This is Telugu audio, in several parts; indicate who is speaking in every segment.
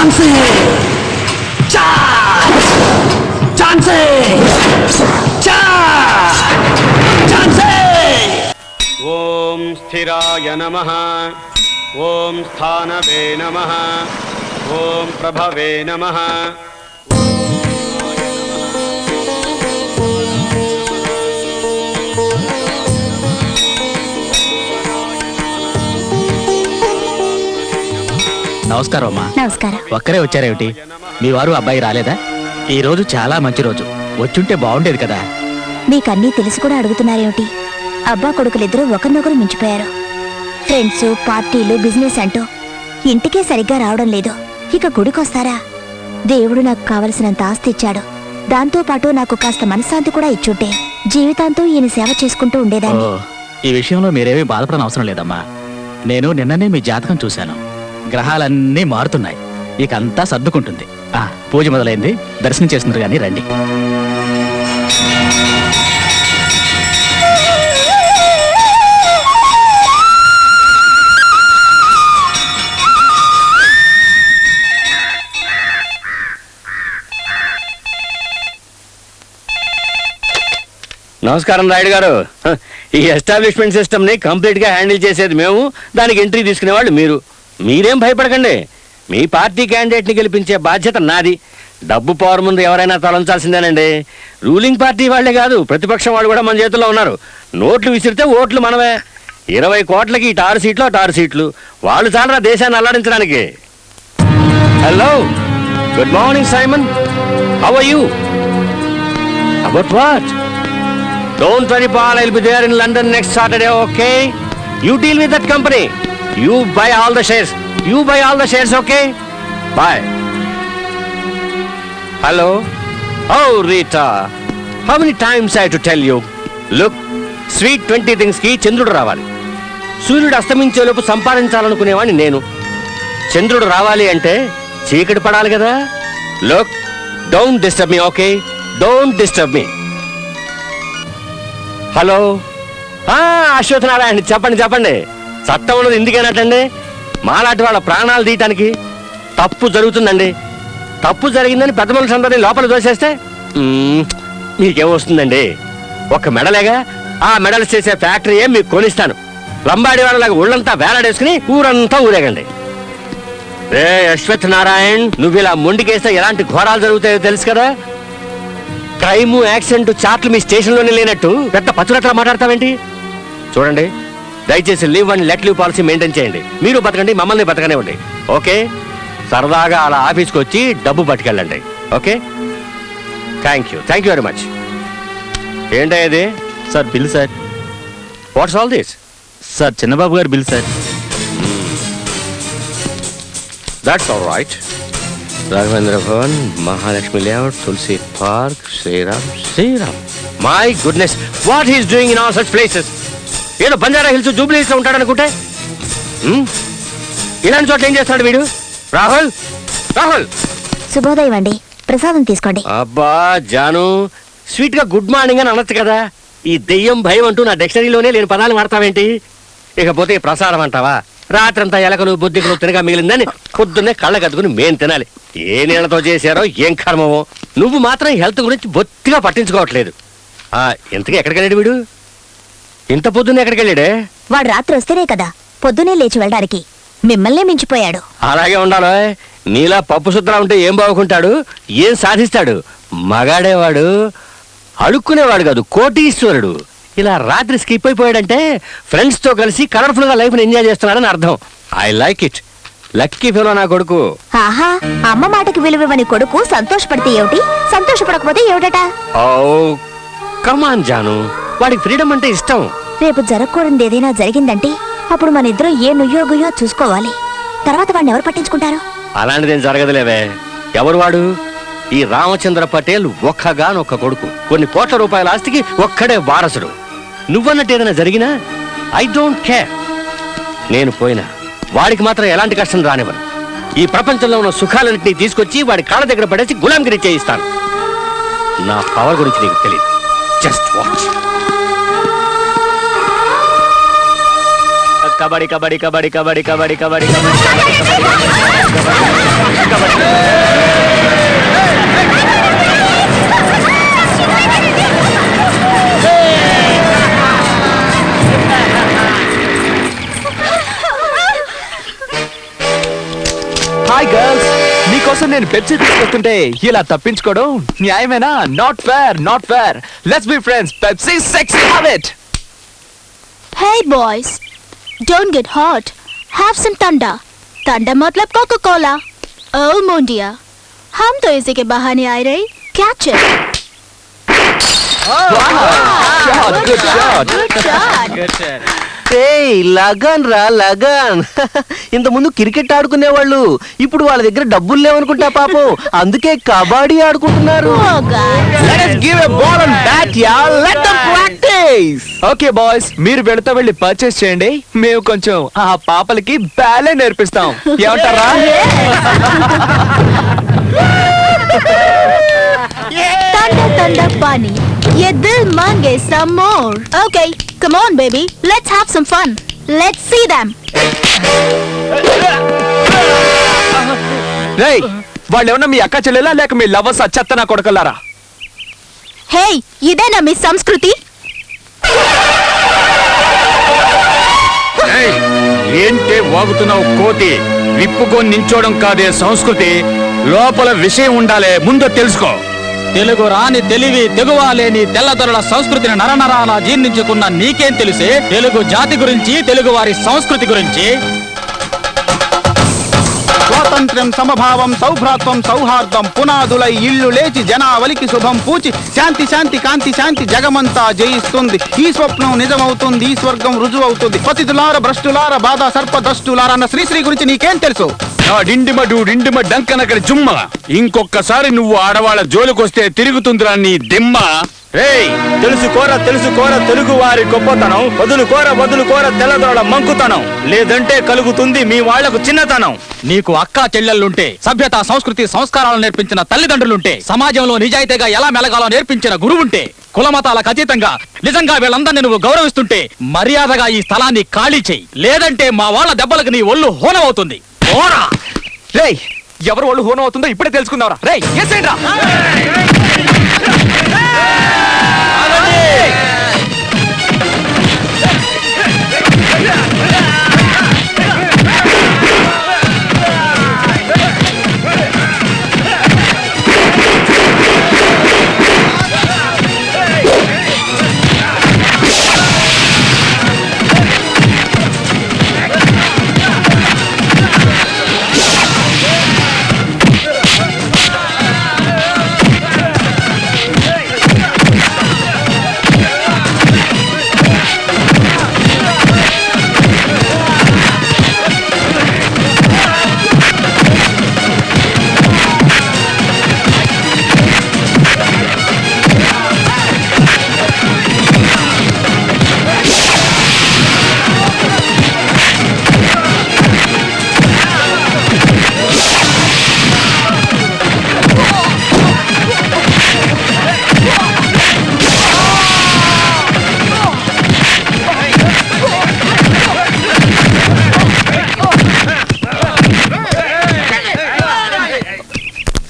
Speaker 1: ఝాన్సీ ఝాన్సీ ఝాన్సీ.
Speaker 2: ఓం స్థిరాయ నమః. ఓం స్థానవే నమః. ఓం ప్రభవే నమః.
Speaker 3: నమస్కారం అమ్మా.
Speaker 4: నమస్కారం.
Speaker 3: ఒక్కరే వచ్చారేమిటి? మీ వారు అబ్బాయి రాలేదా? ఈ రోజు చాలా మంచి రోజు, వచ్చుంటే బాగుండేది కదా.
Speaker 4: మీకన్నీ తెలిసి కూడా అడుగుతున్నారేమిటి? అబ్బా కొడుకులిద్దరూ ఒకరినొకరు మించిపోయారు. ఫ్రెండ్స్, పార్టీలు, బిజినెస్ అంటూ ఇంటికే సరిగ్గా రావడం లేదు. ఇక గుడికొస్తారా? దేవుడు నాకు కావలసినంత ఆస్తి ఇచ్చాడు. దాంతో పాటు నాకు కాస్త మనశ్శాంతి కూడా ఇచ్చుంటే జీవితాంతో ఈయన సేవ చేసుకుంటూ ఉండేదాన్ని.
Speaker 3: ఈ విషయంలో మీరేమీ బాధపడని అవసరం లేదమ్మా. నేను నిన్ననే మీ జాతకం చూశాను. గ్రహాలన్నీ మారుతున్నాయి, ఇక అంతా సర్దుకుంటుంది. పూజ మొదలైంది, దర్శనం చేస్తున్నారు కానీ రండి.
Speaker 2: నమస్కారం రాయుడు గారు. ఈ ఎస్టాబ్లిష్మెంట్ సిస్టమ్ ని కంప్లీట్ గా హ్యాండిల్ చేసేది మేము, దానికి ఎంట్రీ తీసుకునేవాళ్ళు మీరు. మీరేం భయపడకండి. మీ పార్టీ క్యాండిడేట్ ని గెలిపించే బాధ్యత నాది. డబ్బు పవర్ ముందు ఎవరైనా తలంచాల్సిందేనండి. రూలింగ్ పార్టీ వాళ్లే కాదు, ప్రతిపక్షం వాళ్ళు కూడా మన చేతుల్లో ఉన్నారు. నోట్లు విసిరితే ఓట్లు మనమే. 20 కోట్లకి ఇటు 6 సీట్లు అటు 6 సీట్లు. వాళ్ళు చాలరా దేశాన్ని అల్లాడించడానికి. Hello, good morning Simon. How are you? About what? Don't worry, Paul. I'll be there in London next Saturday, okay? You deal with that company. You buy all the shares. You buy all the shares, okay? Bye. Hello? Oh, Rita. How many times I have to tell you? Look, sweet 20 things ki చంద్రుడు రావాలి. సూర్యుడు అస్తమించేలోపు సంపాదించాలనుకునేవాడిని నేను. చంద్రుడు రావాలి అంటే చీకటి పడాలి కదా. Look, don't disturb me, okay? Don't disturb me. Hello, Ashwath Narayana, చెప్పండి చెప్పండి. చట్టం ఉన్నది ఎందుకైనట్టండి? మాలాంటి వాళ్ళ ప్రాణాలు తీయటానికి. తప్పు జరుగుతుందండి. తప్పు జరిగిందని పెద్ద మనుషులందరినీ లోపల దోసేస్తే మీకేమొస్తుందండి? ఒక మెడలేగా, ఆ మెడలు చేసే ఫ్యాక్టరీ ఏం మీకు కొనిస్తాను. లంబాడి వాళ్ళలాగా ఒళ్ళంతా వేలాడేసుకుని ఊరంతా ఊరేగండి. రే అశ్వథ్ నారాయణ్, నువ్వు ఇలా మొండికేస్తే ఎలాంటి ఘోరాలు జరుగుతాయో తెలుసు కదా. క్రైమ్, యాక్సిడెంట్ చార్ట్లు మీ స్టేషన్లోనే లేనట్టు పెద్ద పచ్చురట్లా మాట్లాడతావేంటి? చూడండి, దయచేసి leave and let leave policy maintain చేయండి. మీరు బతకండి, మమ్మల్ని బతకనివ్వండి, ఓకే? సరదాగా అలా ఆఫీస్కి వచ్చి డబ్బు పట్టుకెళ్ళండి, okay? Thank you very much. ఏంటో ఇది?
Speaker 3: Sir bill sir.
Speaker 2: What's all this?
Speaker 3: Sir Chinnababu గారి bill sir.
Speaker 2: That's all right. Raghavendra Bhavan, Mahalakshmi layout, Tulasi park, Sriram. My goodness, what he's doing in all such places? ఏదో బంజారా హిల్స్, జూబ్లీ హిల్స్ లో ఉంటాడనుకుంటే ఇలాంటి చోట్ల ఏం చేస్తాడు వీడు? రాహుల్,
Speaker 4: శుభోదయం అండి, ప్రసాదం తీసుకోండి.
Speaker 2: అబ్బా జాను, స్వీట్ గా గుడ్ మార్నింగ్ అని అనొచ్చు కదా. ఈ దెయ్యం భయం అంటూ నా డిక్షనరీలోనే లేని పదాలు వాడతావేంటి? ఇకపోతే ప్రసాదం అంటావా? రాత్రంతా ఎలకలు బొద్దికలు తినగా మిగిలిందని పొద్దున్నే కళ్ళ కట్టుకుని మేం తినాలి. ఏ నీళ్లతో చేశారో ఏం కర్మమో. నువ్వు మాత్రం హెల్త్ గురించి బొత్తిగా పట్టించుకోవట్లేదు. ఇంతకీ ఎక్కడికి వెళ్ళాడు వీడు? ఇంత పొద్దున్నే ఎక్కడికి వెళ్ళాడే?
Speaker 4: వాడు రాత్రి వస్తేనే కదా పొద్దునే లేచి వెళ్ళడానికి. మిమ్మల్నే మించిపోయాడు.
Speaker 2: అలాగే ఉండాలో. నీలా పప్పు సుద్రా ఉంటే ఏం బాగుంటాడు, ఏం సాధిస్తాడు? మగాడేవాడు, అడుక్కునేవాడు కాదు, కోటీశ్వరుడు. ఇలా రాత్రి స్కిప్ అయిపోయాడంటే ఫ్రెండ్స్ తో కలిసి కలర్ఫుల్ గా లైఫ్ ని ఎంజాయ్ చేస్తున్నాడని అర్థం. I like it. Lucky fellow నా కొడుకు.
Speaker 4: ఆహా, అమ్మ మాటకి విలువని కొడుకు సంతోషపడితే ఏమిటి, సంతోషపడకపోతే ఏమిటట?
Speaker 2: ఓ కమాన్ జాను, వాడికి ఫ్రీడమ్ అంటే ఇష్టం.
Speaker 4: రేపు జరగకూడదు ఏదైనా జరిగిందంటే అప్పుడు మన ఇద్దరం ఏ నుయ్యోగుయో చూసుకోవాలి. తర్వాత వాడిని ఎవరు పట్టించుకుంటారు?
Speaker 2: అలాంటిదేం జరగదులేవే. ఎవరు వాడు? ఈ రామచంద్ర పటేల్ ఒక్కగానొక్క కొడుకు. కొన్ని కోట్ల రూపాయల ఆస్తికి ఒక్కడే వారసుడు. నువ్వన్నట్టు ఏదైనా జరిగినా ఐ డోంట్ కేర్. నేను పోయినా వాడికి మాత్రం ఎలాంటి కష్టం రానివ్వను. ఈ ప్రపంచంలో ఉన్న సుఖాలన్నింటినీ తీసుకొచ్చి వాడి కాళ్ళ దగ్గర పడేసి గులాంగిరి చేయిస్తాను. నా పవర్ గురించి నీకు తెలియదు. Just watch.
Speaker 3: Kabaddi kabaddi kabaddi kabaddi kabaddi kabaddi
Speaker 5: hi girls, మీకోసం నేను పెప్సీ తీసుకొస్తుంటే ఇలా తప్పించుకోవడం న్యాయమేనా? Not fair, not fair. Let's be friends. Pepsi sexy habit.
Speaker 4: Hey boys, don't get hot. Have some thunder. Thunder मतलब Coca-Cola. Oh mon dear, हम तो इसी के बहाने आए रहे. Catch it.
Speaker 5: Shot, good shot.
Speaker 4: Good shot.
Speaker 1: Lagan రా లగన్. ఇంత ముందు క్రికెట్ ఆడుకునేవాళ్ళు, ఇప్పుడు వాళ్ళ దగ్గర డబ్బులు లేవనుకుంటా పాపం, అందుకే కబడ్డీ ఆడుకుంటున్నారు.
Speaker 4: Oh guys.
Speaker 5: Let us give a ball and bat, yeah. Let them practice. Okay boys, మీరు వెళతా వెళ్ళి పర్చేస్ చేయండి. మేము కొంచెం ఆ పాపలకి బ్యాలే నేర్పిస్తాం. ఏమంటారా?
Speaker 4: Thunder thunder bunny. ये दिल मांगे some more. Okay, come on baby. Let's have some fun. Let's see them.
Speaker 5: రేయ్, వాళ్ళు ఏమన్నా మీ అక్క చెల్లెలా లేక మీ లవర్స్ చెత్తనా కొడకల్లారా?
Speaker 4: Hey, ఇదేనా మీ సంస్కృతి?
Speaker 2: ఏంటే వాగుతున్నావు కోతి? విప్పుకొని నించోవడం కాదే సంస్కృతి, లోపల విషయం ఉండాలే, ముందు తెలుసుకో.
Speaker 3: తెలుగు రాని తెలివి తెగువాలేని తెల్లదొరల సంస్కృతిని నరనరాలా జీర్ణించుకున్న నీకేం తెలిసే తెలుగు జాతి గురించి, తెలుగు వారి సంస్కృతి గురించి?
Speaker 6: స్వాతంత్ర్యం, సమభావం, సౌభ్రాత్వం, సౌహార్దం పునాదులై ఇల్లు లేచి జనావలికి శుభం పూచి శాంతి శాంతి కాంతి శాంతి జగమంతా జయిస్తుంది. ఈ స్వప్నం నిజమవుతుంది, ఈ స్వర్గం రుజువవుతుంది. పతితులార భ్రష్టులార బాధ సర్పదష్టులార అన్న శ్రీశ్రీ గురించి నీకేం తెలుసు?
Speaker 2: డిండిమ డంకనక్కడ జుమ్మ. ఇంకొక్కసారి నువ్వు ఆడవాళ్ళ జోలికొస్తే తిరుగుతుందిరా నీ దిమ్మ. రేయ్, తెలుసుకోర తెలుగు వారి గొప్పతనం, వదులుకోర తెల్లదొరల మంకుతనం, లేదంటే కలుగుతుంది మీ వాళ్లకు చిన్నతనం.
Speaker 3: నీకు అక్కా చెల్లెళ్ళుంటే, సభ్యత సంస్కృతి సంస్కారాలు నేర్పించిన తల్లిదండ్రులుంటే, సమాజంలో నిజాయితీగా ఎలా మెలగాలో నేర్పించిన గురువుంటే, కులమతాలకు అతీతంగా నిజంగా వీళ్ళందరినీ నువ్వు గౌరవిస్తుంటే మర్యాదగా ఈ స్థలాన్ని ఖాళీ చెయ్యి, లేదంటే మా వాళ్ళ దెబ్బలకు నీ ఒళ్ళు హోనమవుతుంది.
Speaker 5: రేయ్, ఎవరు వాళ్ళు హోనం అవుతుందో ఇప్పుడే తెలుసుకుందాంరా. రేయ్, ఏసేయండి రా.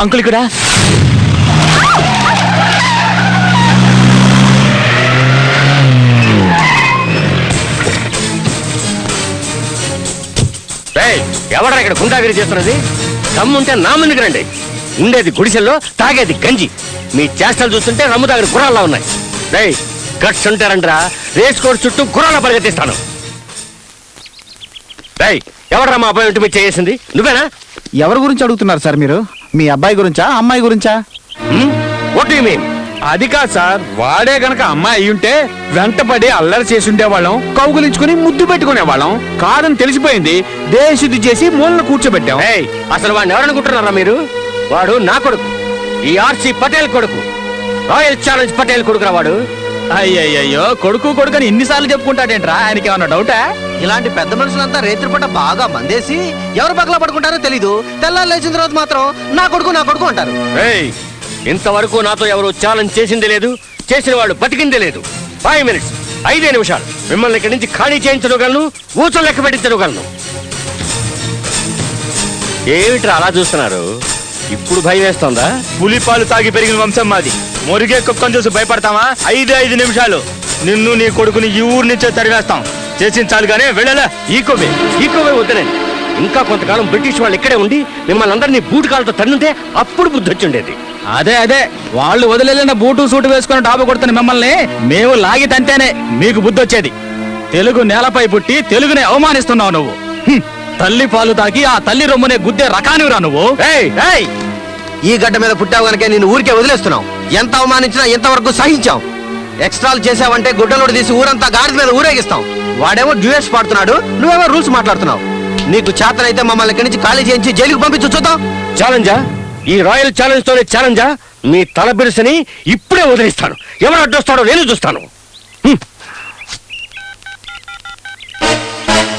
Speaker 5: అంకుల్ ఇక్కడ.
Speaker 2: ఎవడరా ఇక్కడ గుండాగిరి చేస్తున్నది? దమ్ముంటే నా ముందుకు రండి. ఉండేది గుడిసెల్లో, తాగేది గంజి. మీ చేష్టలు చూస్తుంటే రమ్ము తాగిన గుర్రాల్లా ఉన్నాయి. రేయ్, గట్స్ ఉంటారంటరా, రేస్ కోర్స్ చుట్టూ గుర్రాల పరిగెత్తిస్తాను. రేయ్, ఎవడరా మా అబ్బాయి ఇంటి మీద చేసింది? నువ్వేనా?
Speaker 6: ఎవరి గురించి అడుగుతున్నారు సార్ మీరు? మీ అబ్బాయి గురించా, అమ్మాయి గురించా?
Speaker 2: What do you mean?
Speaker 5: అది కాదు సార్, వాడే గనక అమ్మాయి అయ్యుంటే వెంటపడి అల్లరి చేసి ఉండేవాళ్ళం, కౌగులించుకుని ముద్దు పెట్టుకునేవాళ్ళం. కాదని తెలిసిపోయింది, దేశుద్ధి చేసి మూలను కూర్చోబెట్టాం.
Speaker 2: ఏయ్, అసలు వాడిని ఎవరనుకుంటున్నారా మీరు? వాడు నా కొడుకు, ఈ ఆర్సి పటేల్ కొడుకు, రాయల్ ఛాలెంజ్ పటేల్ కొడుకురా వాడు.
Speaker 3: అయ్యయ్యో, కొడుకు అని ఇన్నిసార్లు చెప్పుకుంటాడేంట్రా? ఆయనకి ఏమన్నా డౌటా?
Speaker 1: ఇలాంటి పెద్ద మనుషులంతా రేత్రిపూట బాగా మందేసి ఎవరు పగల పడుకుంటారో తెలీదు, తెల్లారు లేచిన తర్వాత మాత్రం నా కొడుకు అంటారు.
Speaker 2: ఏయ్, ఇంతవరకు నాతో ఎవరు ఛాలెంజ్ చేసిందే లేదు, చేసిన వాడు బతికిందే లేదు. 5 minutes 5 నిమిషాలు మిమ్మల్ని ఇక్కడి నుంచి ఖాళీ చేయించగలను, ఊచలు లెక్క పెట్టించగలను. ఏమిట్రా అలా చూస్తున్నారు? ఇప్పుడు భయం వేస్తోందా?
Speaker 5: పులిపాలు తాగి పెరిగిన వంశం మాది. మురిగే కుక్కను చూసి భయపడతామా? 5 నిమిషాలు నిన్ను నీ కొడుకుని ఈ ఊరు నుంచే తరివేస్తాం. చేసించాలి గానే వెళ్ళలా.
Speaker 2: ఈకోవే వద్దనండి. ఇంకా కొంతకాలం బ్రిటిష్ వాళ్ళు ఇక్కడే ఉండి మిమ్మల్ని అందరినీ బూటు కాళ్ళతో తన్నుంటే అప్పుడు బుద్ధి వచ్చిండేది.
Speaker 3: అదే వాళ్ళు వదిలేసిన బూటు సూటు వేసుకుని డాబు కొడుతున్న మిమ్మల్ని మేము లాగి తంతేనే మీకు బుద్ధి వచ్చేది. తెలుగు నేలపై పుట్టి తెలుగునే అవమానిస్తున్నావు నువ్వు. తల్లి పాలు తాకి ఆ తల్లి రొమ్మునే గుద్దే రకానివిరా నువ్వు.
Speaker 1: ఈ గడ్డ మీద పుట్టావు గనకే నేను ఊరికే వదిలేస్తున్నావు. ఎంత అవమానించినా ఎంతవరకు సహించాం. ఎక్స్ట్రాలు చేసావంటే గుడ్డలోడు తీసి ఊరంతా గాడి మీద ఊరేగిస్తాం. వాడేమో డ్యూయట్స్ పాడుతున్నాడు, నువ్వేమో రూల్స్ మాట్లాడుతున్నావు. నీకు చేతనైతే మమ్మల్ని ఇక్కడి నుంచి ఖాళీ చేయించి జైలుకు పంపించు చూద్దాం.
Speaker 2: ఛాలెంజా? ఈ రాయల్ ఛాలెంజ్ తోనే ఛాలెంజా? మీ తల బిరుసని ఇప్పుడే వదిలిస్తాను. ఎవరు అడ్డొస్తాడో నేను చూస్తాను.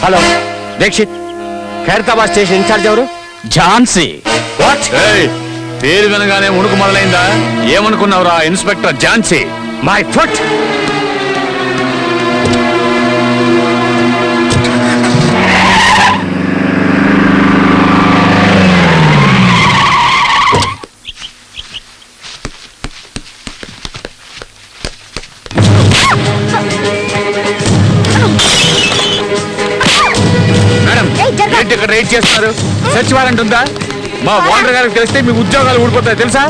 Speaker 2: Hello Dikshit, Khairatabad station in charge ఎవరు?
Speaker 3: ఝాన్సీ.
Speaker 2: వాట్?
Speaker 3: పేరు వినగానే ఉణుకు మొదలైందా? ఏమనుకున్నావురా inspector Jhansi?
Speaker 2: My foot.
Speaker 3: Madam, ఏంటి ఇక్కడ రైడ్ చేస్తున్నారు? సెర్చ్ వారెంట్ ఉందా? మా ఓనర్ గారికి తెలిస్తే మీ ఉద్యోగాలు ఊడిపోతాయి తెలుసా?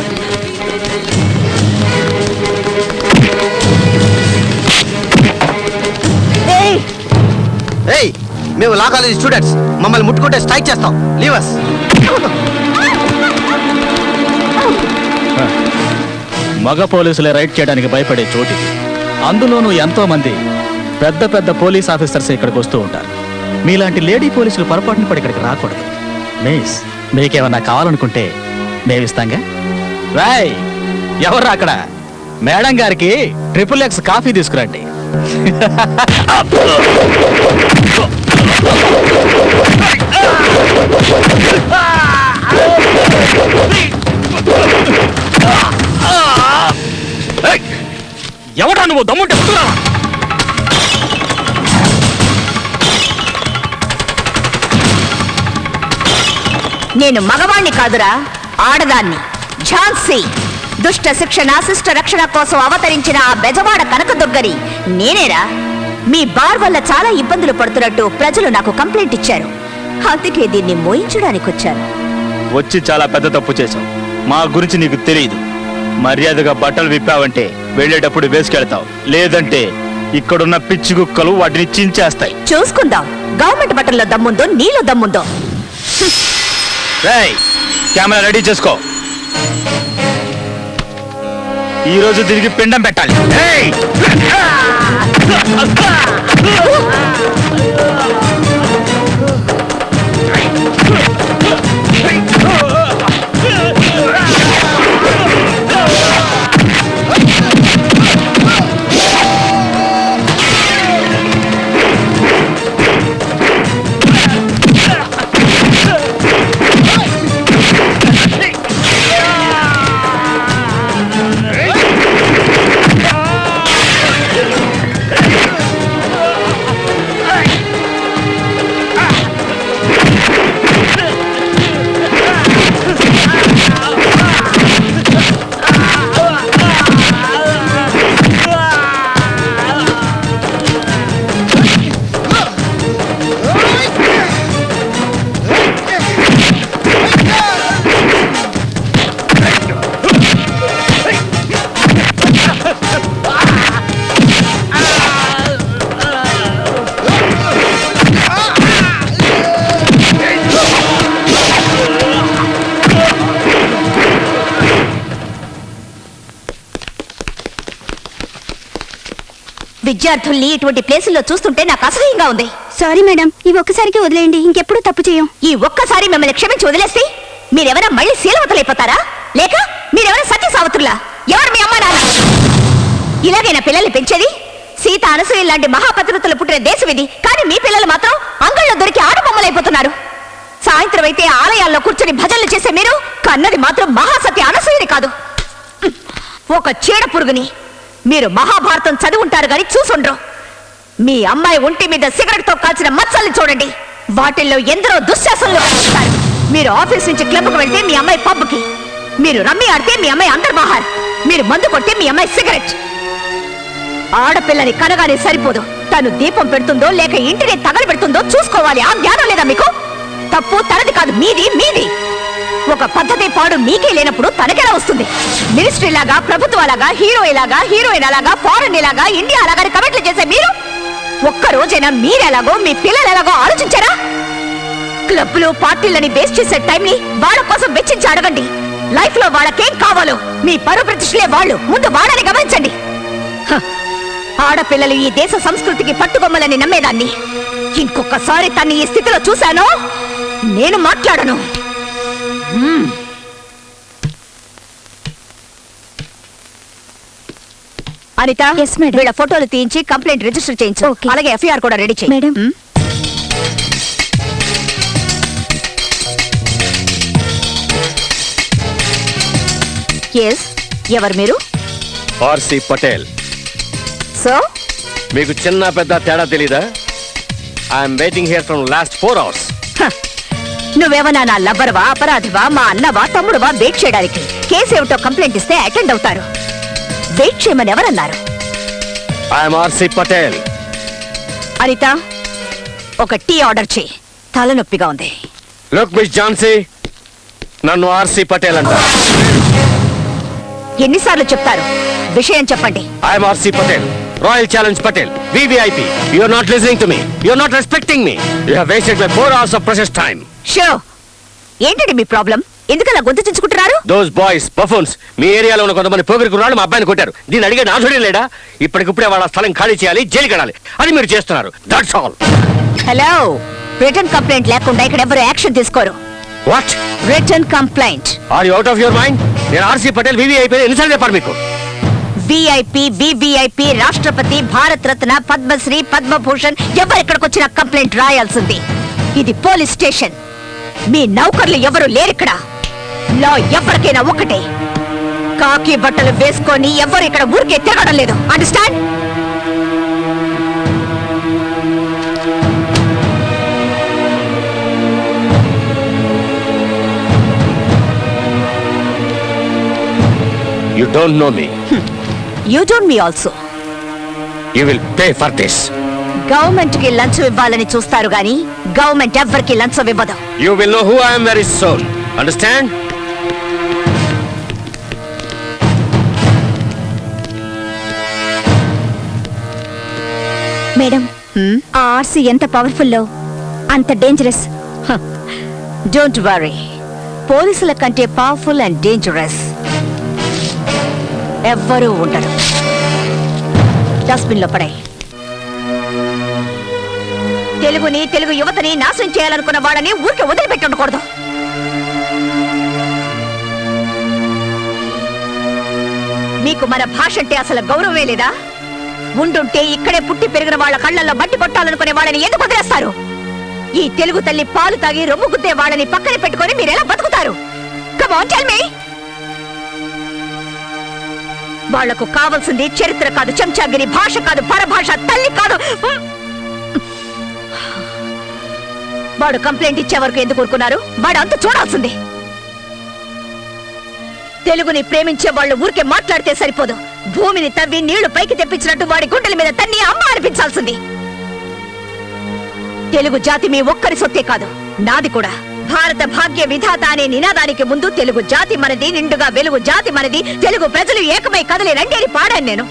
Speaker 1: ఏయ్, మేము లా కాలేజ్ స్టూడెంట్స్. మమ్మల్ని ముట్టుకుంటే స్ట్రైక్ చేస్తాం. లీవస్.
Speaker 3: మగ పోలీసులే రైడ్ చేయడానికి భయపడే చోటిది. అందులోనూ ఎంతో మంది పెద్ద పెద్ద పోలీస్ ఆఫీసర్స్ ఇక్కడికి వస్తూ ఉంటారు. మీలాంటి లేడీ పోలీసులు పొరపాటున పడి ఇక్కడికి రాకూడదు. మిస్, మీకేమన్నా కావాలనుకుంటే మేమిస్తాంగా. రాయ్, ఎవరు అక్కడ? మేడం గారికి XXX కాఫీ తీసుకురండి. ఎవడా నువ్వు? దమ్ముంటే ముందురా.
Speaker 4: నేను మగవాణ్ణి కాదురా, ఆడదాన్ని. ఝాన్సీ. దుష్ట శిక్షణ శిష్ట రక్షణ కోసం అవతరించిన ఆ బెజవాడ కనకదుర్గని నేనేరా. మీ బార్ వల్ల చాలా ఇబ్బందులు పడుతున్నట్టు ప్రజలు నాకు కంప్లైంట్ ఇచ్చారు. అందుకే దీన్ని మోయించడానికి వచ్చాను.
Speaker 5: వచ్చి చాలా పెద్ద తప్పు చేశావు. మా గురించి నీకు తెలియదు. మర్యాదగా బట్టలు విప్పావంటే వెళ్ళేటప్పుడు వేసుకెళ్తావు. లేదంటే ఇక్కడున్న పిచ్చి కుక్కలు వాటిని చించేస్తాయి.
Speaker 4: చూసుకుందాం గవర్నమెంట్ బట్టల్లో దమ్ముందో నీలో దమ్ముందో.
Speaker 5: రేయ్, కెమెరా రెడీ చేసుకో. ఈ రోజు తిరిగి పిండం పెట్టాలి. ఏయ్!
Speaker 4: విద్యార్థుల్ని ఇటువంటి ప్లేసుల్లో చూస్తుంటే నాకు అసహ్యంగా ఉంది.
Speaker 7: సారీ మేడం, ఈ ఒక్కసారికి వదిలేయండి. ఇంకెప్పుడు తప్పు చేయం.
Speaker 4: ఈ ఒక్కసారి మిమ్మల్ని క్షమించి వదిలేస్తే మీరెవరా మళ్ళీ శీలవతలైపోతారా? లేక మీరెవరా సత్య సావతుల్లా? ఎవరు మీ అమ్మా నాన్న? ఇలాగైనా పిల్లల్ని పెంచేది? సీత అనసూయ లాంటి మహాపతివ్రతలు పుట్టిన దేశం ఇది. కానీ మీ పిల్లలు మాత్రం అంగళ్ళలో దొరికి ఆడబొమ్మలైపోతున్నారు. సాయంత్రం అయితే ఆలయాల్లో కూర్చొని భజనలు చేసే మీరు కన్నది మాత్రం మహాసత్య అనసూయని కాదు, ఒక చీడ పురుగుని. మీరు మహాభారతం చదివి ఉంటారు కానీ చూసుండ్రు. మీ అమ్మాయి ఒంటి మీద సిగరెట్ తో కాల్చిన మచ్చల్ని చూడండి. వాటిల్లో ఎందరో దుశ్శాసనలు కనిపిస్తారు. మీరు ఆఫీస్ నుంచి క్లబ్కు వెళ్తే మీ అమ్మాయి పబ్కి, మీరు రమ్మి ఆడితే మీ అమ్మాయి అంతర్బహార్, మీరు మందు కొడితే మీ అమ్మాయి సిగరెట్. ఆడపిల్లని కనగానే సరిపోదు, తను దీపం పెడుతుందో లేక ఇంటిని తగలబెడుతుందో చూసుకోవాలి. ఆ జ్ఞానం లేదా మీకు? తప్పు తనది కాదు, మీది మీది. ఒక పద్ధతి పాడు మీకే లేనప్పుడు తనకెలా వస్తుంది? మినిస్ట్రీ లాగా, ప్రభుత్వాలాగా, హీరోయిన్ అలాగా, ఫారెన్ లాగా, ఇండియా అలాగా కమెంట్లు చేసే మీరు ఒక్క రోజైనా మీరెలాగో మీ పిల్లలు ఎలాగో ఆలోచించారా? క్లబ్లు పార్టీలని వేస్ట్ చేసే టైంని వాళ్ళ కోసం వెచ్చించి అడగండి. లైఫ్ లో వాళ్ళకేం కావాలో మీ పరువు ప్రతిష్టలే వాళ్ళు. ముందు వాళ్ళని గమనించండి. ఆడపిల్లలు ఈ దేశ సంస్కృతికి పట్టుబొమ్మలని నమ్మేదాన్ని. ఇంకొకసారి తన్ని ఈ స్థితిలో చూశానో నేను మాట్లాడను. అనిత, వీళ్ళ ఫోటోలు తీయించి కంప్లైంట్ రిజిస్టర్ చేయించు. అలాగే ఎఫ్ఐఆర్ కూడా రెడీ చేయి.
Speaker 7: మేడం.
Speaker 4: ఎవరు మీరు?
Speaker 2: ఆర్సి పటేల్.
Speaker 4: సో
Speaker 2: మీకు చిన్న పెద్ద తేడా తెలీదా? I'm waiting here from last 4 hours.
Speaker 4: నువ్వేమన్నా నా లవ్వరవా, అపరాధివా, మా అన్నవా, తమ్ముడువా వెయిట్ చేయడానికి? కేసు ఏమిటో కంప్లైంట్ ఇస్తే అటెండ్ అవుతారు. వెయిట్ చేయమని ఎవరన్నారు?
Speaker 2: I'm RC Patel.
Speaker 4: అనిత, ఒక టీ ఆర్డర్ చేయి, తలనొప్పిగా ఉంది.
Speaker 2: లుక్ మిస్ ఝాన్సీ, నన్ను ఆర్సి పటేల్ అంటారు.
Speaker 4: ఎన్నిసార్లు చెప్తారు? విషయం చెప్పండి.
Speaker 2: I'm RC Patel, royal challenge Patel, VVIP. You are not listening to me. You are not respecting me. You have wasted my 4 hours of precious time.
Speaker 4: Show, ఏంటండి మీ ప్రాబ్లం? ఎందుకలా గొంతు చించుకుంటున్నారు?
Speaker 2: Those boys, buffoons, మీ ఏరియాలో ఉన్న కొంతమంది పోగిరి కుర్రాళ్ళు మా అబ్బాయిని కొట్టారు. దీన్ని అడిగే నాథుడే లేడా? ఇప్పటికిప్పుడే వాళ్ళ స్థలం ఖాళీ చేయాలి, జైలుకి వెళ్ళాలి. అది మీరు చేస్తున్నారు. That's all.
Speaker 4: Hello, return complaint లేకుండా ఇక్కడ ఎవరు యాక్షన్ తీసుకోరు.
Speaker 2: What?
Speaker 4: Return complaint.
Speaker 2: Are you out of your mind? నేను ఆర్సి పటేల్, VVIP ఎన్నిసార్లు చెప్పారు మీకు?
Speaker 4: VIP, VVIP, రాష్ట్రపతి, భారత్ రత్న, పద్మశ్రీ, పద్మభూషణ్ ఎవరిక్కడికి వచ్చిన కంప్లైంట్ రాయాల్సింది. ఇది పోలీస్ స్టేషన్. మీ నౌకర్లు ఎవరు లేరిక్కడ. లా ఎవరికైనా ఒకటే. కాకి బట్టలు వేసుకొని ఎవరు ఇక్కడ ఊరికే తిరగడం లేదు. Understand?
Speaker 2: You don't know me.
Speaker 4: You don't me also.
Speaker 2: You will pay for this.
Speaker 4: Government కి లంచం ఇవ్వాలని చూస్తారు గాని గవర్నమెంట్ ఎవ్వరికి లంచం ఇవ్వదు.
Speaker 2: You will know who I am very soon. Understand?
Speaker 7: Madam, ఆ ఆర్సీ ఎంత పవర్ఫుల్లో అంత డేంజరస్.
Speaker 4: డోంట్ వరీ, పోలీసుల కంటే పవర్ఫుల్ అండ్ డేంజరస్ ఎవ్వరూ ఉండరు. డస్ట్బిన్ లో పడాయి. తెలుగుని, తెలుగు యువతని నాశనం చేయాలనుకున్న వాళ్ళని ఊరికి వదిలిపెట్టి ఉండకూడదు. మీకు మన భాష అంటే అసలు గౌరవమే లేదా? ఉండుంటే ఇక్కడే పుట్టి పెరిగిన వాళ్ళ కళ్ళల్లో బట్టి కొట్టాలనుకునే వాళ్ళని ఎందుకు వదిలేస్తారు? ఈ తెలుగు తల్లి పాలు తాగి రొమ్ము గుద్దే వాళ్ళని పక్కన పెట్టుకొని మీరు ఎలా బతుకుతారు? Come on tell me. వాళ్లకు కావాల్సింది చరిత్ర కాదు, చెంచాగిరి, భాష కాదు, పరభాష, తల్లి కాదు. వాడు కంప్లైంట్ ఇచ్చే వరకు ఎందుకు ఊరుకున్నారు? వాడు అంత చూడాల్సింది. తెలుగుని ప్రేమించే వాళ్ళు ఊరికే మాట్లాడితే సరిపోదు. భూమిని తవ్వి నీళ్లు పైకి తెప్పించినట్టు వాడి గుండెల మీద తన్ని అమ్మ అనిపించాల్సింది. తెలుగు జాతి మీ ఒక్కరి సొత్తే కాదు, నాది కూడా. భారత భాగ్య విధాత అనే నినాదానికి ముందు తెలుగు జాతి మనది, నిండుగా వెలుగు జాతి మనది, తెలుగు ప్రజలు ఏకమై కదిలి రండి అని పాడాను నేను.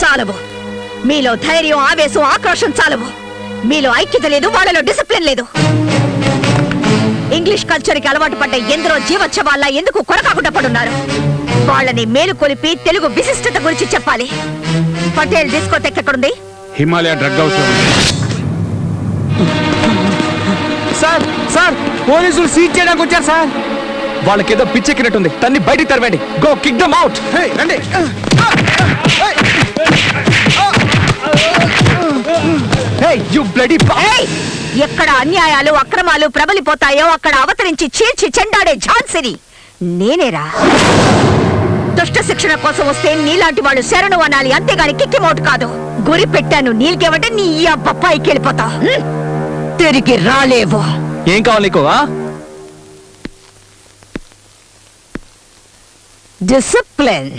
Speaker 4: చాలవు. మీలో ధైర్యం, ఆవేశం, ఆక్రోశం చాలవు. మీలో ఐక్యత లేదు, వాళ్ళలో డిసిప్లిన్ లేదు. ఇంగ్లీష్ కల్చర్ కి అలవాటు పడ్డ ఎందరో జీవోత్సవాల్లా ఎందుకు కొరకాకుండా పడున్నారు? వాళ్ళని మేలుకొలిపి తెలుగు విశిష్టత గురించి చెప్పాలి. పటేల్ డిస్కోటెక్ ఎక్కడుంది?
Speaker 6: హిమాలయ డ్రగ్ హౌస్ లో ఉంది.
Speaker 3: సార్ సార్, పోలీసులు సీజ్ చేయడానికి వచ్చారు సార్. వాళ్ళకేదో పిచ్చెక్కినట్టుంది, తన్ని బయటికి తరవండి. Go kick them out.
Speaker 6: రండి.
Speaker 3: You bloody.
Speaker 4: ఎక్కడ అన్యాయాలు, అక్రమాలు ప్రబలిపోతాయో అక్కడ అవతరించి చీల్చి చెండాడే ఝాన్సీని నేనేరా.
Speaker 7: దుష్ట శిక్షణ కోసం వస్తే నీలాంటి వాళ్ళు శరణు అనాలి, అంతేగాని కిక్కిమోటు కాదు. గురి పెట్టాను నీళ్ళకేమంటే నీ అబ్బ పైకి వెళ్ళిపోతా, తిరిగి రాలేవు.
Speaker 3: ఏం కావాలి నీకు?
Speaker 7: డిసిప్లిన్.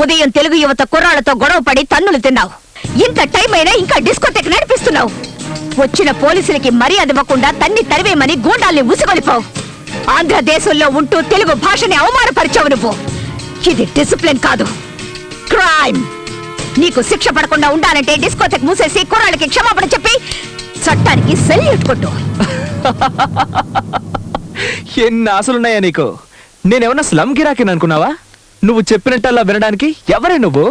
Speaker 7: ఉదయం తెలుగు యువత కుర్రాళ్లతో గొడవ పడి తన్నులు తిన్నావు. ఇంత టైం అయినా ఇంకా డిస్కోటెక్ నడిపిస్తున్నావు. వచ్చిన పోలీసులకి మర్యాద ఇవ్వకుండా తన్ని తరివేమని గూండాల్ని ఉసుగొలిపావు. ఆంధ్రదేశంలో ఉంటూ తెలుగు భాషని అవమానపరిచావు నువ్వు. ఇది డిసిప్లిన్ కాదు, క్రైమ్. నీకు శిక్ష పడకుండా ఉండాలంటే డిస్కోటెక్ మూసేసి కుర్రాళ్ళకి క్షమాపణ చెప్పి చట్టానికి సెల్యూట్ కొట్టు.
Speaker 3: ఎన్ని ఆశలున్నాయా నీకు? నేనేమన్నా స్లమ్ గిరాకిని అనుకున్నావా? నువ్వు చెప్పినట్టల్లా వినడానికి ఎవరే నువ్వు?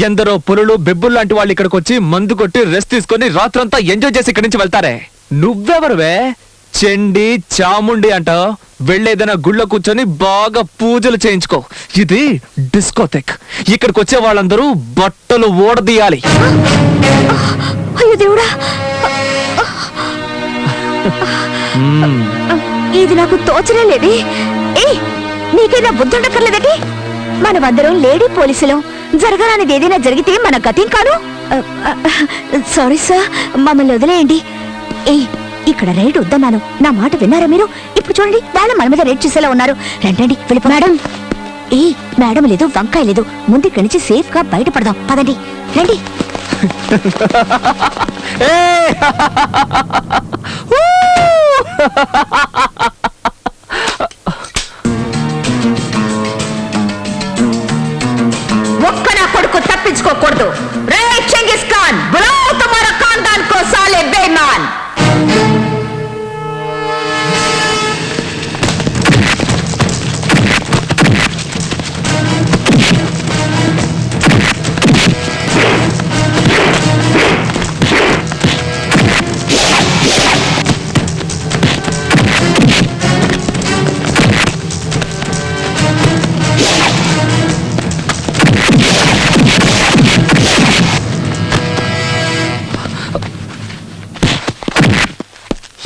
Speaker 3: ఎందరో పులులు బెబ్బులు లాంటి వాళ్ళు ఇక్కడికి వచ్చి మందు కొట్టి రెస్ట్ తీసుకొని రాత్రంతా ఎంజాయ్ చేసి ఇక్కడి నుంచి వెళ్తారే. నువ్వెవరువే? చెండి చాముండి అంటావు. వెళ్ళేదైనా గుళ్ళో కూర్చొని బాగా పూజలు చేయించుకో. ఇది డిస్కోటెక్. ఇక్కడికి వచ్చే వాళ్ళందరూ బట్టలు ఓడదీయాలి.
Speaker 7: అయ్యో దేవుడా, ఇది నాకు తోచనే లేదే. నీకైనా బుద్ధుండక్కర్లేదండి? మనమందరం లేడీ పోలీసులు. జరగరానిది ఏదైనా జరిగితే మన గతం కాదు. సారీ సార్, మమ్మల్ని వదిలేయండి. ఇక్కడ రైడ్ వద్దన్నాను, నా మాట విన్నారా మీరు? ఇప్పుడు చూడండి, వాళ్ళు మన మీద రైడ్ చేసేలా ఉన్నారు. రండి వెళ్ళిపో. మేడం, మేడం లేదు, వంకాయ లేదు. ముందు ఇక్కడి నుంచి సేఫ్ గా బయటపడదాం. పదండి, రండి. ఒక్క నా కొడుకు తప్పించుకోకూడదు. రే చెంగిస్ ఖాన్, బులాओ तुम्हारा खानदान को साले बेईमान.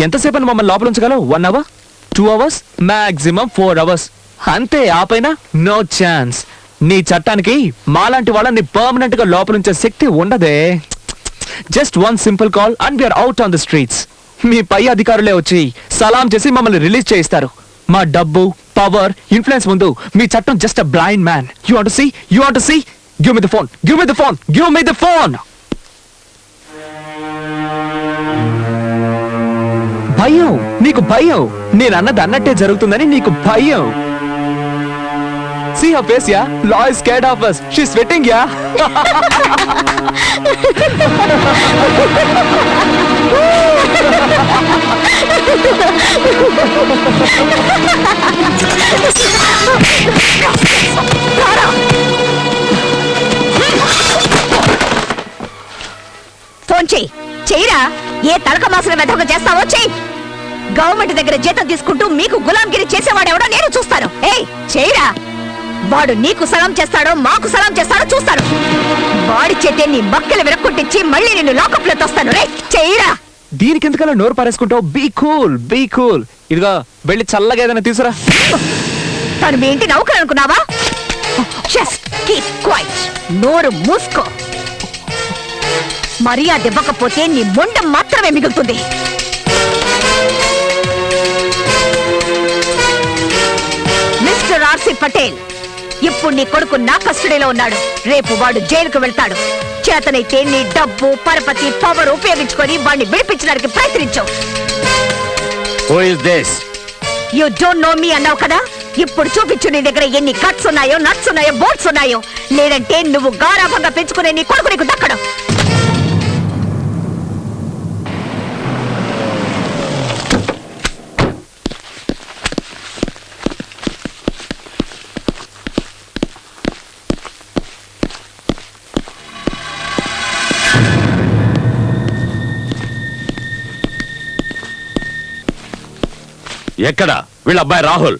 Speaker 3: ఎంతసేపు మమ్మల్ని లోపల ఉంచగలవు? 1 hour, 2 hours, మాక్సిమం 4 hours. అంతే, ఆపైనా నో ఛాన్స్. నీ చట్టానికి మాలాంటి వాళ్ళని పర్మనెంట్ గా లోపల ఉంచే శక్తి ఉండదే. Just 1 simple call and we're out on the streets. మీ పై అధికారులే వచ్చి సలాం చేసి మమ్మల్ని రిలీజ్ చేయిస్తారు. మా డబ్బు, పవర్, ఇన్ఫ్లుయెన్స్ ముందు మీ చట్టం just a blind man. You want to see? You want to see? Give me the phone, give me the phone, give me the phone. భయం, నీకు భయం. నేను అన్నది అన్నట్టే జరుగుతుందని నీకు భయం. See her face, yeah? Law is scared of us. She's sweating, yeah?
Speaker 7: Phone చెయ్యి. చెయ్యరా, ఏ తలక మాసిన వెధక చేస్తావో చెయ్యి. గవర్నమెంట్ దగ్గర జీతం తీసుకుంటూ మీకు గులాంగిరి చేసేవాడెవడో నేను చూస్తాను. చెయ్యరా. వాడు నీకు సలాం చేస్తాడో మాకు సలాం చేస్తాడో చూస్తాను. వాడి చేతే నీ మక్కలు విరక్కొట్టించి మళ్ళీ నిన్ను లాకప్ లో తోస్తాను. రే చెయ్యరా.
Speaker 3: దీనికి ఎందుకలా నోరు పారేసుకుంటావు? Be cool, be cool. ఇదిగో వెళ్ళి చల్లగా ఏదైనా తీసురా.
Speaker 7: తను మీ ఇంటి నౌకరు అనుకున్నావా? Just keep quiet. నోరు మూసుకో. మర్యాద ఇవ్వకపోతే నీ మొండం మాత్రమే మిగులుతుంది. మిస్టర్ ఆర్సి పటేల్, ఇప్పుడు నీ కొడుకు నా కస్టడీలో ఉన్నాడు. రేపు వాడు జైలుకు వెళ్తాడు. చేతనైతే నీ డబ్బు, పరపతి, పవర్ ఉపయోగించుకొని వాడిని విడిపించడానికి ప్రయత్నించు.
Speaker 2: Who is this?
Speaker 7: You don't know me అన్నావు కదా. ఇప్పుడు చూపించు నీ దగ్గర ఎన్ని కట్స్ ఉన్నాయో, నట్స్ ఉన్నాయో, బోట్స్ ఉన్నాయో. లేదంటే నువ్వు గారాభంగా పెంచుకునే నీ కొడుకు నీకు దక్కడు.
Speaker 2: ఎక్కడ వీళ్ళ అబ్బాయి రాహుల్?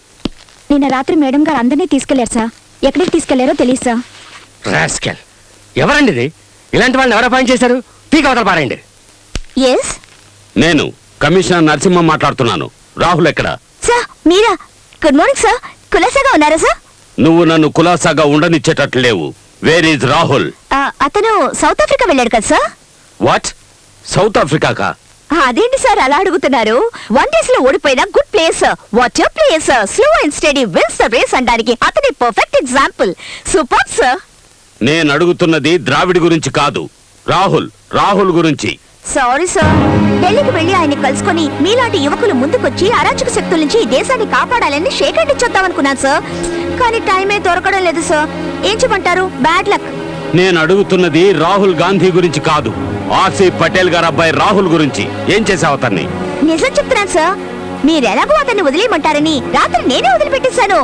Speaker 7: నిన్న రాత్రి మేడం గారు అందరినీ తీసుకెళ్లారు సార్. ఎక్కడికి తీసుకెళ్లారో తెలియదు సార్.
Speaker 2: రాస్కెల్. ఎవరండి ఇది? ఇలాంటి వాళ్ళని ఎవరు అపాయింట్ చేశారు? పీకవతల పారండి.
Speaker 7: ఎస్,
Speaker 2: నేను కమిషనర్ నరసింహం మాట్లాడుతున్నాను. రాహుల్ ఎక్కడ?
Speaker 7: సార్ మీరా? Good morning sir. కులాసాగా ఉన్నారా సార్?
Speaker 2: నువ్వు నన్ను కులాసాగా ఉండనిచ్చేటట్లు లేవు. Where is Rahul?
Speaker 4: అతను సౌత్ ఆఫ్రికా వెళ్ళాడు కదా సార్.
Speaker 2: వాట్? సౌత్ ఆఫ్రికాకా?
Speaker 4: అదేంటి సార్ అలా అడుగుతున్నారు? 1 days లో ఓడిపోయిన good place, water place, slow and steady wins the race అనడానికి అతని పర్ఫెక్ట్ ఎగ్జాంపుల్. Super sir.
Speaker 2: నేను అడుగుతున్నది ద్రావిడ్ గురించి కాదు, రాహుల్ గురించి.
Speaker 4: Sorry sir. ఢిల్లీకి వెళ్లి ఆయన్ని కలుసుకొని మీలాంటి యువకులు ముందుకొచ్చి అరాచక శక్తుల నుంచి ఈ దేశాన్ని కాపాడాలని షేక్ హ్యాండ్ ఇచ్చొద్దామనుకున్నాను సార్. కానీ టైమే దొరకడం లేదు సార్. ఏం చెప్పంటారు? Bad luck.
Speaker 2: నేను అడుగుతున్నది రాహుల్ గాంధీ గురించి కాదు, ఆసిఫ్ పటేల్ గారు అబ్బాయి రాహుల్ గురించి. ఏం చేసావు అతన్ని?
Speaker 4: నిజం చెప్తున్నాను సార్. మీరెలాగో అతన్ని వదిలేయమంటారని రాత్రి నేనే వదిలిపెట్టేశాను.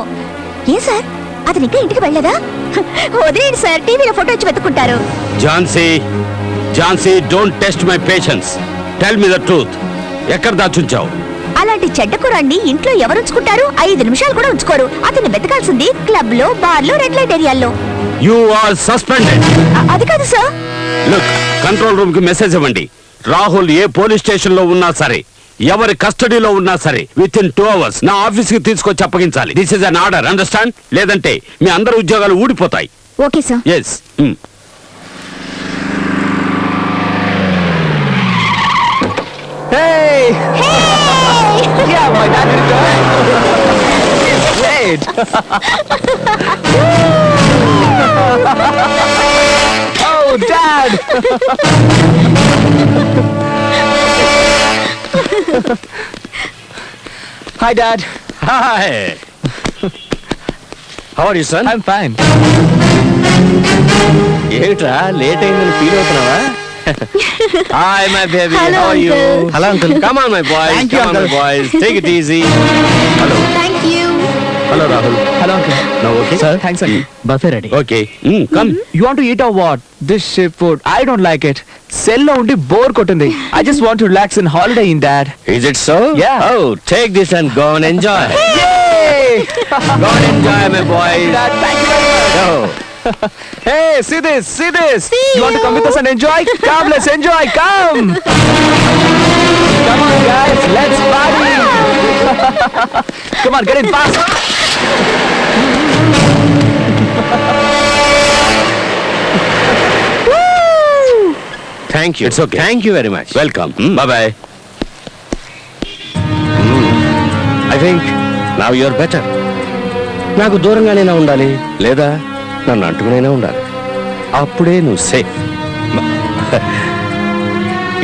Speaker 4: ఏ సార్, అతను ఇంకా ఇంటికి వెళ్ళదా? వదిలేండి సార్, టీవీలో ఫోటో వచ్చి వెతుక్కుంటారు.
Speaker 2: Jhansi, don't test my patience. Tell me the truth. ఎక్కడ దాచుంచావు?
Speaker 4: అలాంటి చెడ్డ కురాన్ని ఇంట్లో ఎవరు ఉంచుకుంటారు? 5 నిమిషాలు కూడా ఉంచుకోరు. అతన్ని వెతకాల్సింది క్లబ్ లో, బార్ లో, రెడ్ లైట్ ఏరియాల్లో.
Speaker 2: You are suspended.
Speaker 4: అది కాదు సార్.
Speaker 2: లుక్, కంట్రోల్ రూమ్ కి మెసేజ్ ఇవ్వండి. రాహుల్ ఏ పోలీస్ స్టేషన్ లో ఉన్నా సరే, ఎవరి కస్టడీలో ఉన్నా సరే, విత్ ఇన్ 2 hours నా ఆఫీస్ కి తీసుకొచ్చి అప్పగించాలి. This is an order, understand? లేదంటే మీ అందరి ఉద్యోగాలు ఊడిపోతాయి.
Speaker 4: Okay sir.
Speaker 2: Yes.
Speaker 8: Hey! Yeah, my dad did it. Great. Oh, Dad! Hi, Dad.
Speaker 2: Hi. How are you, son?
Speaker 8: I'm fine.
Speaker 2: ఏమిట్రా లేట్ అయిందని feel అవుతున్నావా? Hi, my baby.
Speaker 4: Hello,
Speaker 2: How are you?
Speaker 4: uncle.
Speaker 2: Hello, uncle. Come on, my boys.
Speaker 6: Thank you,
Speaker 2: Come on, my
Speaker 6: uncle.
Speaker 2: boys. Take it easy. Hello.
Speaker 4: Thank you.
Speaker 2: Hello, Rahul.
Speaker 8: Hello, Uncle.
Speaker 2: Now, okay?
Speaker 8: Sir, thanks, Uncle. Buffet ready.
Speaker 2: Okay. Come.
Speaker 8: You want to eat or what? This ship food. I don't like it. Cell lo undi bore kotundi. I just want to relax in holiday in Dad.
Speaker 2: Is it so?
Speaker 8: Yeah.
Speaker 2: Oh, take this and go and enjoy.
Speaker 8: Yay!
Speaker 2: Go and enjoy, my boys.
Speaker 8: Dad, thank you very much.
Speaker 2: Go.
Speaker 8: Hey, see this, see this. You want to come with us and enjoy? Come, let's enjoy. Come. Come on, guys, let's party. Come on, get in fast.
Speaker 2: Thank you. It's okay. Thank you very much. Welcome. Bye-bye. I think now you're better. నాకు దూరంగానైనా ఉండాలి, లేదా నన్ను అంటుకునైనా ఉండాలి. అప్పుడే నువ్వు సేఫ్.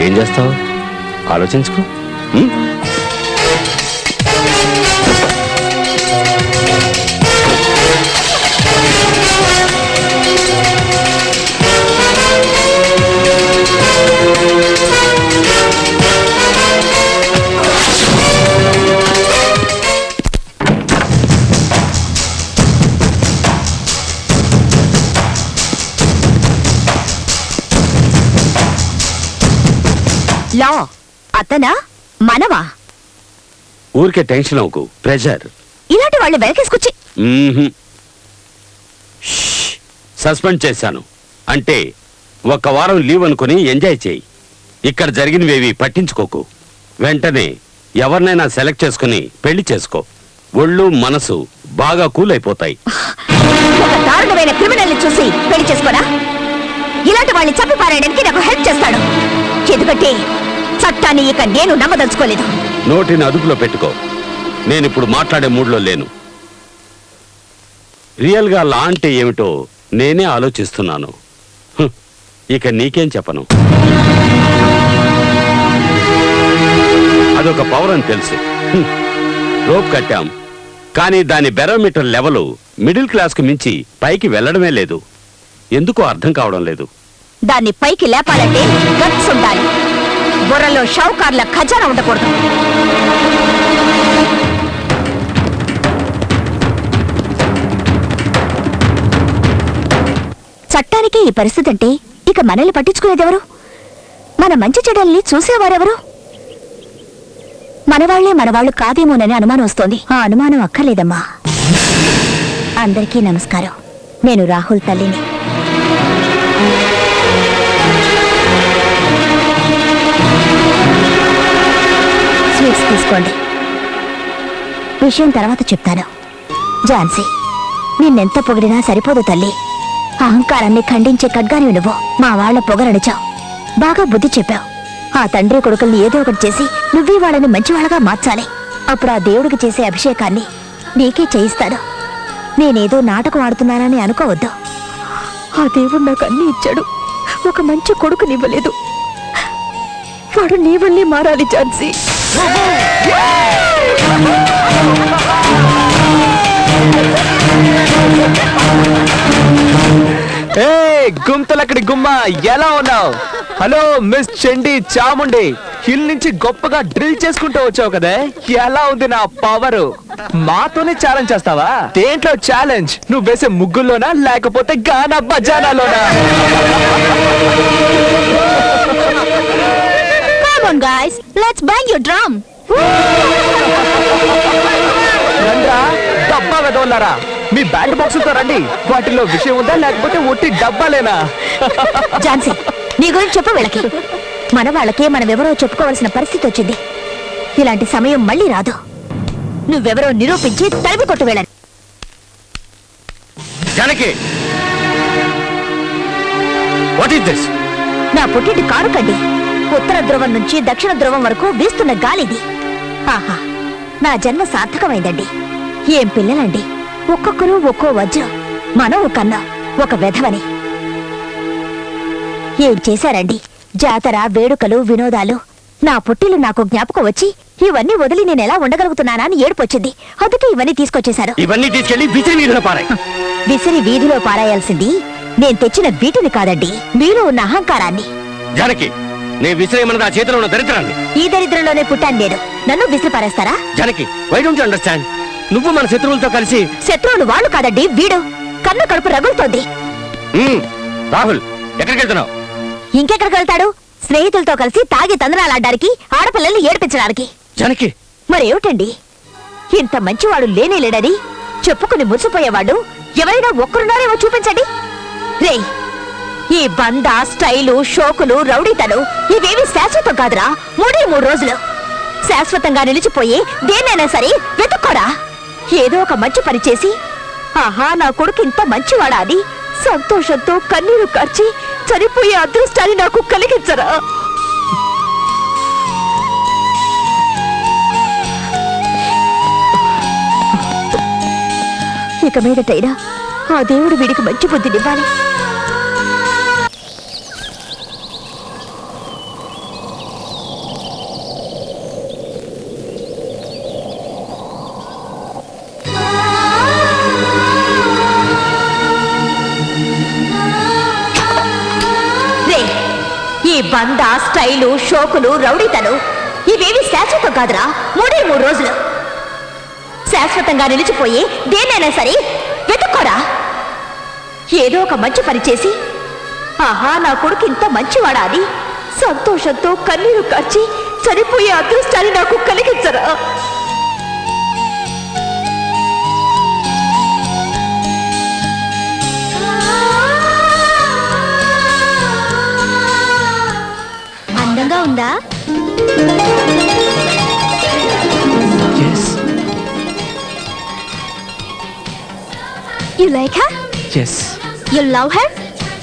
Speaker 2: ఏం చేస్తావు? ఆలోచించుకో.
Speaker 4: లా అతనా మనవా?
Speaker 2: ఊరికే టెన్షన్ అవ్వకు. ప్రెషర్.
Speaker 4: ఇలాంటి వాళ్ళు వెనకేసుకొచ్చి
Speaker 2: సస్పెండ్ చేశాను అంటే 1 వారం లీవ్ అనుకుని ఎంజాయ్ చేయి. ఇక్కడ జరిగినవేవి పట్టించుకోకు. వెంటనే ఎవరినైనా సెలెక్ట్ చేసుకుని పెళ్లి చేసుకో. ఒళ్ళు మనసు బాగా కూల్ అయిపోతాయి.
Speaker 4: ఒక దారుణమైన క్రిమినల్ ని చూసి పెళ్లి చేసుకోరా? ఇలాంటి వాళ్ళని చంపి పారేయడానికి నాకు హెల్ప్ చేస్తాడు. ఎందుకంటే చట్టాన్ని ఇక నేను నమ్మదలుచుకోలేదు.
Speaker 2: నోటిని అదుపులో పెట్టుకో. నేనిప్పుడు మాట్లాడే మూడ్లో లేను. రియల్ గా లా అంటే ఏమిటో నేనే ఆలోచిస్తున్నాను. ఇక నీకేం చెప్పను. అదొక పవర్ అని తెలుసు. రోప్ కట్టాం, కానీ దాని బెరోమీటర్ లెవెల్ మిడిల్ క్లాస్ కు మించి పైకి వెళ్ళడమే లేదు. ఎందుకో అర్థం కావడం లేదు.
Speaker 4: దాన్ని పైకి లేపాలంటే గట్స్ ఉండాలి. బుర్రలో షౌకార్ల ఖజానా ఉండకూడదు. చట్టానికి ఈ పరిస్థితి అంటే ఇక మనల్ని పట్టించుకునేదెవరు? మన మంచి చెడ్డల్ని చూసేవారెవరు? మనవాళ్లే మనవాళ్లు కాదేమోనని అనుమానం వస్తోంది. ఆ అనుమానం అక్కర్లేదమ్మా. అందరికీ నమస్కారం. నేను రాహుల్ తల్లిని. స్వీట్స్ తీసుకోండి. విషయం తర్వాత చెప్తాను. ఝాన్సీ, నిన్నెంత పొగిడినా సరిపోదు తల్లి. అహంకారాన్ని ఖండించే ఖడ్గాని నువ్వు మా వాళ్ల పొగరడిచావు. బాగా బుద్ధి చెప్పావు. ఆ తండ్రి కొడుకుల్ని ఏదో ఒకటి చేసి నువ్వే వాళ్ళని మంచివాళ్ళగా మార్చాలి. అప్పుడు ఆ దేవుడికి చేసే అభిషేకాన్ని నీకే చేయిస్తాడు. నేనేదో నాటకం ఆడుతున్నానని అనుకోవద్దు. ఆ దేవుడు నాకు అన్ని ఇచ్చాడు, ఒక మంచి కొడుకునివ్వలేదు. వాడు నీ వల్లే మారాలి ఝాన్సీ.
Speaker 8: గుంతలక్కడి గుమ్మ, ఎలా ఉన్నావు? హలో మిస్ చండి చాముండి, హిల్ నుంచి గొప్పగా డ్రిల్ చేసుకుంటూ వచ్చావు కదే, ఎలా ఉంది నా పవర్? మాతోనే ఛాలెంజ్ చేస్తావా? దేంట్లో ఛాలెంజ్? నువ్వు వేసే ముగ్గుల్లోనా లేకపోతే గానా బజానాలోనా?
Speaker 4: Come on guys, let's bang your drum.
Speaker 8: రండ్రా డబ్బా వెదవల్లారా, మీ బ్యాండ్ బాక్సులతో రండి. వాటిలో విషయం ఉందా లేకపోతే ఒట్టి డబ్బాలేనా?
Speaker 4: ఝాన్సీ, నీ గురించి చెప్పు వీళ్ళకి. మన వాళ్ళకే మనమెవరో చెప్పుకోవాల్సిన పరిస్థితి వచ్చింది. ఇలాంటి సమయం మళ్ళీ రాదు. నువ్వెవరో నిరూపించి తరిమి కొట్టు వెళ్ళను.
Speaker 2: Janaki, what is this?
Speaker 4: నా పుట్టింటి కారుకండి. ఉత్తర ధ్రువం నుంచి దక్షిణ ధ్రువం వరకు వీస్తున్న గాలిది. ఆహా, నా జన్మ సార్థకమైందండి. ఏం పిల్లలండి, ఒక్కొక్కరు ఒక్కో వజ్రం. మనం కన్నా ఒక వెధవని. ఏం చేశారండి? జాతర, వేడుకలు, వినోదాలు. నా పుట్టిలు నాకు జ్ఞాపకం వచ్చి ఇవన్నీ వదిలి నేనెలా ఉండగలుగుతున్నానా అని ఏడుపొచ్చింది. అందుకే ఇవన్నీ తీసుకొచ్చేశారు.
Speaker 2: ఇవన్నీ తీసుకెళ్లి విసిరి వీధిలో పారాయి.
Speaker 4: విసిరి వీధిలో పారాయాల్సింది నేను తెచ్చిన వీటిని కాదండి, మీలో ఉన్న అహంకారాన్ని.
Speaker 2: జానకి, నేను విసిరేయమన్నది ఆ చేతిలో ఉన్న దరిద్రాన్ని.
Speaker 4: ఈ దరిద్రంలోనే పుట్టాను నేను. నన్ను విసిరి పారేస్తారా?
Speaker 2: Janaki, why don't you understand? నువ్వు మన శత్రువులతో కలిసి.
Speaker 4: శత్రువులు వాళ్ళు కాదండి, వీడు. కన్ను కడుపు రగులుతోంది.
Speaker 2: రాహుల్, ఎక్కడికి వెళ్తున్నావు?
Speaker 4: ఇంకెక్కడికి వెళ్తాడు? స్నేహితులతో కలిసి తాగి తందనాలాడ్డానికి, ఆడపిల్లల్ని ఏడిపించడానికి.
Speaker 2: జానకి,
Speaker 4: మరేమిటండి, ఇంత మంచివాడు లేనే లేడని చెప్పుకుని మురిసిపోయేవాడు ఎవరైనా ఒక్కరున్నారేమో చూపించండి. రే, ఈ బంద, స్టైలు, షోకులు, రౌడీతలు ఇవేవి శాశ్వతం కాదురా. 3 రోజులు శాశ్వతంగా నిలిచిపోయి దేన్నైనా సరే వెతుక్కోరా. ఏదో ఒక మంచి పని చేసి, ఆహా నా కొడుకు ఇంత మంచివాడా అని సంతోషంతో కన్నీరు కార్చి చనిపోయే అదృష్టాన్ని నాకు కలిగించరా. ఇక మీదటైనా ఆ దేవుడు వీడికి మంచి బుద్ధినివ్వాలి. ఈ బంద, స్టైలు, షోకులు, రౌడీతలు ఇవేవి శాశ్వతం కాదురా. 3 రోజులు శాశ్వతంగా నిలిచిపోయి దేన్నైనా సరే వెతుక్కోరా. ఏదో ఒక మంచి పని చేసి, ఆహా నా కొడుకు ఇంత మంచివాడా అని సంతోషంతో కన్నీరు కార్చి చనిపోయే అదృష్టాన్ని నాకు కలిగించరా. అందంగా ఉందా?
Speaker 8: Yes.
Speaker 4: You like her?
Speaker 8: Yes.
Speaker 4: You love her?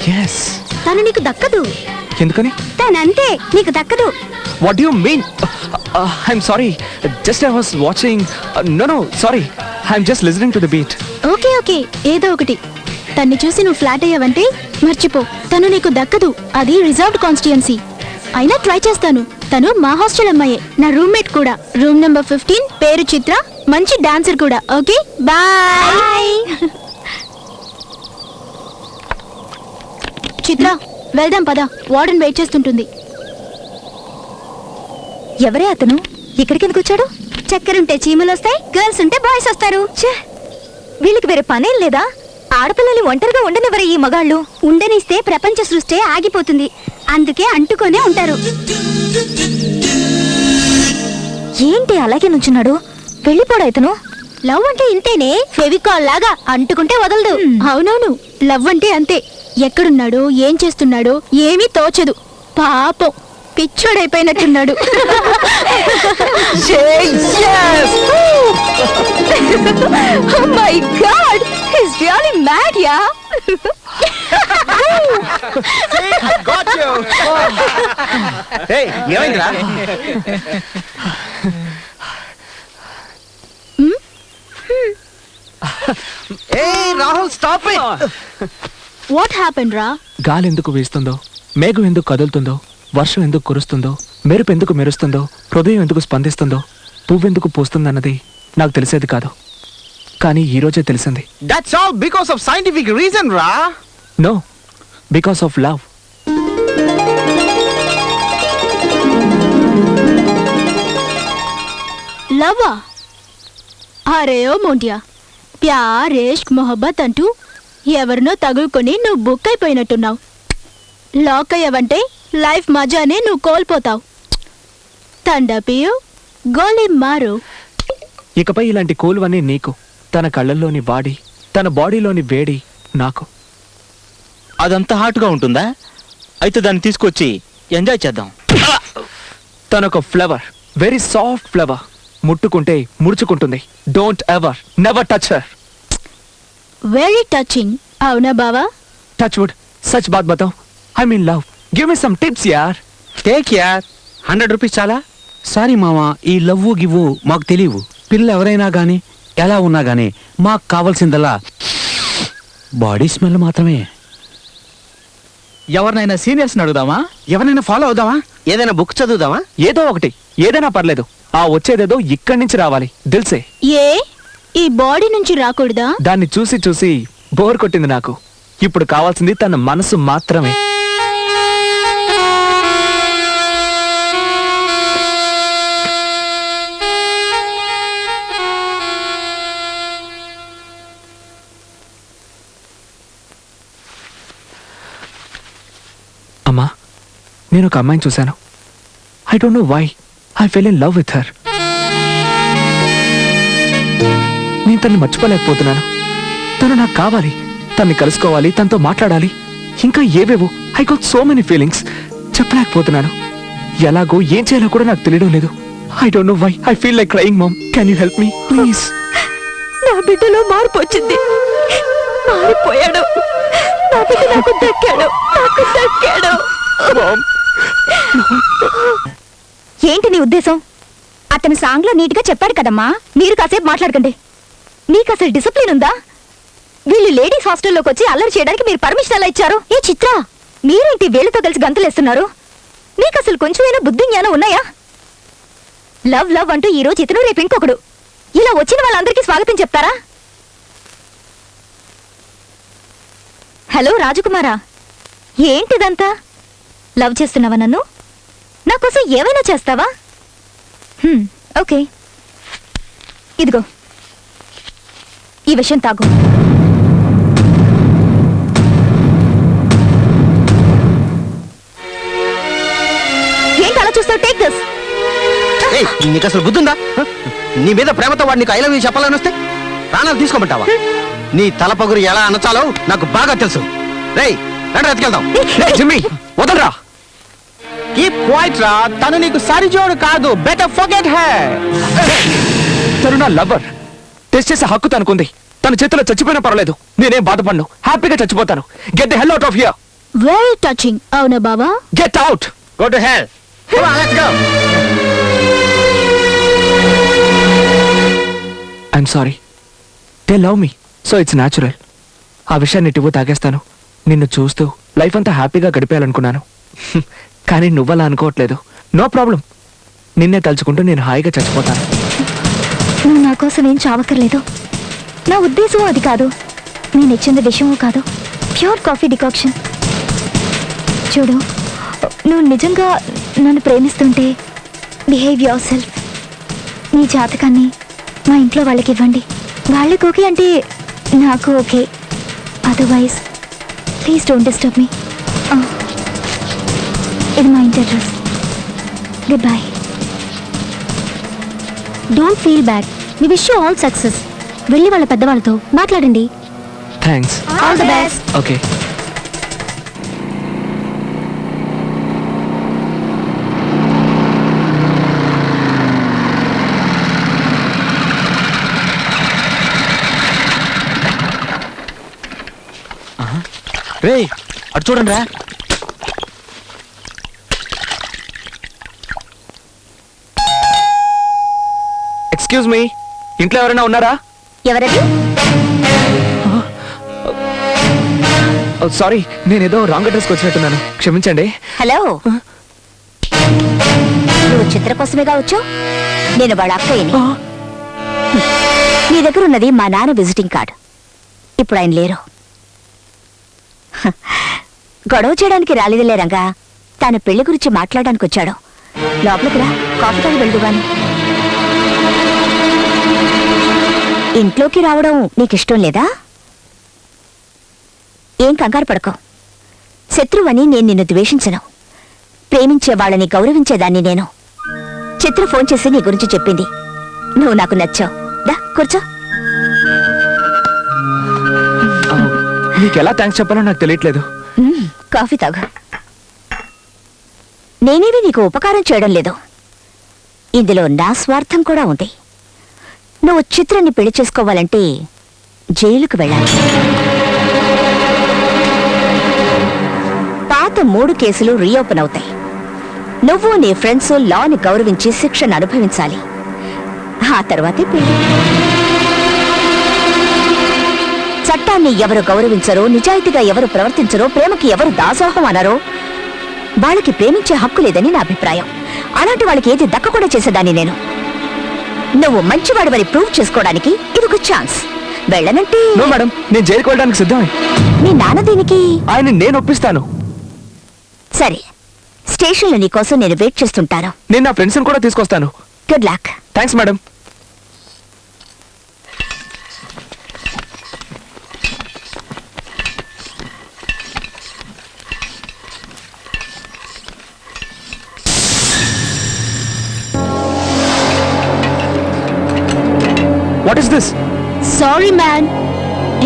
Speaker 8: Yes.
Speaker 4: తను నీకు దక్కదు.
Speaker 8: ఎందుకని?
Speaker 4: తనంతే నీకు దక్కదు.
Speaker 8: What do you mean? I'm sorry. Just I was watching. No, sorry. I'm just listening to the beat.
Speaker 9: Okay, ఏదో ఒకటి. తన్ని చూసి నువ్వు ఫ్లాట్ అయ్యావంటే మర్చిపో, తను నీకు దక్కదు. అది రిజర్వ్డ్ కాన్స్టిట్యుయెన్సీ. అయినా ట్రై చేస్తాను. తను మా హాస్టల్ అమ్మాయే, నా రూమ్మేట్ కూడా. రూమ్ నెంబర్ 15, పేరు చిత్ర, మంచి డాన్సర్ కూడా. Okay bye. చిత్ర, వెళ్దాం పద, వార్డెన్ వెయిట్ చేస్తుంటుంది.
Speaker 4: ఎవరే అతను? ఇక్కడికి ఎందుకు వచ్చాడు?
Speaker 9: చక్కెరుంటే చీమలు వస్తాయి, గర్ల్స్ ఉంటే బాయ్స్ వస్తారు.
Speaker 4: వీళ్ళకి వేరే పనేం లేదా? ఆడపిల్లల్ని ఒంటరిగా ఉండనివ్వరు ఈ మగాళ్ళు.
Speaker 9: ఉండనిస్తే ప్రపంచ సృష్టి ఆగిపోతుంది. అందుకే అంటుకొనే ఉంటారు.
Speaker 4: ఏంటి అలాగే నుంచున్నాడు? వెళ్ళిపోడా ఇతను?
Speaker 9: లవ్ అంటే ఇంతేనే, ఫెవికాల్ లాగా అంటుకుంటే వదలదు. అవునవును, లవ్ అంటే అంతే. ఎక్కడున్నాడో, ఏం చేస్తున్నాడో ఏమీ తోచదు. పాపం పిచ్చోడైపోయినట్టున్నాడు.
Speaker 4: Oh my God! He's
Speaker 7: really mad yeah.
Speaker 6: Got you.
Speaker 1: ఏయ్, ఏమైందిరా? ఏయ్ Rahul, stop it.
Speaker 9: What happen రా?
Speaker 8: గాలి ఎందుకు వీస్తుందో, మేఘం ఎందుకు కదులుతుందో, వర్షం ఎందుకు కురుస్తుందో, మెరుపు ఎందుకు మెరుస్తుందో, హృదయం ఎందుకు స్పందిస్తుందో, పువ్వెందుకు పూస్తుందన్నది నాకు తెలిసేది కాదు. కానీ ఈ రోజే తెలిసింది.
Speaker 6: That's all because of scientific reason, Ra.
Speaker 8: No, because of love.
Speaker 9: లవ్వా? అరే ఓ మోంటియా, ప్యార్ ఇష్క్ మొహబ్బత్ అంటూ ఎవరినో తగులుకొని నువ్వు బుక్ అయిపోయినట్టున్నావు. లాక్ అయ్యావంటే లైఫ్ మజానే నువ్వు కోల్పోతావు. తండపియు గోలీ మారు.
Speaker 8: ఇకపై ఇలాంటి కోలువన్నీ నీకు. తన కళ్ళల్లోని వాడి, తన బాడీలోని వేడి నాకు.
Speaker 5: అదంతా హాట్గా ఉంటుందా? అయితే దాన్ని తీసుకొచ్చి ఎంజాయ్ చేద్దాం.
Speaker 8: తనొక ఫ్లవర్, వెరీ సాఫ్ట్ ఫ్లవర్. ముట్టుకుంటే ముడుచుకుంటుంది. Don't ever, never touch her.
Speaker 9: Very touching, అవునా బావా?
Speaker 8: టచ్ వుడ్, సచ్ బాత్ బతావ్. I mean love. Give me some tips యార్.
Speaker 1: టేక్ యార్. 100 రూపీస్ చాలా? సారీ మామ, ఈ లవ్వు గివ్వు మాకు తెలియవు. పిల్లలు ఎవరైనా గానీ ఎలా ఉన్నా గానీ మాకు కావాల్సిందల్లా బాడీ స్మెల్ మాత్రమే.
Speaker 3: ఎవరినైనా సీనియర్స్ అడుగుదామా?
Speaker 6: ఎవరైనా ఫాలో అవుదామా?
Speaker 1: ఏదైనా బుక్ చదువుదామా?
Speaker 8: ఏదో ఒకటి, ఏదైనా పర్లేదు. ఆ వచ్చేదేదో ఇక్కడి నుంచి రావాలి. దిల్సే.
Speaker 9: ఏ ఈ బాడీ నుంచి రాకూడదా?
Speaker 8: దాన్ని చూసి చూసి బోర్ కొట్టింది నాకు. ఇప్పుడు కావాల్సింది తన మనసు మాత్రమే. అమ్మా, నేను ఒక అమ్మాయిని చూశాను. I don't know why I fell in love with her. నేను తన్ని మర్చిపోలేకపోతున్నాను. తను నాకు కావాలి, తన్ని కలుసుకోవాలి, తనతో మాట్లాడాలి, ఇంకా ఏవేవో. I got so many feelings. చెప్పలేకపోతున్నాను. ఎలాగో ఏం చేయాలో కూడా నాకు తెలియడం లేదు. I don't know why I feel like crying. Mom, can you help me please?
Speaker 7: నా బిడ్డలో మార్పు వచ్చింది. మారిపోయాడు. నా బిడ్డ నాకు దక్కాడు. ఏంటి నీ ఉద్దేశం? అతను సాంగ్ లో నీట్ గా చెప్పాడు కదమ్మా. మీరు కాసేపు మాట్లాడకండి. నీకు అసలు డిసిప్లిన్ ఉందా? వీళ్ళు లేడీస్ హాస్టల్లోకి వచ్చి అల్లరి చేయడానికి మీరు పర్మిషన్ ఎలా ఇచ్చారు? ఏ చిత్ర, మీరేంటి వీళ్ళతో కలిసి గంతులేస్తున్నారు? మీకు అసలు కొంచెమైనా బుద్ధి జ్ఞానం ఉన్నాయా? లవ్ లవ్ అంటూ ఈ రోజు ఇతను, రేపు ఇంకొకడు. ఇలా వచ్చిన వాళ్ళందరికీ స్వాగతం చెప్తారా? హలో రాజకుమారా, ఏంటిదంతా? లవ్ చేస్తున్నావా నన్ను? నా కోసం ఏమైనా చేస్తావా? ఓకే, ఇదిగో ఈ విషయం తాగు. ఏంటి అలా చూస్తావు? Take this.
Speaker 1: నీకు అసలు బుద్ధుందా? నీ మీద ప్రేమతో వాడు నీకు ఐ లవ్ యూ చెప్పాలని వస్తే ప్రాణాలు తీసుకోమంటావా? నీ తలపగురు ఎలా అనచాలో నాకు బాగా తెలుసు. రేయ్, రండి ఎత్తుకెళ్దాం.
Speaker 8: జిమ్మీ, వదలరా.
Speaker 6: కీప్ క్వైట్ రా. తను నీకు సరిజోడు కాదు. Better forget her.
Speaker 8: తను నా లవర్. టెస్ట్ చేసే హక్కు తనకుంది. తన చేతిలో చచ్చిపోయినా పర్వాలేదు. నేనేం బాధపడను. హ్యాపీగా చచ్చిపోతాను. Get the hell out of here.
Speaker 9: Very touching, అవునా బావా?
Speaker 8: Get out.
Speaker 1: Go to hell. Come on, let's go.
Speaker 8: I'm sorry. They love me, so it's natural. ఆ విషయాన్ని ఇటువో తాగేస్తాను. నిన్ను చూస్తూ లైఫ్ అంతా హ్యాపీగా గడిపేయాలనుకున్నాను. కానీ నువ్వలా అనుకోవట్లేదు. No problem. నిన్నే తలుచుకుంటూ నేను హాయిగా చచ్చిపోతాను.
Speaker 4: నువ్వు నా కోసం ఏం చావక్కర్లేదు. నా ఉద్దేశం అది కాదు. నేను ఇచ్చింది విషయమూ కాదు. Pure coffee decoction. చూడు, నువ్వు నిజంగా నన్ను ప్రేమిస్తుంటే బిహేవ్ యువర్ సెల్ఫ్. నీ జాతకాన్ని మా ఇంట్లో వాళ్ళకి ఇవ్వండి. వాళ్ళకి ఓకే అంటే నాకు okay. Otherwise please don't disturb me. ఇది మా ఇంటి address. Good bye. Don't feel bad. We wish you all success. వెళ్ళి వాళ్ళ పెద్దవాళ్ళతో మాట్లాడండి.
Speaker 8: Thanks.
Speaker 4: All the best.
Speaker 8: Okay. రే అటు చూడండి రా. ఎక్స్క్యూజ్ మీ, ఇంట్లో ఎవరైనా ఉన్నారా?
Speaker 7: ఎవరది?
Speaker 8: సారీ, నేనేదో రాంగ్ అడ్రస్కి వచ్చినట్టున్నాను, క్షమించండి.
Speaker 7: హలో, నువ్వు చిత్ర కోసమేగా వచ్చావు? నేను వాళ్ళ అక్కయ్యని. నీ దగ్గర ఉన్నది మా నాన్న విజిటింగ్ కార్డ్. ఇప్పుడు ఆయన లేరు. గొడవ చేయడానికి రాలేదులే రంగా, తన పెళ్లి గురించి మాట్లాడడానికి వచ్చాడు. లోపలికి రా, కాఫీ తాగి వెళ్దుగాని. ఇంట్లోకి రావడం నీకిష్టం లేదా? ఏం కంగారు పడకో. శత్రువని నేను నిన్ను ద్వేషించను. ప్రేమించే వాళ్ళని గౌరవించేదాన్ని నేను. చిత్ర ఫోన్ చేసి నీ గురించి చెప్పింది. నువ్వు నాకు నచ్చావు. దా కూర్చో.
Speaker 8: నీకెలా థ్యాంక్స్ చెప్పాలో నాకు తెలియట్లేదు.
Speaker 7: కాఫీ తాగు. నేనేవి నీకు ఉపకారం చేయడం లేదు. ఇందులో నా స్వార్థం కూడా ఉంది. నువ్వు చిత్రాన్ని పెళ్లి చేసుకోవాలంటే జైలుకు వెళ్ళాలి. పాత 3 కేసులు రీఓపెన్ అవుతాయి. నువ్వు నీ ఫ్రెండ్స్ లాని గౌరవించి శిక్షను అనుభవించాలి. ఆ తర్వాతే పెళ్లి. చట్టాన్ని ఎవరు గౌరవించరో, నిజాయితీగా ఎవరు ప్రవర్తించరో, ప్రేమకి ఎవరు దాసోహం అన్నారో వాళ్ళకి ప్రేమించే హక్కు లేదని నా అభిప్రాయం. అలాంటి వాళ్ళకి ఏది దక్కకుండా చేసేదాన్ని నేను. నువ్వు మంచివాడివని ప్రూవ్ చేసుకోవడానికి ఇదొక ఛాన్స్. వెళ్ళనంటే
Speaker 8: నో మేడం, నేను జైలుకి వెళ్ళడానికి సిద్ధమే.
Speaker 7: మీ నాన్న దీనికి?
Speaker 8: ఆయన నేను ఒప్పిస్తాను.
Speaker 7: సరే, స్టేషన్లో నీకోసం నేను వెయిట్ చేస్తుంటాను.
Speaker 8: నేను నా ఫ్రెండ్స్ని కూడా తీసుకొస్తాను.
Speaker 7: Good luck.
Speaker 8: Thanks madam. What is this?
Speaker 9: Sorry man,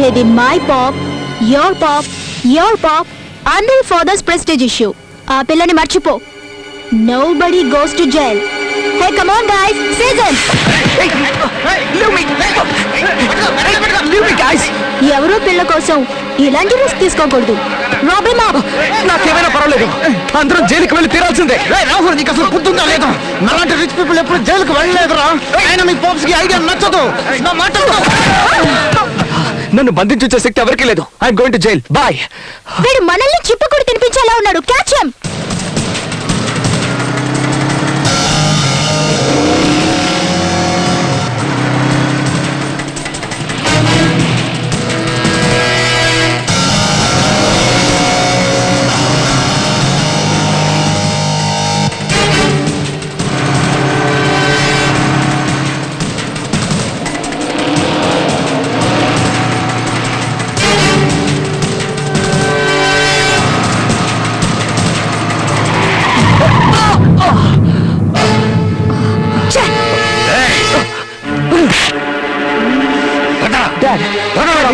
Speaker 9: ఇది my pop, your pop, your pop, అందరి ఫాదర్స్ ప్రెస్టేజ్ ఇష్యూ. ఆ పిల్లని మర్చిపో. Nobody goes to jail. Hey come on guys, season. ఎవరో పిల్ల కోసం ఇలాంటి రిస్క్ తీసుకోకూడదు. రాబీ మా
Speaker 8: నాకేమైనా పర్వాలేదు, అందరం జైలుకి వెళ్ళి తీరాల్సిందే.
Speaker 6: రాహుల్, నీకు అసలు గుర్తుందా లేదా? మలాంటి రిచ్ పీపుల్ ఎప్పుడు జైలుకు వెళ్ళలేదురా. ఆయన మీ పాప్స్ కి ఐడియా నచ్చదు. నా మాట
Speaker 8: నన్ను బంధించే శక్తి ఎవరికీ లేదు. I'm going to jail. Bye.
Speaker 9: వీడు మనల్ని చిప్పకుడి తినిపించేలా ఉన్నాడు. Catch him.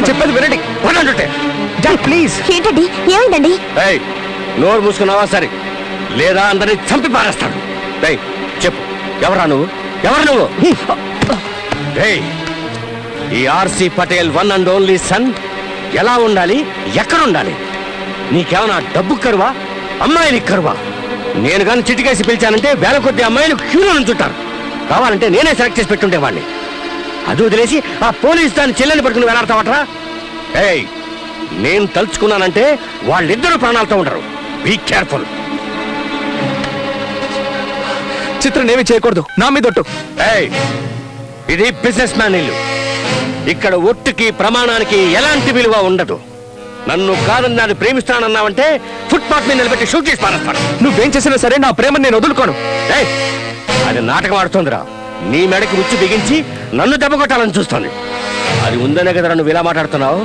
Speaker 8: చెప్పేది వినండి. ప్లీజ్.
Speaker 7: ఏంటండి, ఏమైందండి?
Speaker 2: నోరు మూసుకున్నావా సరే, లేదా అందరినీ చంపి పారేస్తాడు. చెప్పు, ఎవరా నువ్వు? ఎవరు నువ్వు? ఈ RC Patel 1 and only son ఎలా ఉండాలి, ఎక్కడ ఉండాలి? నీకేమన్నా డబ్బు కరువా, అమ్మాయిలకి కరువా? నేను కానీ చిటికేసి పిలిచానంటే వేల కొద్ది అమ్మాయిలు క్యూలో నుంచుంటారు. కావాలంటే నేనే సెలెక్ట్ చేసి పెట్టుంటే వాడిని. అది వదిలేసి ఆ పోలీస్ దాన్ని చెల్లెని పట్టుకుని వేలాడతావట్రా? నేను తలుచుకున్నానంటే వాళ్ళిద్దరూ ప్రాణాలతో ఉండరు. Be careful.
Speaker 8: చిత్రం ఏమీ చేయకూడదు, నా మీద ఒట్టు.
Speaker 2: ఇది బిజినెస్ మ్యాన్ ఇల్లు. ఇక్కడ ఒట్టుకి ప్రమాణానికి ఎలాంటి విలువ ఉండదు. నన్ను కాదని నాది ప్రేమిస్తానన్నావంటే ఫుట్పాత్ మీద నిలబెట్టి షూట్ చేసి పారేస్తాను.
Speaker 8: నువ్వేం చేసినా సరే నా ప్రేమను నేను వదులుకోను.
Speaker 2: అది నాటకం ఆడుతోందిరా. నీ మెడకి ఉచ్చు బిగించి నన్ను దెబ్బ కొట్టాలని చూస్తోంది. అది ఉందనే కదా నువ్వు ఇలా మాట్లాడుతున్నావు.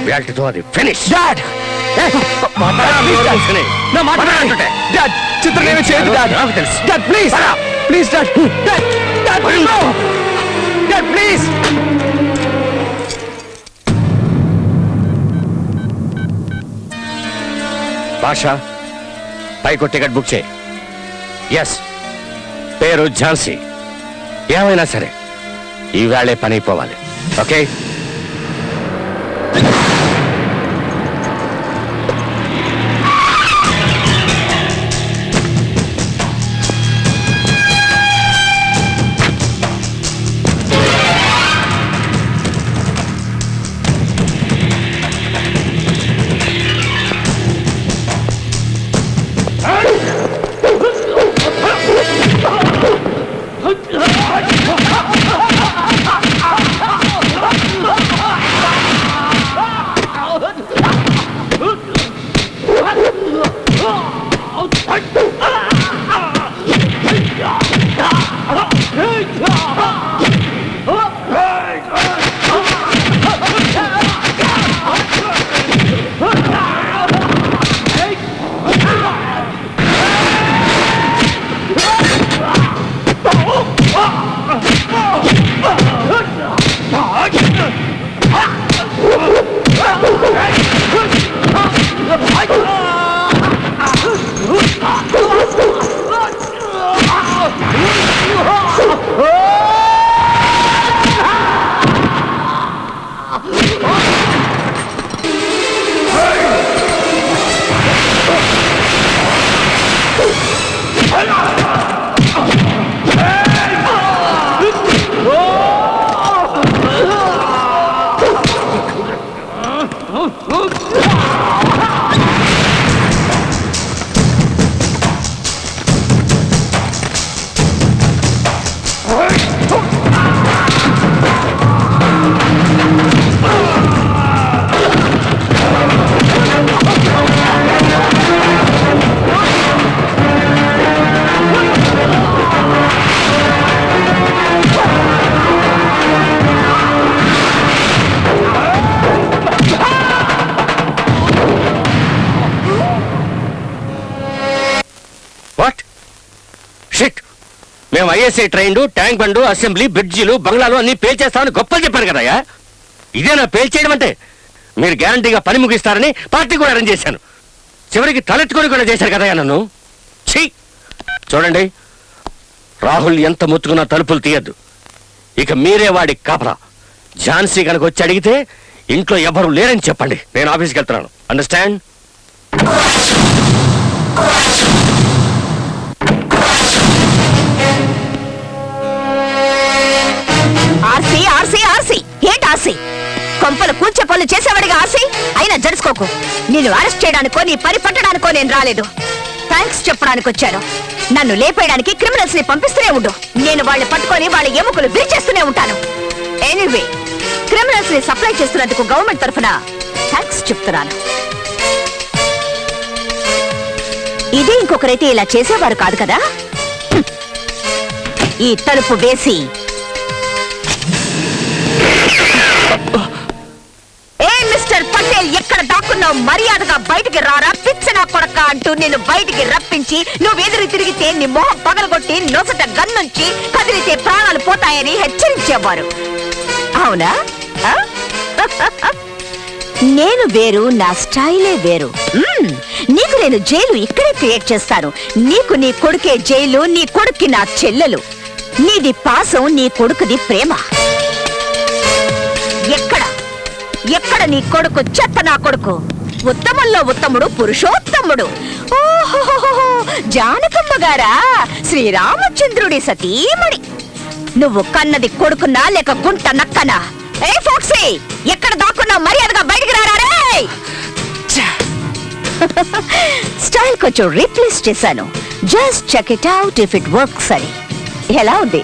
Speaker 2: బెల్ట్తో అది ఫినిష్.
Speaker 8: చిత్రం ఏమీ చేయదు.
Speaker 2: నాకు తెలుసు.
Speaker 8: Please please please.
Speaker 2: భాషా, పైకి టికెట్ బుక్ చేయి. ఎస్, పేరు ఝాన్సీ. ఏమైనా సరే ఈవేళే పని అయిపోవాలి. ఓకే? మేము ఐఎస్ఐ ట్రైన్లు, ట్యాంక్ బండు, అసెంబ్లీ, బ్రిడ్జిలు, బంగ్లాలు అన్ని పేల్చేస్తామని గొప్పలు చెప్పారు కదయ్యా. ఇదేనా పేల్చేయడం అంటే? మీరు గ్యారంటీగా పని ముగిస్తారని పార్టీ కూడా అరేంజ్ చేశాను. చివరికి తలెత్తుకొని కూడా చేశారు కదయ్యా నన్ను. ఛీ! చూడండి, రాహుల్ ఎంత ముత్తుకున్నా తలుపులు తీయద్దు. ఇక మీరే వాడి కాపలా. ఝాన్సీ కనుక వచ్చి అడిగితే ఇంట్లో ఎవరు లేరని చెప్పండి. నేను ఆఫీస్కి వెళ్తున్నాను. అండర్స్టాండ్?
Speaker 7: ఆర్సీ ఆర్సీ ఆర్సీ ఏంటి ఆర్సీ? కొంపలు కూర్చే పనులు చేసేవాడిగా ఆర్సీ అయినా జరుచుకోకు. నేను అరెస్ట్ చేయడానికో నీ పని పట్టడానికో నేను రాలేదు. థ్యాంక్స్ చెప్పడానికి వచ్చాను. నన్ను లేపేయడానికి క్రిమినల్స్ ని పంపిస్తూనే ఉండు. నేను వాళ్ళని పట్టుకొని వాళ్ళ ఎముకలు విరిచేస్తూనే ఉంటాను. ఎనీవే, క్రిమినల్స్ ని సప్లై చేస్తున్నందుకు గవర్నమెంట్ తరఫున థ్యాంక్స్ చెప్తున్నాను. ఇదే ఇంకొకరైతే ఇలా చేసేవారు కాదు కదా. ఈ తలుపు వేసి మిస్టర్ పటేల్, ఎక్కడ దాక్కున్నావు? మర్యాదగా బయటికి రారా, పిచ్చనా కొడక అంటూ నేను బయటికి రప్పించి నువ్వు ఎదురు తిరిగితే నీ మొహం పగలగొట్టి నొసట గన్నుంచి కదిలితే ప్రాణాలు పోతాయని హెచ్చరించేవారు. అవునా? నేను వేరు, నా స్టైలే వేరు. నీకు నేను జైలు ఇక్కడే క్రియేట్ చేస్తాను. నీకు నీ కొడుకే జైలు, నీ కొడుక్కి నా చెల్లెలు. నీది పాసం, నీ కొడుకుది ప్రేమ. ఎక్కడ ఎక్కడ నీ కొడుకు? చెత్త నా కొడుకు. ఉత్తమంలో ఉత్తముడు, పురుషోత్తముడు. ఓహో, జానకమ్మ గారా, శ్రీరామచంద్రుడి సతీమణి. నువ్వు కన్నది కొడుకున్నా లేక గుంట నక్కనా? ఏ ఫోక్సీ, ఎక్కడ దాక్కున్నా? మర్యాదగా బయటికి రారా. స్టైల్ కొంచెం రీప్లేస్ చేశాను. Just check it out if it works అని. ఎలా ఉంది?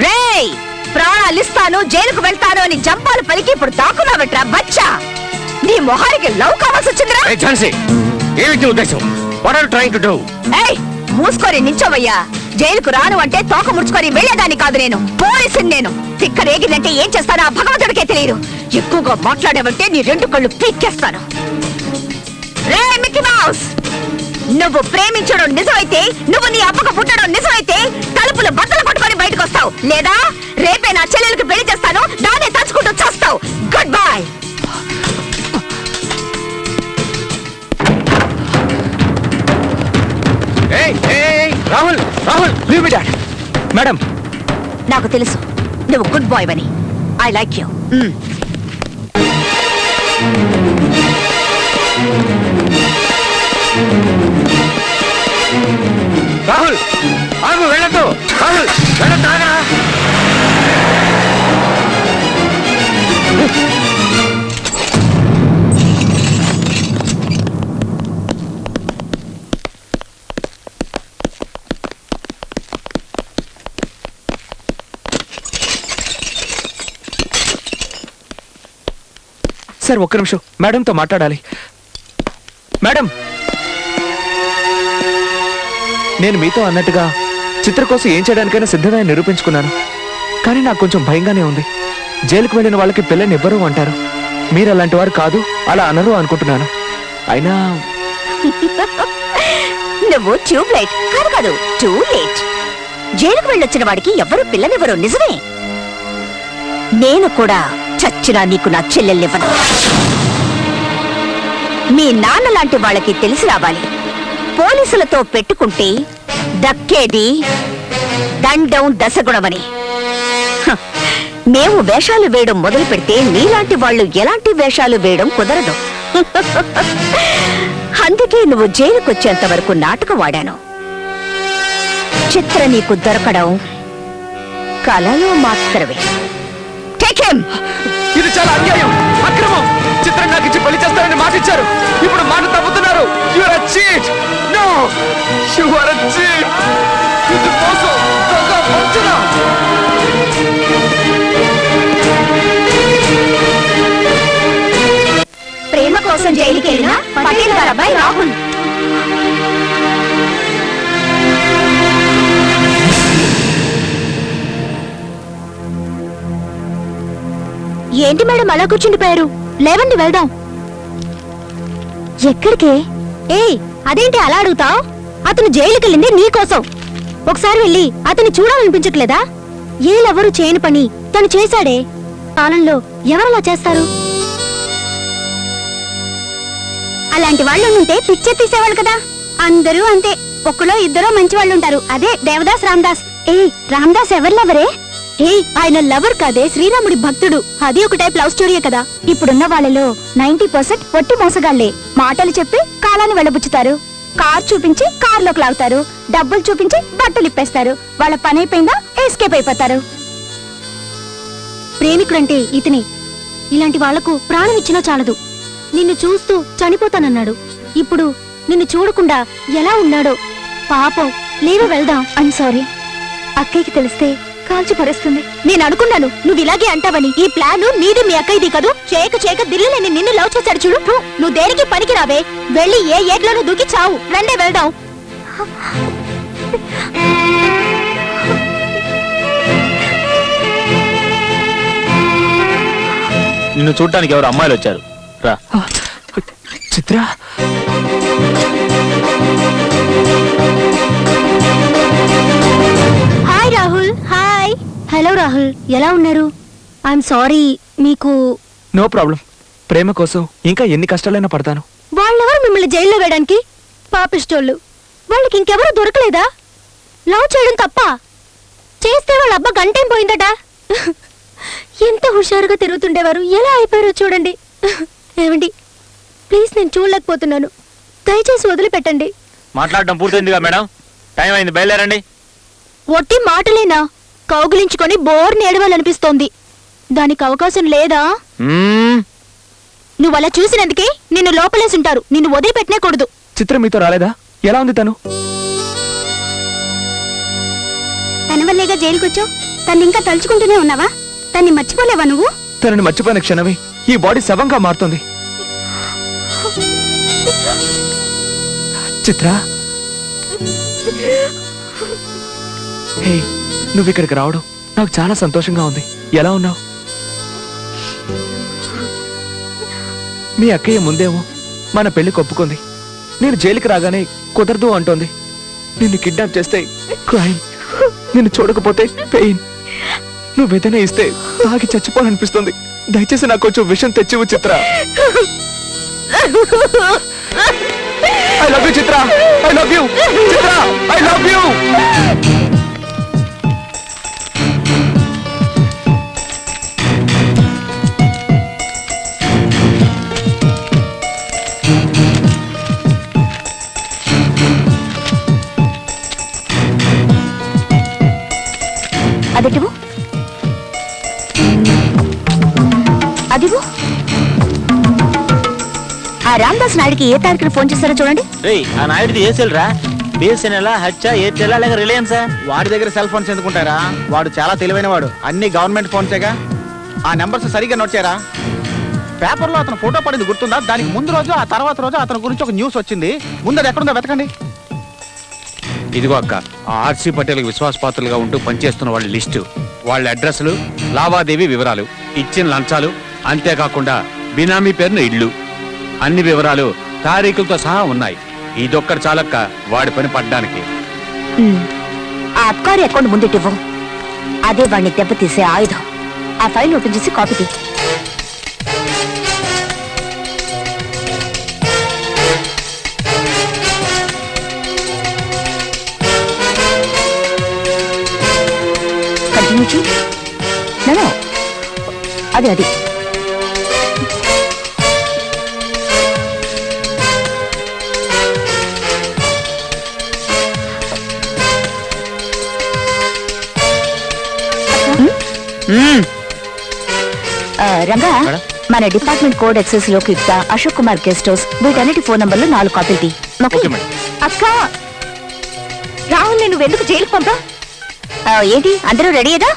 Speaker 7: రేయ్, ప్రాణాలిస్తాను, జైలుకు వెళ్తాను అని జంపాలు పలికి ఇప్పుడు దాక్కున్నావట్రా బచ్చా. నీ మొహానికి లవ్ కావాల్సి వచ్చిందిరా. మూసుకొని నించోవయ్యా. జైలుకు రాను అంటే తోక ముడుచుకొని వెళ్లేదాన్ని కాదు నేను. పోలీసుని నేను. తిక్క రేగిందంటే ఏం చేస్తానో ఆ భగవంతుడికే తెలియదు. ఎక్కువగా మాట్లాడేవంటే నీ రెండు కళ్ళు పీక్కేస్తాను. రే మిక్కీ మౌస్, నువ్వు ప్రేమించడం నిజమైతే, నువ్వు నీ అబ్బకు పుట్టడం నిజమైతే తలుపులు బట్టలు పట్టుకొని బయటకు వస్తావు. లేదా రేపే నా చెల్లెలకు పెళ్లి చేస్తాను, దాన్ని తలుచుకుంటూ చేస్తావు. Good bye.
Speaker 2: Rahul, Rahul,
Speaker 6: madam,
Speaker 7: నాకు తెలుసు నువ్వు గుడ్ బాయ్ అని. I like you.
Speaker 2: రాహుల్, ఆగు, వెళ్ళొద్దు. రాహుల్, వెళ్ళొద్దు, ఆగరా.
Speaker 8: సార్ ఒక్క నిమిషం, మేడంతో మాట్లాడాలి. మేడం, నేను మీతో అన్నట్టుగా చిత్ర కోసం ఏం చేయడానికైనా సిద్ధంగా నిరూపించుకున్నాను. కానీ నాకు కొంచెం భయంగానే ఉంది. జైలుకు వెళ్ళిన వాళ్ళకి పిల్లని ఇవ్వరు అంటారు. మీరు అలాంటి వారు కాదు, అలా అనరు అనుకుంటున్నాను. అయినా
Speaker 7: నువ్వు ట్యూబ్ లైట్ కాదు టూ లేట్. జైలుకు వెళ్ళొచ్చిన వాడికి ఎవ్వరూ పిల్లనివ్వరు, నిజమే. నేను కూడా చచ్చినా నీకు నా చెల్లెల్నివ్వను. మీ నాన్న లాంటి వాళ్ళకి తెలిసి రావాలి, పోలీసులతో పెట్టుకుంటే దక్కేది దండం దశగుణమని. మేము వేషాలు వేయడం మొదలు పెడితే నీలాంటి వాళ్ళు ఎలాంటి వేషాలు వేయడం కుదరదు. అందుకే నువ్వు జైలుకొచ్చేంత వరకు నాటకం వాడాను. చిత్ర నీకు దొరకడం కలలో మాత్రమే. Take him!
Speaker 8: ఇది చాలా అన్యాయం, అక్రమం. చిత్రం నాకు ఇచ్చి పెళ్లి చేస్తారని మాట ఇచ్చారు, ఇప్పుడు మాట తప్పుతున్నారు. You are a cheat. No, you are a cheat. ఇది మోసం, దొంగ, వంచన.
Speaker 7: ప్రేమ కోసం జైలుకి వెళ్ళిన పటేల్ గారి అబ్బాయి రాహుల్.
Speaker 9: ఏంటి మేడం అలా కూర్చుండిపోయారు? లేవండి వెళ్దాం. ఎక్కడికే? అదేంటి అలా అడుగుతావు? అతను జైలుకెళ్ళింది నీకోసం. ఒకసారి వెళ్ళి అతన్ని చూడాలనిపించట్లేదా? ఏలెవరు చేయని పని తను చేశాడే. కాలంలో ఎవరలా చేస్తారు? అలాంటి వాళ్ళు ఉంటే పిక్చర్ తీసేవాళ్ళు కదా. అందరూ అంతే, ఒక్కలో ఇద్దరో మంచి వాళ్ళు ఉంటారు. అదే దేవదాస్ రామదాస్. రామదాస్ ఎవరిలెవరే? ఆయన లవర్ కాదే, శ్రీరాముడి భక్తుడు. అది ఒక టైప్ లవ్ స్టోరీయే కదా. ఇప్పుడున్న వాళ్ళలో 90% పొట్టి మోసగాళ్లే. మాటలు చెప్పి కాలాన్ని వెళ్ళబుచ్చుతారు, కార్ చూపించి కార్లోకి లాగుతారు, డబ్బులు చూపించి బట్టలు ఇప్పేస్తారు. వాళ్ళ పని అయిపోయిందా ఎస్కేప్ అయిపోతారు. ప్రేమికుడంటే ఇతనే. ఇలాంటి వాళ్లకు ప్రాణం ఇచ్చినా చాలదు. నిన్ను చూస్తూ చనిపోతానన్నాడు, ఇప్పుడు నిన్ను చూడకుండా ఎలా ఉన్నాడో పాపం. లేవ వెళ్దాం. ఐమ్ సారీ, అక్కయ్యకి తెలిస్తే కాల్చి పరేస్తుంది. నేను అనుకున్నాను నువ్వు ఇలాగే అంటావని. ఈ ప్లాన్ నీది మీ అక్కయ్యది కదూ. చేయక దిల్లులేని నిన్ను లవ్ చేశాడు చూడు. నువ్వు దేనికి పనికి రావే. వెళ్ళి ఏ ఏట్లోనూ దూకి చావు. రండే వెళ్దాం.
Speaker 5: నిన్ను చూడటానికి ఎవరు అమ్మాయిలు వచ్చారు, రా.
Speaker 8: Chitra,
Speaker 9: hi Rahul. Hi. Hello Rahul, ఎలా ఉన్నారు? I'm sorry. మీకు
Speaker 8: నో ప్రాబ్లం. ప్రేమ కోసం ఇంకా ఎన్ని కష్టాలైనా పడతాను.
Speaker 9: వాళ్ళెవరు మిమ్మల్ని జైల్లో వేయడానికి? పాపిష్టోళ్ళు. వాళ్ళకి ఇంకెవరు దొరకలేదా? లవ్ చేయడం తప్ప చేస్తే వాళ్ళ అబ్బా గంటేం పోయిందట. ఎంత హుషారుగా తిరుగుతుండేవారు, ఎలా అయిపోయారో చూడండి. ఏమండి ప్లీజ్, నేను చూడలేకపోతున్నాను, దయచేసి వదిలిపెట్టండి.
Speaker 5: మాట్లాడడం పూర్తయిందిగా మేడం, టైం అయింది, బయలుదేరండి.
Speaker 9: ఒట్టి మాటలేనా? కౌగిలించుకొని బోర్ నేడవాలనిపిస్తోంది. దానికి అవకాశం లేదా? నువ్వు అలా చూసినందుకే నిన్ను లోపలేసుంటారు. నిన్ను వదిలిపెట్టనేకూడదు.
Speaker 8: చిత్ర మీతో రాలేదా? ఎలా ఉంది తను?
Speaker 9: తన వల్లేగా జైలుకొచ్చావు. తను ఇంకా తలుచుకుంటూనే ఉన్నావా? తన్ని మర్చిపోలేవా నువ్వు?
Speaker 8: తనని మర్చిపోయిన క్షణమే ఈ బాడీ శవంగా మారుతుంది. చిత్ర, హే, నువ్వు ఇక్కడికి రావడం నాకు చాలా సంతోషంగా ఉంది. ఎలా ఉన్నావు? మీ అక్కయ్య ముందేమో మన పెళ్లి ఒప్పుకుంది. నేను జైలుకి రాగానే కుదరదు అంటోంది. నిన్ను కిడ్నాప్ చేస్తే క్రైమ్, నిన్ను చూడకపోతే పెయిన్. నువ్వేదైనా ఇస్తే తాగి చచ్చిపోవాలనిపిస్తుంది. దయచేసి నాకు కొంచెం విషయం తెచ్చివు Chitra. I love you Chitra, I love you Chitra, I love you.
Speaker 7: అదిటివు, అదివు. ఆ రామదాస్ నాయుడికి ఏ తారీఖున ఫోన్ చేస్తారో చూడండి.
Speaker 5: ఆ నాయుడిది ఏ సెల్ రా? బిఎస్ఎన్ఎల్, హెచ్, ఎయిర్టెల్ లేక రిలయన్సా?
Speaker 6: వాడి దగ్గర సెల్ ఫోన్స్ ఎందుకుంటారా? వాడు చాలా తెలివైన వాడు. అన్ని గవర్నమెంట్ ఫోన్సేగా. ఆ నెంబర్స్ సరిగ్గా నోట్ చేయరా. పేపర్లో అతను ఫోటో పడింది గుర్తుందా? దానికి ముందు రోజు ఆ తర్వాత రోజు అతని గురించి ఒక న్యూస్ వచ్చింది. ముందు అది ఎక్కడుందో వెతకండి.
Speaker 3: ఇదిగో అక్క, ఆ ఆర్సీ పటేల్కి విశ్వాసపాత్రులుగా ఉంటూ పనిచేస్తున్న వాళ్ళ లిస్టు, వాళ్ళ అడ్రస్లు, లావాదేవీ వివరాలు, ఇచ్చిన లంచాలు, అంతేకాకుండా బినామీ పేరున ఇళ్ళు, అన్ని వివరాలు తారీఖులతో సహా ఉన్నాయి. ఇదొక్కటి చాలక్క వాడి పని పడ్డానికి.
Speaker 7: ఆ అబ్కారీ అకౌంట్ ముందుటివ్వు. అదే వాడిని దెబ్బతీసే ఆయుధం. ఆ ఫైల్ ఓపెన్ చేసి కాపీ తీ. కంటిన్యూ చేయి. అది రంగా, మన డిపార్ట్మెంట్ కోడ్ ఎక్సెస్ లోకి ఇస్తా అశోక్ కుమార్ గెస్ట్ హౌస్, వీటన్నిటి ఫోన్ నంబర్లు 4 కాపీలు తీ. అక్క, రాహుల్ నేను ఎందుకు జైలుకు పంపా? ఏంటి అందరూ రెడీయేగా?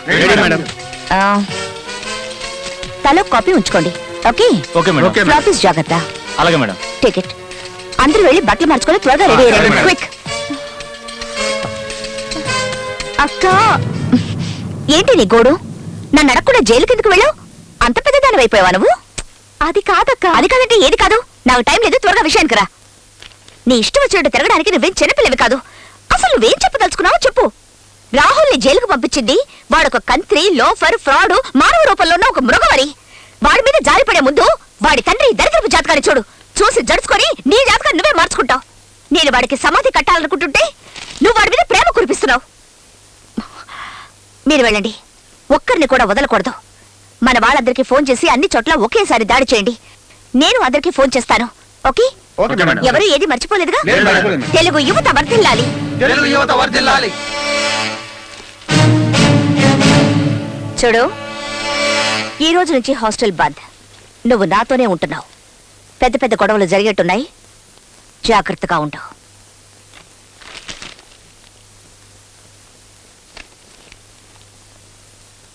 Speaker 7: తలో కాపీ ఉంచుకోండి. Okay
Speaker 5: okay madam.
Speaker 7: ఆఫీస్ జాగ్రత్త.
Speaker 5: అలాగే మేడం.
Speaker 7: టికెట్ అందరూ వెళ్ళి బట్టలు మార్చుకొని త్వరగా రెడీ అయ్యారు. క్విక్. అక్క, ఏంటి నీ గోడు? నన్ను అడగకుండా జైలు కిందకు వెళ్ళావు? అంత పెద్ద దాని అయిపోయావా నువ్వు? అది కాదక్క. అది కాదంటే ఏది కాదు? నాకు టైం లేదు, త్వరగా విషయానికి రా. నీ ఇష్టం వచ్చినట్టు తిరగడానికి నువ్వేం చిన్నపిల్లవి కాదు. అసలు నువ్వేం చెప్పదలుచుకున్నావో చెప్పు. రాహుల్ని జైలుకు పంపించింది వాడొక కంత్రి, లోఫర్, ఫ్రాడ్, మానవ రూపంలో ఉన్న ఒక మృగవరి. వాడి మీద జారిపడే ముందు వాడి తండ్రి దరిద్రపు జాతకాన్ని చూసి జడుచుకొని నీ జాతకాన్ని నువ్వే మార్చుకుంటావు. నేను వాడికి సమాధి కట్టాలనుకుంటుంటే నువ్వు వాడి మీద ప్రేమ కురిపిస్తున్నావు. మీరు వెళ్ళండి, ఒక్కరిని కూడా వదలకూడదు. మన వాళ్ళందరికీ ఫోన్ చేసి అన్ని చోట్ల ఒకేసారి దాడి చేయండి. నేను అందరికీ ఫోన్ చేస్తాను. ఓకే? ఎవరు ఏది మర్చిపోలేదుగా? తెలుగు యువత వర్ధిల్లాలి. చూడు, ఈ రోజు నుంచి హాస్టల్ బంద్. నువ్వు నాతోనే ఉంటున్నావు. పెద్ద పెద్ద గొడవలు జరిగేట్టున్నాయి, జాగ్రత్తగా ఉంటావు.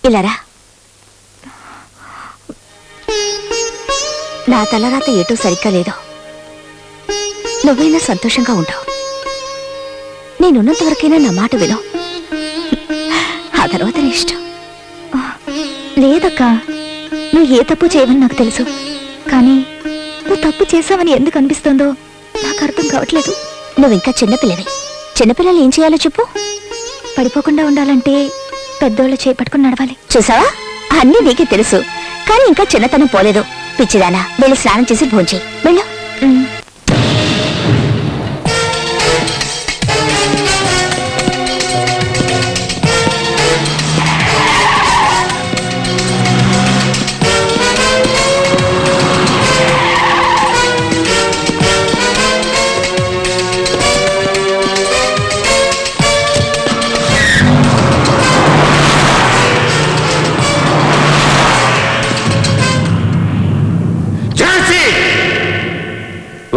Speaker 7: ఇలారా. నా తలరాత ఏటో సరిగ్గా లేదు. నువ్వైనా సంతోషంగా ఉంటావు. నేనున్నంత వరకైనా నా మాట విను. ఆ తర్వాత నీ ఇష్టం.
Speaker 4: లేదక్క, నువ్వు ఏ తప్పు చేయవని నాకు తెలుసు. కానీ నువ్వు తప్పు చేసావని ఎందుకు అనిపిస్తుందో నాకు అర్థం కావట్లేదు.
Speaker 7: నువ్వు ఇంకా చిన్నపిల్లవి. చిన్నపిల్లలు ఏం చేయాలో చెప్పు.
Speaker 4: పడిపోకుండా ఉండాలంటే పెద్దోళ్ళు చేపట్టుకుని నడవాలి.
Speaker 7: చూసావా, అన్నీ నీకే తెలుసు. కానీ ఇంకా చిన్నతనం పోలేదు. పిచ్చిదానా, వెళ్ళి స్నానం చేసి భోంచేయి. వెళ్ళు.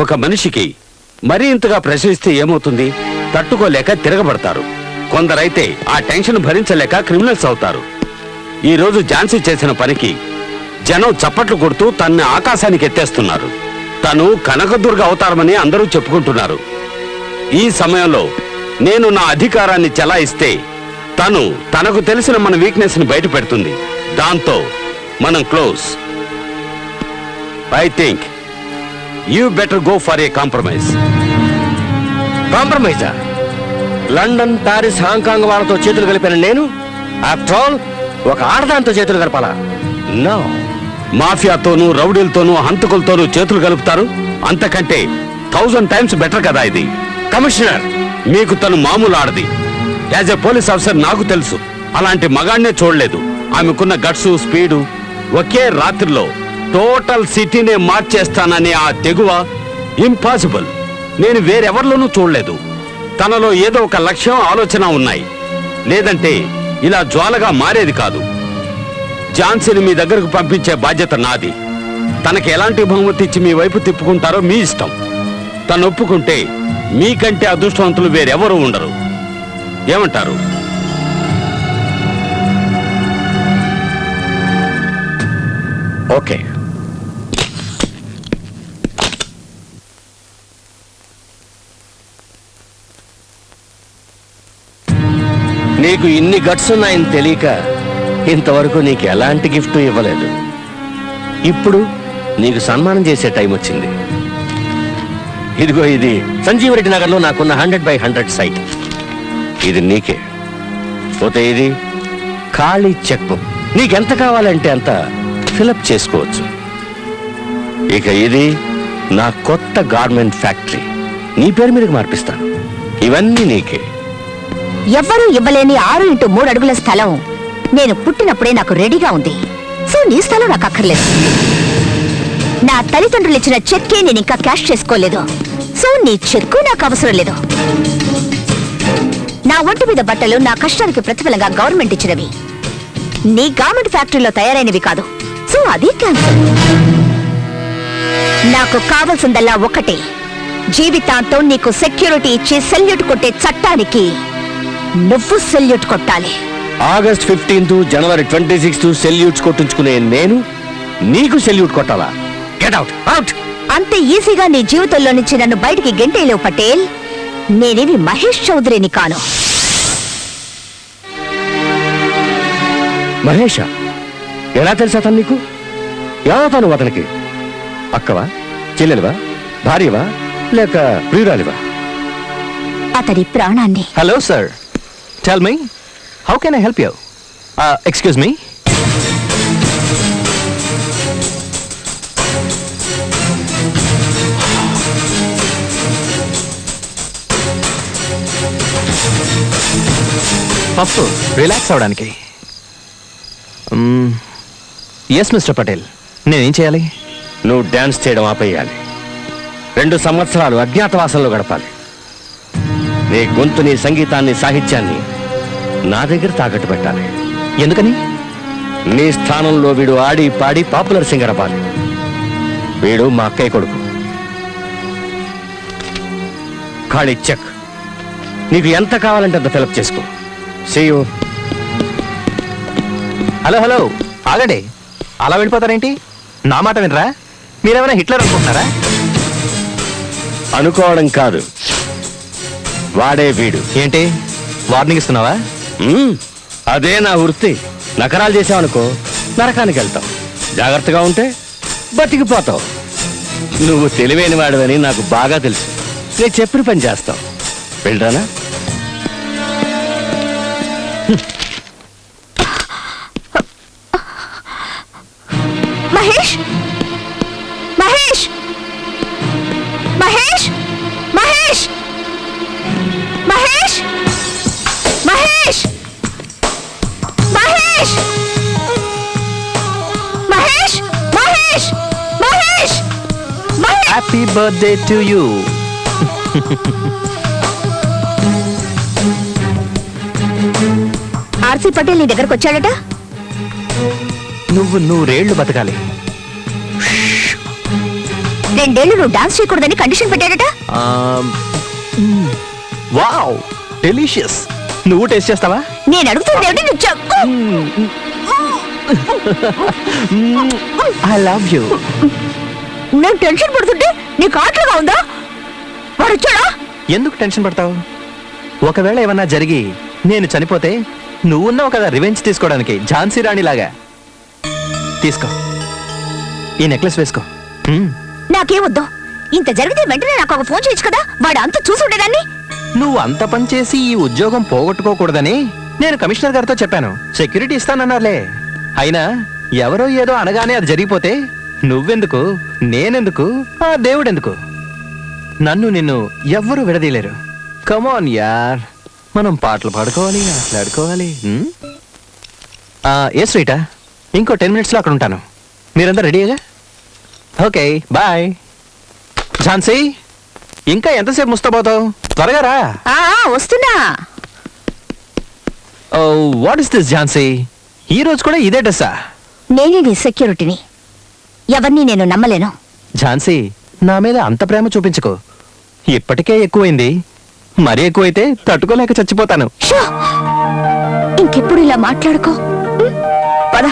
Speaker 2: ఒక మనిషికి మరీ ఇంతగా ప్రశ్నిస్తే ఏమవుతుంది? తట్టుకోలేక తిరగబడతారు. కొందరైతే ఆ టెన్షన్ భరించలేక క్రిమినల్స్ అవుతారు. ఈ రోజు ఝాన్సీ చేసిన పనికి జనం చప్పట్లు కొడుతూ తన్ని ఆకాశానికి ఎత్తేస్తున్నారు. తను కనకదుర్గ అవతారమని అందరూ చెప్పుకుంటున్నారు. ఈ సమయంలో నేను నా అధికారాన్ని చెలాయిస్తే తను తనకు తెలిసిన మన వీక్నెస్ ని బయట పెడుతుంది. దాంతో మనం close. I think you better go for a compromise.
Speaker 1: కాంప్రమైజా? లండన్, పారిస్, హాంకాంగ్ వాళ్ళతో చేతులు కలిపిన నేను ఆఫ్టర్ ఆల్ ఒక ఆడదాంతో చేతులు కలపాలా? నో.
Speaker 2: మాఫియాతోనూ, రౌడీలతోనూ, హంతకులతోనూ చేతులు కలుపుతారు. అంతకంటే 1000 times బెటర్ కదా ఇది.
Speaker 1: కమిషనర్,
Speaker 2: మీకు తను మామూలు ఆడది. యాజ్ ఎ పోలీస్ ఆఫీసర్ నాకు తెలుసు. అలాంటి మగాడినే చూడలేదు. ఆమెకున్న గట్సు, స్పీడు. ఒకే రాత్రిలో టోటల్ సిటీనే మార్చేస్తానని ఆ తెగువ ఇంపాసిబుల్. నేను వేరెవరిలోనూ చూడలేదు. తనలో ఏదో ఒక లక్ష్యం, ఆలోచన ఉన్నాయి. లేదంటే ఇలా జ్వాలగా మారేది కాదు. ఝాన్సీని మీ దగ్గరకు పంపించే బాధ్యత నాది. తనకి ఎలాంటి బహుమతి ఇచ్చి మీ వైపు తిప్పుకుంటారో మీ ఇష్టం. తను ఒప్పుకుంటే మీకంటే అదృష్టవంతులు వేరెవరూ ఉండరు. ఏమంటారు?
Speaker 1: ఓకే.
Speaker 2: నీకు ఇన్ని గట్స్ ఉన్నాయని తెలియక ఇంతవరకు నీకు ఎలాంటి గిఫ్ట్ ఇవ్వలేదు. ఇప్పుడు నీకు సన్మానం చేసే టైం వచ్చింది. ఇదిగో ఇది సంజీవరెడ్డి నగర్లో నాకున్న 100/100 సైట్. ఇది నీకే. పోతే ఇది ఖాళీ చెక్ బుక్. నీకెంత కావాలంటే అంత ఫిలప్ చేసుకోవచ్చు. ఇక ఇది నా కొత్త గార్మెంట్ ఫ్యాక్టరీ. నీ పేరు మీదకి మార్పిస్తాను. ఇవన్నీ నీకే.
Speaker 7: ఎవ్వరూ ఇవ్వలేని 6x3 అడుగుల స్థలం నేను పుట్టినప్పుడే నాకు రెడీగా ఉంది. సో నీ స్థలం నాకు అక్కర్లేదు. నా తల్లిదండ్రులు ఇచ్చిన చెక్కే నేను ఇంకా క్యాష్ చేసుకోలేదు. సో నీ చెక్కు నాకు అవసరం లేదు. నా ఒంటి మీద బట్టలు నా కష్టానికి ప్రతిఫలంగా గవర్నమెంట్ ఇచ్చినవి. నీ గార్మెంట్ ఫ్యాక్టరీలో తయారైనవి కాదు. సో అది క్యాన్సల్. నాకు కావాల్సిందల్లా ఒక్కటే, జీవితాంతం నీకు సెక్యూరిటీ ఇచ్చి సెల్యూట్ కొట్టే చట్టానికి నువ్వు సెల్యూట్ కొట్టాలి.
Speaker 2: ఆగస్ట్ 15 జనవరి 26 సెల్యూట్స్ కొట్టించుకునే నేను నీకు సెల్యూట్ కొట్టాలా? Get out, out.
Speaker 7: అంత ఈజీగా నీ జీవితంలో నుంచి నన్ను బయటికి గెంటేయలేవు పటేల్. నేనేమి మహేష్ చౌదరిని కాను.
Speaker 2: మహేషా? ఎలా తెలుసు అతను నీకు? ఎవరతను అతనికి? అక్కవా, చెల్లెలివా, భార్యవా, లేక ప్రియురాలివా?
Speaker 7: అతడి ప్రాణాన్ని.
Speaker 8: Hello sir, tell me, how can I help you? Excuse me. పప్పు రిలాక్స్ అవడానికి. ఎస్ మిస్టర్ పటేల్, నేనేం చేయాలి?
Speaker 2: నువ్వు డాన్స్ చేయడం ఆపేయాలి. 2 సంవత్సరాలు అజ్ఞాతవాసంలో గడపాలి. నీ గొంతుని, సంగీతాన్ని, సాహిత్యాన్ని నా దగ్గర తాకట్టు పెట్టాలి.
Speaker 8: ఎందుకని?
Speaker 2: నీ స్థానంలో వీడు ఆడి పాడి పాపులర్ సింగర్ అవ్వాలి. వీడు మా అక్కయ్య కొడుకు. ఖాళీ చెక్. నీకు ఎంత కావాలంటే అంత ఫిలప్ చేసుకో. See you.
Speaker 8: హలో హలో, ఆగండి. అలా వెళ్ళిపోతారేంటి? నా మాట వినరా? మీరేమైనా హిట్లర్ అనుకుంటున్నారా?
Speaker 2: అనుకోవడం కాదు, వాడే వీడు.
Speaker 8: ఏంటి వార్నింగ్ ఇస్తున్నావా?
Speaker 2: అదే నా వృత్తి. నకరాలు చేసావనుకో నరకానికి వెళ్తావు. జాగ్రత్తగా ఉంటే బతికిపోతావు. నువ్వు తెలివైన వాడివని నాకు బాగా తెలుసు. నేను చెప్పిన పని చేస్తావు. వెళ్ళరానా?
Speaker 7: Mahesh, Mahesh, Mahesh, Mahesh, Mahesh, Mahesh, Mahesh, Mahesh, Mahesh, Mahesh, Mahesh.
Speaker 8: Happy birthday to you.
Speaker 7: RC Patel నీ దగ్గరకు వచ్చాడట.
Speaker 8: నువ్వు 100 ఏళ్లు బతకాలి.
Speaker 7: 2 ఏళ్లు నువ్వు డాన్స్ చేయకూడదని కండిషన్ పెట్టాడట.
Speaker 8: Wow, delicious. నువ్వు టేస్ట్ చేస్తావా?
Speaker 7: నేను అడుగుతుంది ఏమిటి? నువ్వు చెప్పు.
Speaker 8: I love you.
Speaker 7: నేను టెన్షన్ పడుతుంటే నీకు ఆటలుగా ఉందా? వాడు వచ్చాడా?
Speaker 8: ఎందుకు టెన్షన్ పడతావు? ఒకవేళ ఏమన్నా జరిగి నేను చనిపోతే నువ్వున్నావు కదా రివెంజ్ తీసుకోవడానికి, ఝాన్సీ రాణి లాగా. తీసుకో, ఈ నెక్లెస్ వేసుకో.
Speaker 7: నాకేమొద్దు. ఇంత జరిగితే వెంటనే నాకు ఒక ఫోన్ చేయొచ్చు కదా. వాడు అంత చూసుండేదాన్ని.
Speaker 8: నువ్వు అంత పని చేసి ఈ ఉద్యోగం పోగొట్టుకోకూడదని నేను కమిషనర్ గారితో చెప్పాను. సెక్యూరిటీ ఇస్తానన్నారులే. అయినా ఎవరో ఏదో అనగానే అది జరిగిపోతే నువ్వెందుకు, నేనెందుకు, ఆ దేవుడెందుకు? నన్ను నిన్ను ఎవ్వరూ విడదీయలేరు. కమాన్ యార్, మనం పాటలు పాడుకోవాలి, మాట్లాడుకోవాలి. ఎస్ రీటా, ఇంకో 10 minutesలో అక్కడ ఉంటాను. మీరంతా రెడీగా? Okay, bye. ఝాన్సీ, ఇంకా ఎంతసేపు ముస్తాబోతావు? త్వరగా రా.
Speaker 7: వస్తున్నా.
Speaker 8: What is this Jhansi? ఈ రోజు కూడా ఇదే డ్రెస్సా?
Speaker 7: నేనే నీ సెక్యూరిటీని. ఎవరిని నేను నమ్మలేను.
Speaker 8: ఝాన్సీ, నా మీద అంత ప్రేమ చూపించుకో. ఇప్పటికే ఎక్కువైంది. మరీ ఎక్కువైతే తట్టుకోలేక చచ్చిపోతాను.
Speaker 7: ఇంకెప్పుడు ఇలా మాట్లాడుకో. పద.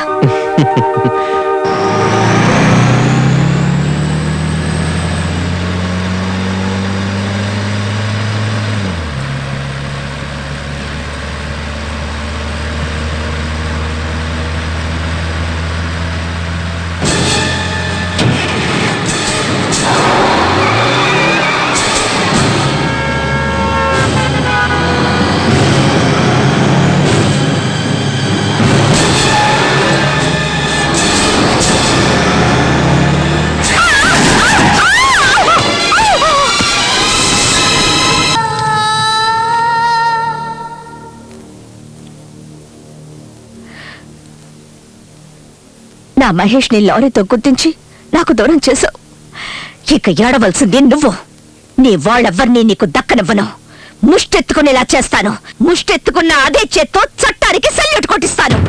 Speaker 7: నా మహేష్ ని లారీతో గుర్తించి నాకు దూరం చేశావు. ఇక ఏడవలసింది నువ్వు. నీ వాళ్ళెవ్వరినీ నీకు దక్కనివ్వను. ముష్టెత్తుకునేలా చేస్తాను. ముష్టెత్తుకున్న అదే చేత్తో చట్టానికి సల్యూట్ కొట్టిస్తాను.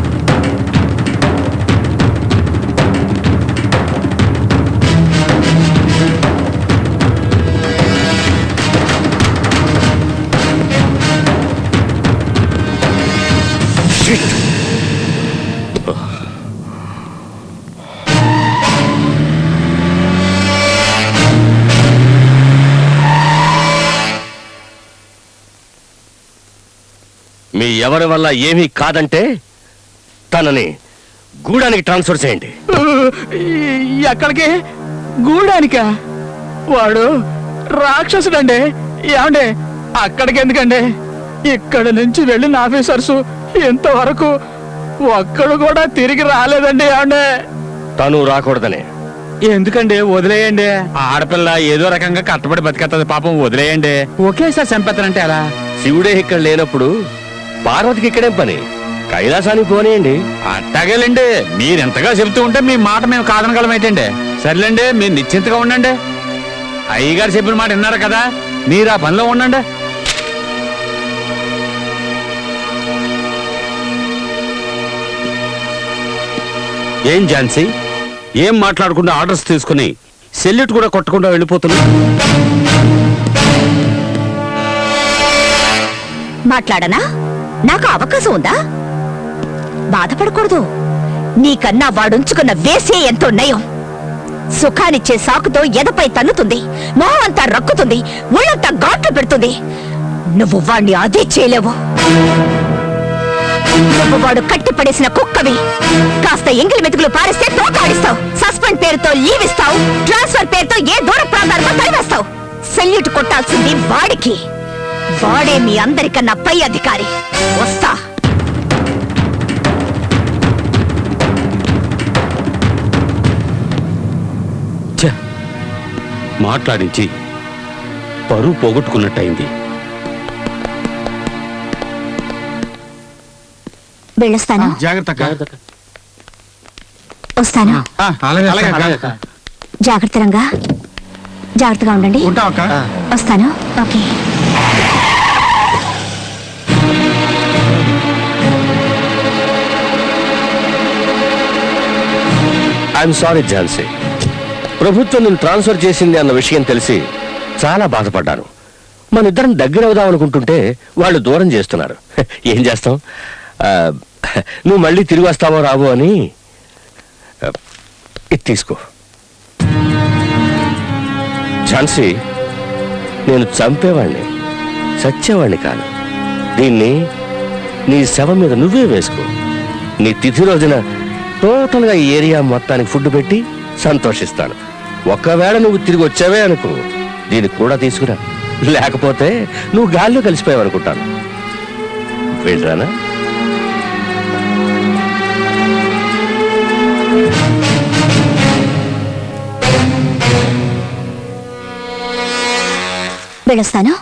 Speaker 2: మీ ఎవరి వల్ల ఏమీ కాదంటే తనని గూడానికి ట్రాన్స్ఫర్ చేయండి.
Speaker 3: ఎక్కడికి? గూడానికా? వాడు రాక్షసుడండి. ఏమండి అక్కడికి ఎందుకండి? ఇక్కడ నుంచి వెళ్ళిన ఆఫీసర్స్ ఇంతవరకు ఒక్కడు కూడా తిరిగి రాలేదండి. ఏమండి
Speaker 2: తను రాకూడదనే.
Speaker 3: ఎందుకండి? వదిలేయండి. ఆడపిల్ల ఏదో రకంగా కట్టబడి బతికేస్తుంది పాపం. వదిలేయండి. ఒకేసారి చంపేస్తానంటే అలా?
Speaker 2: శివుడే ఇక్కడ లేనప్పుడు పార్వతికి ఇక్కడేం పని? కైలాసానికి పోనీయండి.
Speaker 3: అట్టగేలండి. మీరెంతగా చెబుతూ ఉంటే మీ మాట మేము కాదనగలమైతేండి. సర్లేండి, మీరు నిశ్చింతగా ఉండండి. అయ్యగారు చెప్పిన మాట విన్నారు కదా, మీరు ఆ పనిలో ఉండండి.
Speaker 2: ఏం ఝాన్సీ, ఏం మాట్లాడకుండా ఆర్డర్స్ తీసుకుని సెల్యూట్ కూడా కొట్టకుండా వెళ్ళిపోతున్నా?
Speaker 7: మాట్లాడనా? నాకు అవకాశం ఉందా? బాధపడకూడదు. నీకన్నా వాడుంచుకున్న వేసే ఎంతో నయం. సుఖానిచ్చే సాకుతో ఎదపై తన్నుతుంది, మొహం అంతా రక్కుతుంది, ఒళ్ళంతా ఘాట్లు పెడుతుంది. నువ్వు వాణ్ణి అదే చేయలేవు. నువ్వు వాడు కట్టిపడేసిన కుక్కవి. కాస్త ఎంగిలి మెతుకులు పారిస్తే తోకాడిస్తావు. సస్పెండ్ పేరుతో లీవ్ ఇస్తావు. ట్రాన్స్ఫర్ పేరుతో ఏ దూర ప్రాంతాలకు తరివేస్తావు. సెల్యూట్ కొట్టాల్సింది వాడికి. వాడే మీ అందరికన్నా పై అధికారి. వస్తా.
Speaker 2: మాట్లాడించి పరువు పోగొట్టుకున్నట్టయింది.
Speaker 4: వెళ్ళొస్తాను.
Speaker 6: జాగ్రత్త.
Speaker 4: వస్తాను. జాగ్రత్తగా జాగ్రత్తగా ఉండండి.
Speaker 6: ఉంటావక్క?
Speaker 4: వస్తాను. ఓకే.
Speaker 2: I'm sorry Jhansi. ప్రభుత్వం నేను ట్రాన్స్ఫర్ చేసింది అన్న విషయం తెలిసి చాలా బాధపడ్డాను. మన ఇద్దరం దగ్గర అవుదాం అనుకుంటుంటే వాళ్ళు దూరం చేస్తున్నారు. ఏం చేస్తాం? నువ్వు మళ్ళీ తిరిగి వస్తావో రావో అని ఇది తీసుకో. ఝాన్సీ, నేను చంపేవాణ్ణి, చచ్చేవాణ్ణి కాను. దీన్ని నీ శవం మీద నువ్వే వేసుకో. నీ తిథి రోజున టోటల్గా ఈ ఏరియా మొత్తానికి ఫుడ్ పెట్టి సంతోషిస్తాను. ఒకవేళ నువ్వు తిరిగి వచ్చావే అనుకో, దీన్ని కూడా తీసుకురా. లేకపోతే నువ్వు గాల్లో కలిసిపోయావు అనుకుంటాను. వెళ్ళరానా?
Speaker 4: వెళ్ళొస్తాను.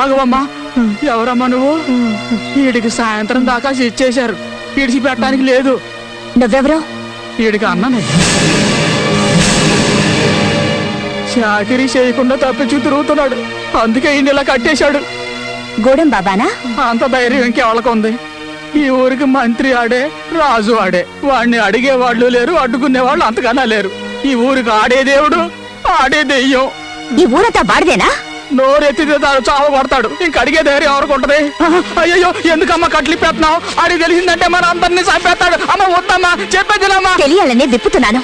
Speaker 3: ఆగవమ్మా. ఎవరమ్మా నువ్వు? వీడికి సాయంత్రం దాకా ఇచ్చేశారు. ఇడిచి పెట్టడానికి లేదు.
Speaker 4: నువ్వెవరు?
Speaker 3: వీడికి అన్ననే. చాకిరీ చేయకుండా తప్పించు తిరుగుతున్నాడు. అందుకే ఈయన ఇలా కట్టేశాడు.
Speaker 4: గూడెం బాబానా?
Speaker 3: అంత ధైర్యం ఇంకెవరికి ఉంది? ఈ ఊరికి మంత్రి ఆడే, రాజు ఆడే. వాడిని అడిగే వాళ్ళు లేరు, అడ్డుకునే వాళ్ళు అంతకన్నా లేరు. ఈ ఊరికి ఆడే దేవుడు, ఆడే దెయ్యం.
Speaker 4: ఈ ఊరంతా బాడిదేనా?
Speaker 3: నోరెత్తితే చావ కొడతాడు. ఇంక అడిగే ధైర్యం ఎవరికి ఉంటది? అయ్యో, ఎందుకమ్మా కట్లిపెత్తున్నావు? ఆడికి తెలిసిందంటే మన అందరినీ చంపేస్తాడు. అమ్మ వద్దమ్మా, చెప్పేదిలమ్మా.
Speaker 4: తెలియాలనే విప్పుతున్నాను.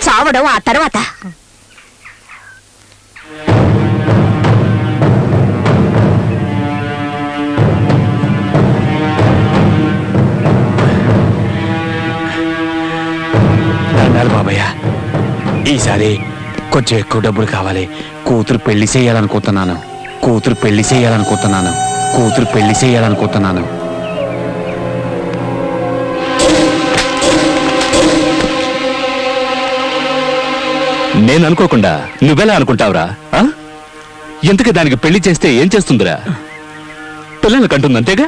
Speaker 7: చావడం ఆ తర్వాత.
Speaker 2: దండాలు బాబయ్య, ఈసారి కొంచెం ఎక్కువ డబ్బులు కావాలి. కూతురు పెళ్లి చేయాలనుకుంటున్నాను.
Speaker 5: నేను అనుకోకుండా నువ్వెలా అనుకుంటావురా? ఎందుకు దానికి పెళ్లి చేస్తే ఏం చేస్తుందిరా? పిల్లల్ని కంటుంది అంతేగా.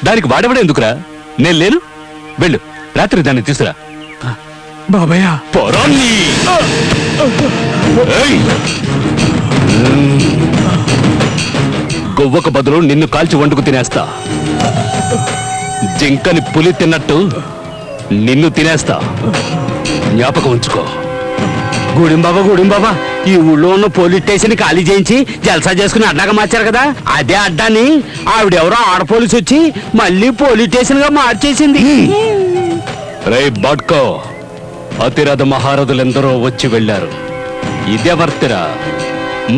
Speaker 5: దానికి వాడవడే ఎందుకురా? నేను లేను, వెళ్ళు రాత్రి దాన్ని తీసురా.
Speaker 2: బాబయ్య,
Speaker 5: పొరాన్ని గొవ్వకు బదులు నిన్ను కాల్చి వండుకు తినేస్తా. జింకని పులి తిన్నట్టు నిన్ను తినేస్తా. జ్ఞాపకం ఉంచుకో.
Speaker 2: గూడెం బాబా, ఈ ఊళ్ళో ఉన్న పోలీస్ స్టేషన్ ఖాళీ చేయించి జల్సా చేసుకుని అడ్డాగా మార్చారు కదా, అదే అడ్డాని ఆవిడెవరో ఆడ పోలీసు వచ్చి మళ్ళీ పోలీస్ స్టేషన్ గా మార్చేసింది.
Speaker 5: రే బాడ్కో, అతిరథ మహారథులెందరో వచ్చి వెళ్ళారు. ఇదెవర్తిరా?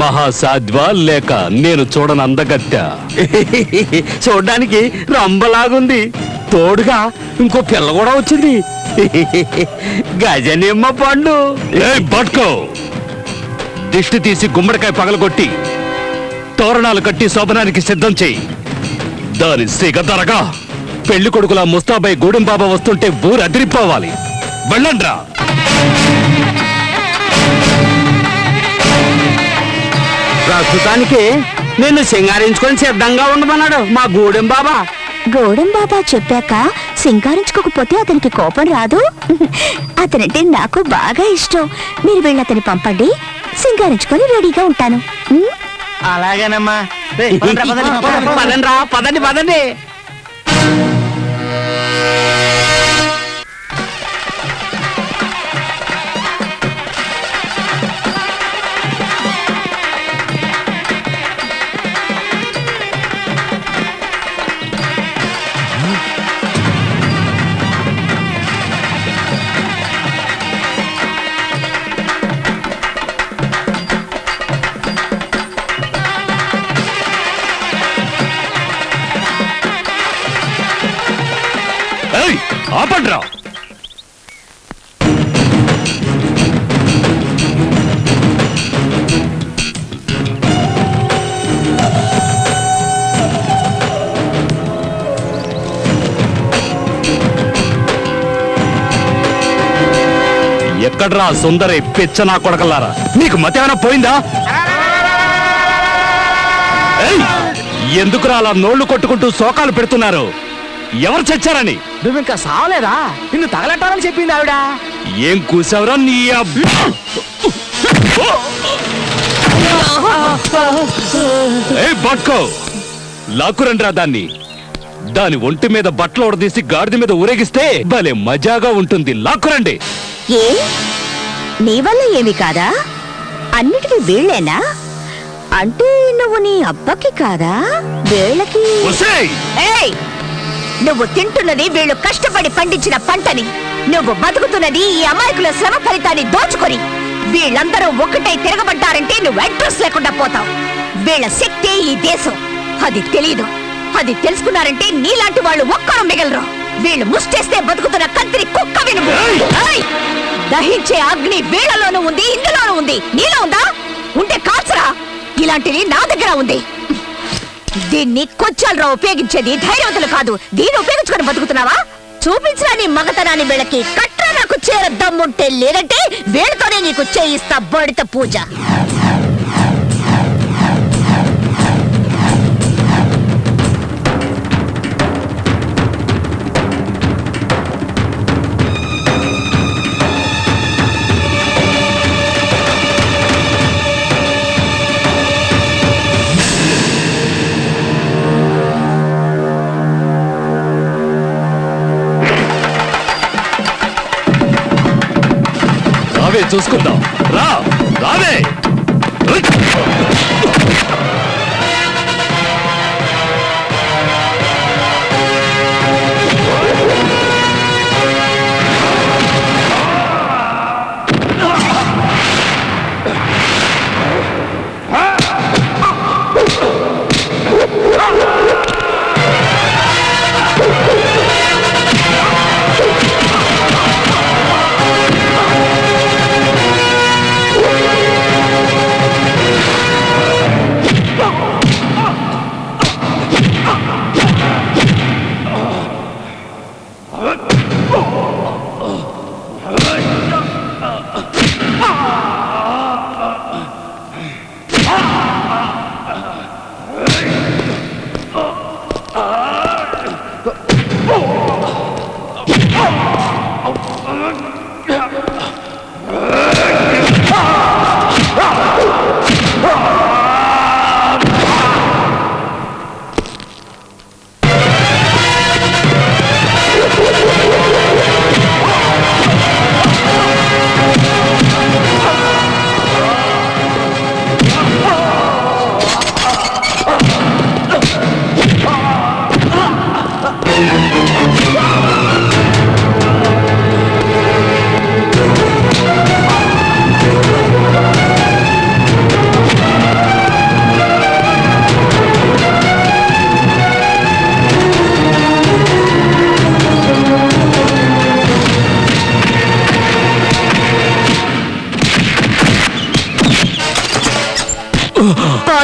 Speaker 5: మహాసాధ్వా లేక నేను చూడని అందగత్య?
Speaker 2: చూడ్డానికి రంబలాగుంది, తోడుగా ఇంకో పిల్ల కూడా వచ్చింది. గజనిమ్మ పండు.
Speaker 5: బాడ్కో, దిష్టి తీసి గుమ్మడికాయ పగలగొట్టి తోరణాలు కట్టి శోభనానికి సిద్ధం చెయ్యి. దాని సిగదరగా పెళ్లి కొడుకులా ముస్తాబాయి గూడెం బాబా వస్తుంటే ఊరు అదిరిపోవాలి. వెళ్ళండ్రా.
Speaker 2: ప్రస్తుతానికి నిన్ను సింగారించుకొని సిద్ధంగా ఉండమన్నాడు మా గూడెం బాబా.
Speaker 4: గౌడం బాబా చెప్పాక సింగారించుకోకపోతే అతనికి కోపం రాదు. అతనంటే నాకు బాగా ఇష్టం. మీరు వెళ్ళి అతని పంపండి, సింగారించుకొని రెడీగా ఉంటాను.
Speaker 1: అలాగేనమ్మా.
Speaker 2: పదండి.
Speaker 5: ఆపండ్రా. ఎక్కడ్రా సుందరి పిచ్చ నా కొడకల్లారా? నీకు మతేమైనా పోయిందా? ఎందుకురా అలా నోళ్లు కొట్టుకుంటూ శోకాలు పెడుతున్నారు? ఎవరు చచ్చారని?
Speaker 8: నువ్వు ఇంకా సావలేదా? నిన్ను తగలెట్టాలని చెప్పింది ఆవిడ.
Speaker 5: ఏం కూసావురా నీ బాట్కో, లాక్కురండ్రా దాన్ని. దాని ఒంటి మీద బట్టలు ఉడదీసి గాడిద మీద ఊరేగిస్తే భలే మజాగా ఉంటుంది. లాక్కురండి.
Speaker 7: ఏ నీ వల్ల ఏమి కాదా? అన్నిటికీ వీళ్ళేనా? అంటే నువ్వు నీ అబ్బకి కాదా? వీళ్ళకి ఏయ్, నువ్వు తింటున్నది వీళ్ళు కష్టపడి పండించిన పంటని, నువ్వు బతుకుతున్నది ఈ అమాయకుల శ్రమ ఫలితాన్ని దోచుకొని. వీళ్ళందరూ ఒక్కటై తిరగబడ్డారంటే నువ్వు అడ్రస్ లేకుండా పోతావు. వీళ్ళ శక్తి ఈ దేశం, అది తెలీదు. అది తెలుసుకున్నారంటే నీలాంటి వాళ్ళు ఒక్కరు మిగలరు. వీళ్ళు ముష్టేస్తే బతుకుతున్న కంత్రి కుక్క వినుము. దహించే అగ్ని వీళ్ళలోనూ ఉంది, ఇందులోనూ ఉంది. నీలో ఉందా? ఉంటే కాల్చరా. ఇలాంటివి నా దగ్గర ఉంది. దీన్ని కొంచెంరా ఉపయోగించేది ధైర్యవంతులు కాదు. దీన్ని ఉపయోగించుకొని బతుకుతున్నావా? చూపించరా నీ మగతనాన్ని. వీళ్ళకి కట్రా నాకు చేర దమ్ముంటే, లేదంటే వీళ్ళతోనే నీకు చేయిస్తా బడిత పూజ.
Speaker 5: చూసుకుందాం. రా రావే.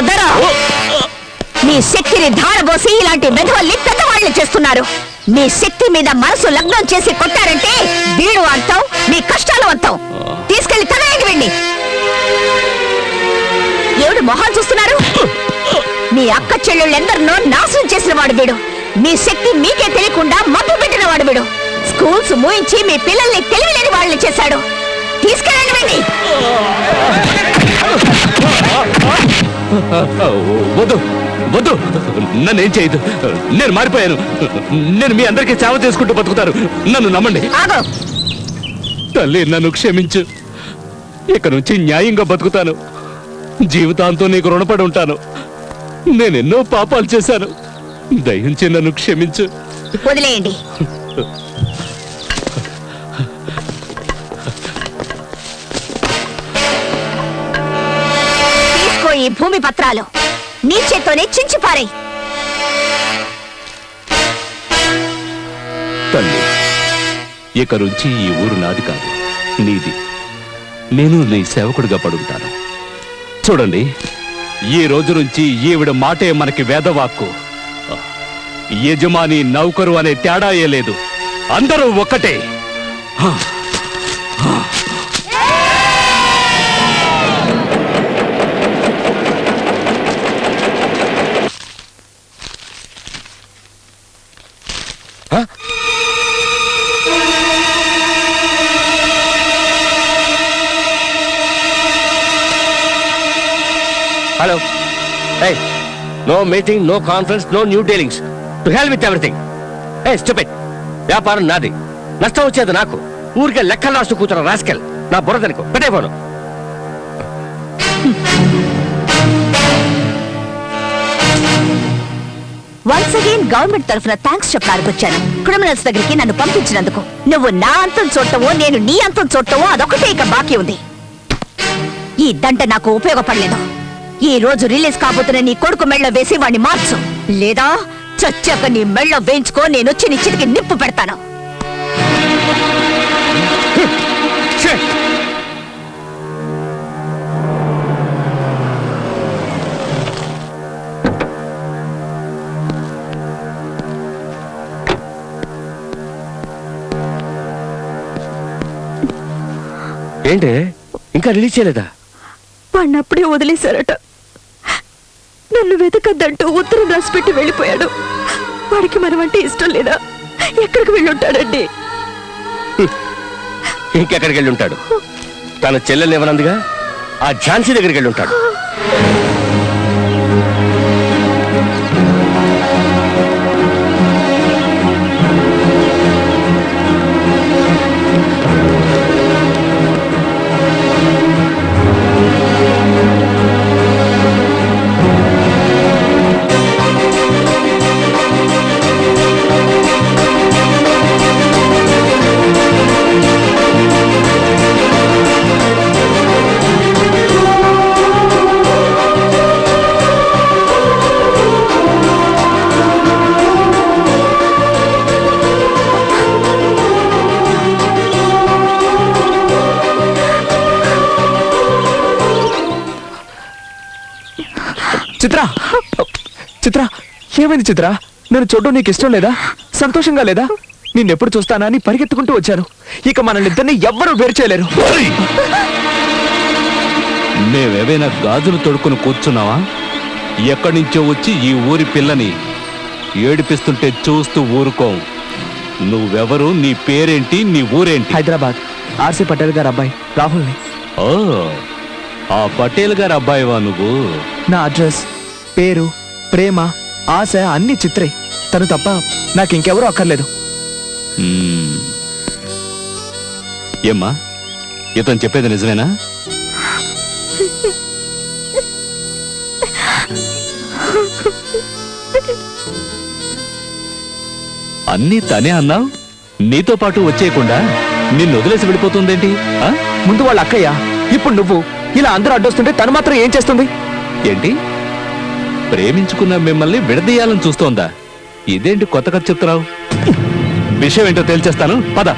Speaker 7: దొర మీ శక్తిని ధారబోసి ఇలాంటి మెధవల్ని పెద్దవాళ్ళు చేస్తున్నారు. మీ శక్తి మీద మనసు లగ్నం చేసి కొట్టారంటే వీడు అంతం, మీ కష్టాలు అంతం. తీసుకెళ్లి తగలేండి వెండి. ఏమిటి మొహాలు చూస్తున్నారు? మీ అక్క చెల్లెళ్ళెందరినో నాశనం చేసిన వాడు వీడు. మీ శక్తి మీకే తెలియకుండా మబ్బు పెట్టిన వాడు వీడు. స్కూల్స్ మూయించి మీ పిల్లల్ని తెలివిలేని వాళ్ళని చేశాడు. తీసుకెళ్ళండి వెండి.
Speaker 5: వద్దు వద్దు, నన్నేం చేయదు. నేను మారిపోయాను. నేను మీ అందరికీ సేవ చేసుకుంటూ బతుకుతాను. నన్ను నమ్మండి.
Speaker 7: ఆగో.
Speaker 5: తల్లి, నన్ను క్షమించు. ఇక నుంచి న్యాయంగా బతుకుతాను. జీవితాంతో నీకు రుణపడి ఉంటాను. నేనెన్నో పాపాలు చేశాను. దయించి నన్ను క్షమించు.
Speaker 7: వదిలేయండి. తీసుకో ఈ భూమి పత్రాలు. నీ చేత్తోనే చించిపారే.
Speaker 5: తల్లి, ఇక నుంచి ఈ ఊరు నాది కాదు, నీది. నేను నీ సేవకుడిగా పడుంటాను. చూడండి, ఈ రోజు నుంచి ఈవిడ మాటే మనకి వేదవాక్కు. యజమాని నౌకరు అనే తేడాయే లేదు. అందరూ ఒక్కటే.
Speaker 2: Hello. Hey, no meeting, no conference, no new dealings. To hell with everything. Hey, stupid. వ్యాపారం నాది, నష్టం వచ్చేది నాకు. ఊరికే లెక్కలు రాస్తూ కూతురు రాస్కెల్. నా బుర్రదనుకో పెట్టైపోను.
Speaker 7: వన్స్ అగైన్ గవర్నమెంట్ తరఫున థ్యాంక్స్ చెప్పడానికి వచ్చాను. క్రిమినల్స్ దగ్గరికి నన్ను పంపించినందుకు. నువ్వు నా అంతం చూడటమో నేను నీ అంతం చూడటమో అదొకటే ఇక బాకీ ఉంది. ఈ దంట నాకు ఉపయోగపడలేదు. ఈ రోజు రిలీజ్ కాబోతున్న నీ కొడుకు మెళ్ళ వేసి వాణ్ణి మార్చు, లేదా చచ్చాక నీ మెళ్ళ వేయించుకో. నేనొచ్చి నీ చితికి నిప్పు పెడతాను.
Speaker 2: ఏంటి ఇంకా రిలీజ్ చేయలేదా?
Speaker 7: వాణ్ణప్పుడే వదిలేశారట. నన్ను వెతకద్దంటూ ఉత్తరం రాసిపెట్టి వెళ్ళిపోయాడు. వాడికి మనమంటే ఇష్టం లేదా? ఎక్కడికి వెళ్ళుంటాడండి?
Speaker 2: ఇంకెక్కడికి వెళ్ళి ఉంటాడు? తన చెల్లెలు ఎవరందుగా ఆ ఝాన్సీ దగ్గరికి వెళ్ళి ఉంటాడు.
Speaker 8: చిత్ర, చిత్ర, ఏమైంది చిత్ర? నన్ను చూడడం నీకు ఇష్టం లేదా? సంతోషంగా లేదా? నిన్నెప్పుడు చూస్తానా అని పరిగెత్తుకుంటూ వచ్చాను. ఇక మనల్నిద్దరిని ఎవ్వరూ వేరు చేయలేరు.
Speaker 5: మేమేవైనా గాజులు తొడుక్కుని కూర్చున్నావా? ఎక్కడి నుంచో వచ్చి ఈ ఊరి పిల్లని ఏడిపిస్తుంటే చూస్తూ ఊరుకోం. నువ్వెవరు? నీ పేరేంటి? నీ ఊరేంటి?
Speaker 8: హైదరాబాద్ ఆర్సీ పటేల్ గారు అబ్బాయి రాహుల్ని.
Speaker 5: ఓ, ఆ పటేల్ గారు అబ్బాయివా నువ్వు?
Speaker 8: నా అడ్రస్, పేరు, ప్రేమ, ఆశ అన్ని చిత్రే. తను తప్ప నాకు ఇంకెవరూ అక్కర్లేదు.
Speaker 5: ఏమ్మా, ఇతను చెప్పేది నిజమేనా? అన్నీ తనే అన్నావు. నీతో పాటు వచ్చేయకుండా నిన్ను వదిలేసి వెళ్ళిపోతుందేంటి?
Speaker 8: ముందు వాళ్ళ అక్కయ్య, ఇప్పుడు నువ్వు. ఇలా అందరూ అడ్డొస్తుంటే తను మాత్రం ఏం చేస్తుంది?
Speaker 5: ఏంటి, ప్రేమించుకున్న మిమ్మల్ని విడదీయాలని చూస్తోందా? ఇదేంటి కొత్త కథ చెప్తున్నావు? విషయం ఏంటో తేల్చేస్తాను, పద.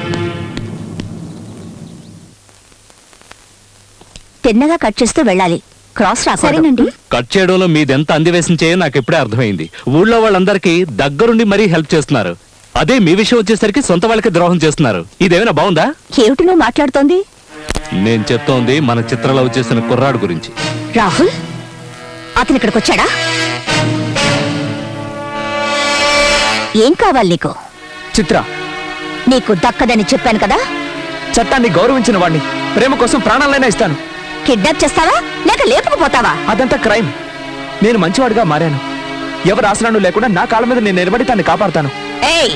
Speaker 4: తిన్నగా కట్ చేస్తూ వెళ్ళాలి.
Speaker 7: క్రాస్ రాకూడదు.
Speaker 4: సరేనండి.
Speaker 5: కట్ చేయడంలో మీదెంత అందివేశం చేయో నాకు ఇప్పుడే అర్థమైంది. ఊళ్ళో వాళ్ళందరికీ దగ్గరుండి మరీ హెల్ప్ చేస్తున్నారు. అదే మీ విషయం వచ్చేసరికి సొంత వాళ్ళకి ద్రోహం చేస్తున్నారు. ఇదేమైనా బాగుందా?
Speaker 7: ఏమిటి నువ్వు మాట్లాడుతోంది?
Speaker 5: నేను చెప్తోంది మన చిత్రలో వచ్చేసిన కుర్రాడు గురించి.
Speaker 7: రాహుల్ అతను ఇక్కడికి వచ్చాడా? ఏం కావాలి నీకు?
Speaker 8: చిత్ర,
Speaker 7: నీకు దక్కదని చెప్పాను కదా.
Speaker 8: చట్టాన్ని గౌరవించిన వాడిని, ప్రేమ కోసం ప్రాణాలైనా ఇస్తాను.
Speaker 7: కిడ్నాప్ చేస్తావా లేక లేపుకుపోతావా?
Speaker 8: అదంతా క్రైమ్. నేను మంచివాడిగా మారాను. ఎవరు ఆసనాలు లేకుండా నా కాళ్ళ మీద నేను నిలబడి తన్ని కాపాడుతాను.
Speaker 7: ఏయ్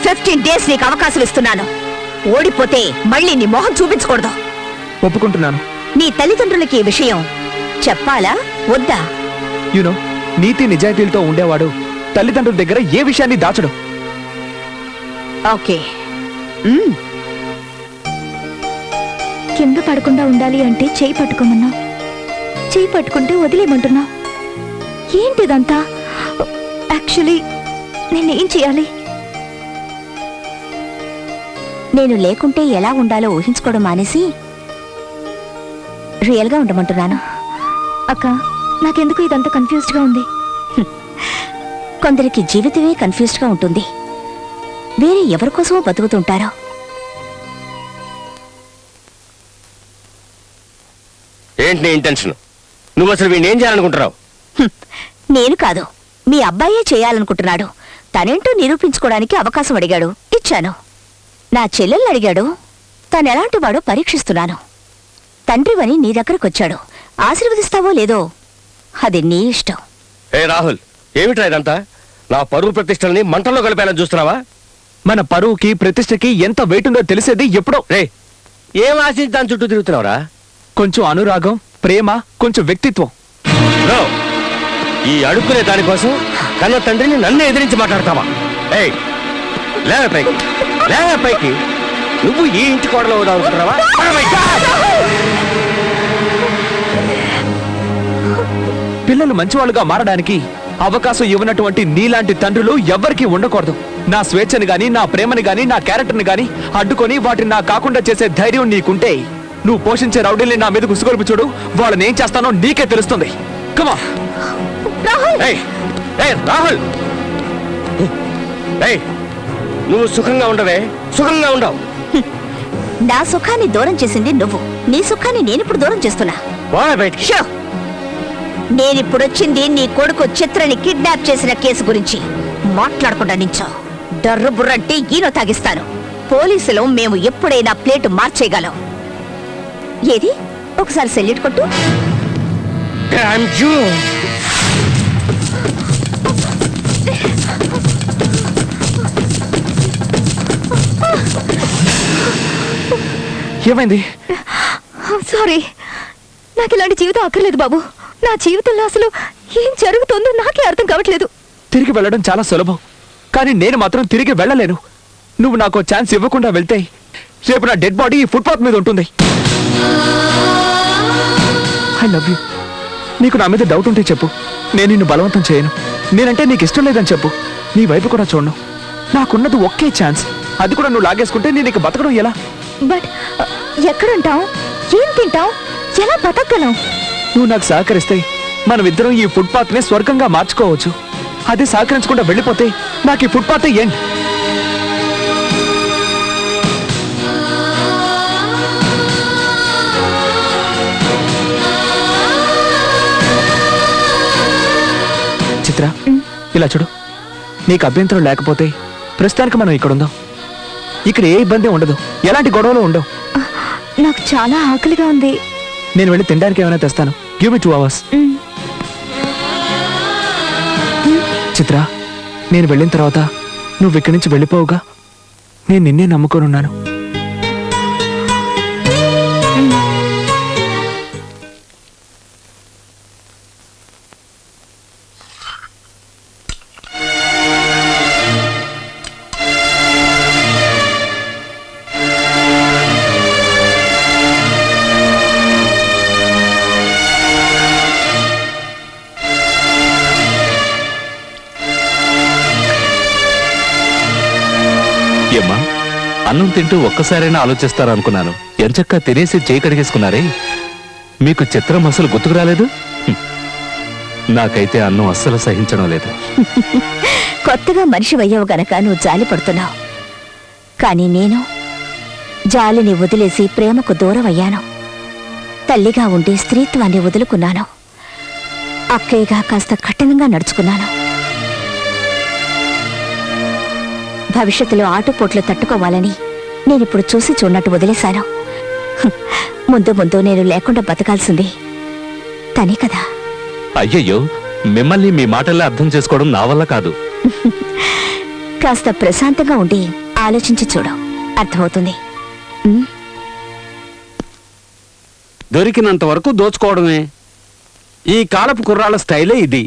Speaker 7: 15 days నీకు అవకాశం ఇస్తున్నాను. ఓడిపోతే మళ్ళీ నీ మొహం చూపించకూడదు.
Speaker 8: ఒప్పుకుంటున్నాను.
Speaker 7: నీ తల్లిదండ్రులకి ఈ విషయం చెప్పాలా వద్దా?
Speaker 8: యూనో, నీతి నిజాయితీలతో ఉండేవాడు తల్లిదండ్రుల దగ్గర ఏ విషయాన్ని దాచడు.
Speaker 7: ఓకే.
Speaker 4: కింద పడకుండా ఉండాలి అంటే చేయి పట్టుకోమన్నా, చేయి పట్టుకుంటే వదిలేయమంటున్నా. ఏంటిదంతా? యాక్చువల్లీ నేనేం చేయాలి?
Speaker 7: నేను లేకుంటే ఎలా ఉండాలో ఊహించుకోవడం మానేసి రియల్గా ఉండమంటున్నాను.
Speaker 4: అక్క, నాకెందుకు ఇదంతా కన్ఫ్యూజ్డ్గా ఉంది.
Speaker 7: కొందరికి జీవితమే కన్ఫ్యూజ్డ్గా ఉంటుంది. వేరే ఎవరి కోసమో బతుకుతుంటారో.
Speaker 2: ఏంటి నీ ఇంటెన్షన్? నువ్వు అసలు వీడిని ఏం చేయాలనుకుంటున్నావు?
Speaker 7: నేను కాదు, మీ అబ్బాయే చేయాలనుకుంటున్నాడు. తనేంటో నిరూపించుకోవడానికి అవకాశం అడిగాడు, ఇచ్చాను. నా చెల్లెల్ని అడిగాడు, తనెలాంటి వాడో పరీక్షిస్తున్నాను. తండ్రివని నీ దగ్గరకొచ్చాడు. ఆశీర్వదిస్తావో లేదో అది నీ ఇష్టం.
Speaker 2: ఏ రాహుల్, ఏమిట్రా ఇదంతా? నా పరువు ప్రతిష్టల్ని మంటల్లో కలిపేయాలని చూస్తున్నావా?
Speaker 8: మన పరువుకి ప్రతిష్టకి ఎంత వెయిట్ ఉందో తెలిసేది ఎప్పుడో.
Speaker 2: రే, ఏం ఆశించి దాని చుట్టూ తిరుగుతున్నావురా?
Speaker 8: కొంచెం అనురాగం, ప్రేమ, కొంచెం వ్యక్తిత్వం.
Speaker 2: రో, ఈ అడుక్కునే దానికోసం కన్న తండ్రిని నన్ను ఎదిరించి మాట్లాడతావా? ఏయ్, లేవే పైకి, లేవే పైకి. నువ్వు ఈ ఇంటి కోడలో అవుదామనుకుంటున్నావా?
Speaker 8: పిల్లలు మంచివాళ్ళుగా మారడానికి అవకాశం ఇవ్వనటువంటి నీలాంటి తండ్రులు ఎవ్వరికీ ఉండకూడదు. నా స్వేచ్ఛని గాని, నా ప్రేమని గాని, నా క్యారెక్టర్ని గాని అడ్డుకొని వాటిని నా కాకుండా చేసే ధైర్యం నీకుంటే నువ్వు పోషించే రౌడీల్ని నా మీద గుసుగొలుపు చూడు. వాళ్ళని ఏం చేస్తానో నీకే తెలుస్తుంది. కమా
Speaker 2: రాహుల్, నువ్వు సుఖంగా ఉండవే, సుఖంగా ఉండవు.
Speaker 7: నా సుఖాన్ని దూరం చేసింది నువ్వు. నీ సుఖాన్ని నేనిప్పుడు దూరం చేస్తున్నా.
Speaker 2: బయటికి.
Speaker 7: షో, నేనిప్పుడొచ్చింది నీ కొడుకు చిత్రని కిడ్నాప్ చేసిన కేసు గురించి. మాట్లాడకుండా నించో. డర్రు బుర్రంటే ఈనో తాగిస్తాను. పోలీసులు మేము ఎప్పుడైనా ప్లేటు మార్చేయగలం. ఏది ఒకసారి సెల్యూట్ కొట్టు.
Speaker 8: ఏమైంది?
Speaker 4: సారీ, నాకు ఇలాంటి జీవితం అక్కర్లేదు బాబు. నా జీవితంలో అసలు ఏం జరుగుతుందో నాకే అర్థం కావట్లేదు.
Speaker 8: తిరిగి వెళ్ళడం చాలా సులభం, కానీ నేను మాత్రం తిరిగి వెళ్ళలేను. నువ్వు నాకు ఛాన్స్ ఇవ్వకుండా వెళ్తే రేపు నా డెడ్ బాడీ ఈ ఫుట్పాత్ మీద ఉంటుంది. I love you. నీకు నా మీద డౌట్ ఉంటే చెప్పు, నేను నిన్ను బలవంతం చేయను. నేనంటే నీకు ఇష్టం లేదని చెప్పు, నీ వైపు కూడా చూడను. నాకున్నది ఒకే ఛాన్స్, అది కూడా నువ్వు లాగేసుకుంటే నేను ఇక బతకడం ఎలా?
Speaker 4: బట్ ఎక్కడుంటావు, ఏం తింటావు, ఎలా బతకగలం?
Speaker 8: నువ్వు నాకు సహకరిస్తే మనమిద్దరం ఈ ఫుట్పాత్ ని స్వర్గంగా మార్చుకోవచ్చు. అదే సహకరించకుండా వెళ్ళిపోతే నాకు ఈ ఫుట్పాత్ ఏంటి? చిత్ర, ఇలా చూడు. నీకు అభ్యంతరం లేకపోతే ప్రస్తుతానికి మనం ఇక్కడ ఉందాం. ఇక్కడ ఏ ఇబ్బంది ఉండదు, ఎలాంటి గొడవలు ఉండవు.
Speaker 4: నాకు చాలా ఆకలిగా ఉంది.
Speaker 8: నేను వెళ్ళి తినడానికి ఏమైనా తెస్తాను. Give me 2 hours. చిత్ర, నేను వెళ్ళిన తర్వాత నువ్వు ఇక్కడి నుంచి వెళ్ళిపోవుగా. నేను నిన్నే నమ్ముకొనున్నాను.
Speaker 5: ఏమ్మా, అన్నం తింటూ ఒక్కసారైనా ఆలోచిస్తారనుకున్నాను. ఎంచక్కా తినేసి చేయి కడిగేసుకున్నారే. మీకు చిత్రం అసలు గుర్తుకు రాలేదు? నాకైతే అన్నం అస్సలు సహించడం లేదు.
Speaker 4: కొత్తగా మనిషి అయ్యావు గనక నువ్వు జాలి పడుతున్నావు, కానీ నేను జాలిని వదిలేసి ప్రేమకు దూరం అయ్యాను. తల్లిగా ఉండి స్త్రీత్వాన్ని వదులుకున్నాను. అక్కయ్యగా కాస్త కఠినంగా నడుచుకున్నాను. భవిష్యత్తులో ఆటుపోట్లు తట్టుకోవాలని నేనిప్పుడు చూసి చూడనట్టు వదిలేశాను. ముందు ముందు నేను లేకుండా బతకాల్సింది తనే కదా.
Speaker 5: అయ్యయ్యో, మిమ్మల్ని మీ మాటల్లో అర్థం చేసుకోవడం నా వల్ల కాదు.
Speaker 4: కాస్త ప్రశాంతంగా ఉండి ఆలోచించి చూడు, అర్థమవుతుంది.
Speaker 2: దొరికినంత వరకు దోచుకోవడమే ఈ కాలపు కుర్రాళ్ళ స్టైలే ఇది.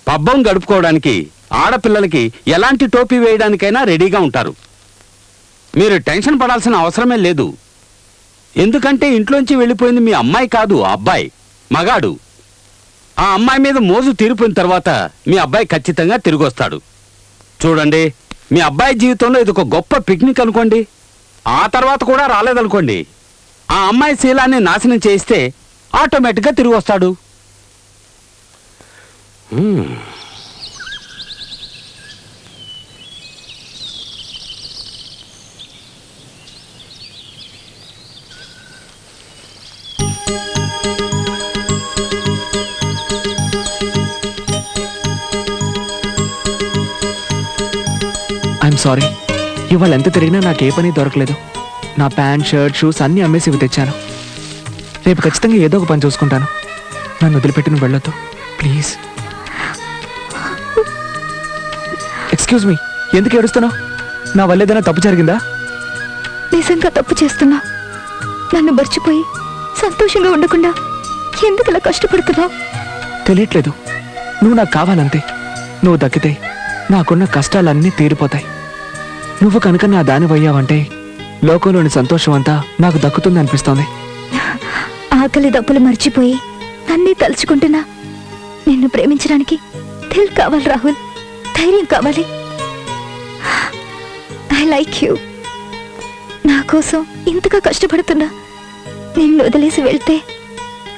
Speaker 2: పబ్బం గడుపుకోవడానికి ఆడపిల్లలకి ఎలాంటి టోపీ వేయడానికైనా రెడీగా ఉంటారు. మీరు టెన్షన్ పడాల్సిన అవసరమే లేదు. ఎందుకంటే ఇంట్లోంచి వెళ్ళిపోయింది మీ అమ్మాయి కాదు, ఆ అబ్బాయి మగాడు. ఆ అమ్మాయి మీద మోజు తీరిపోయిన తర్వాత మీ అబ్బాయి ఖచ్చితంగా తిరిగి వస్తాడు. చూడండి, మీ అబ్బాయి జీవితంలో ఇది ఒక గొప్ప పిక్నిక్ అనుకోండి. ఆ తర్వాత కూడా రాలేదనుకోండి, ఆ అమ్మాయి శీలాన్ని నాశనం చేయిస్తే ఆటోమేటిక్గా తిరిగి వస్తాడు.
Speaker 8: ఐఎమ్ సారీ, ఇవాళ ఎంత తిరిగినా నాకు ఏ పని దొరకలేదు. నా ప్యాంట్, షర్ట్, షూస్ అన్నీ అమ్మేసి ఇవి తెచ్చాను. రేపు ఖచ్చితంగా ఏదో ఒక పని చూసుకుంటాను. నన్ను వదిలిపెట్టి నువ్వు వెళ్ళొద్దు ప్లీజ్. ఎక్స్క్యూజ్ మీ, ఎందుకు ఏడుస్తున్నావు? నా వల్ల ఏదైనా తప్పు జరిగిందా?
Speaker 9: నిజంగా తప్పు చేస్తున్నా. నన్ను మర్చిపోయి సంతోషంగా ఉండకుండా ఎందుకు ఇలా కష్టపడుతున్నావు?
Speaker 8: తెలియట్లేదు. నువ్వు నాకు కావాలంతే. నువ్వు దక్కితే నాకున్న కష్టాలన్నీ తీరిపోతాయి. నువ్వు కనుక నా దానివయ్యావంటే లోకంలోని సంతోషం అంతా నాకు దక్కుతుంది అనిపిస్తోంది.
Speaker 9: ఆకలి దప్పులు మర్చిపోయి నన్నే తలుచుకుంటున్నా. నిన్ను ప్రేమించడానికి దిల్ కావాలి రాహుల్, ధైర్యం కావాలి. I like you. నా కోసం ఇంతగా కష్టపడుతున్నా నిన్ను వదిలేసి వెళ్తే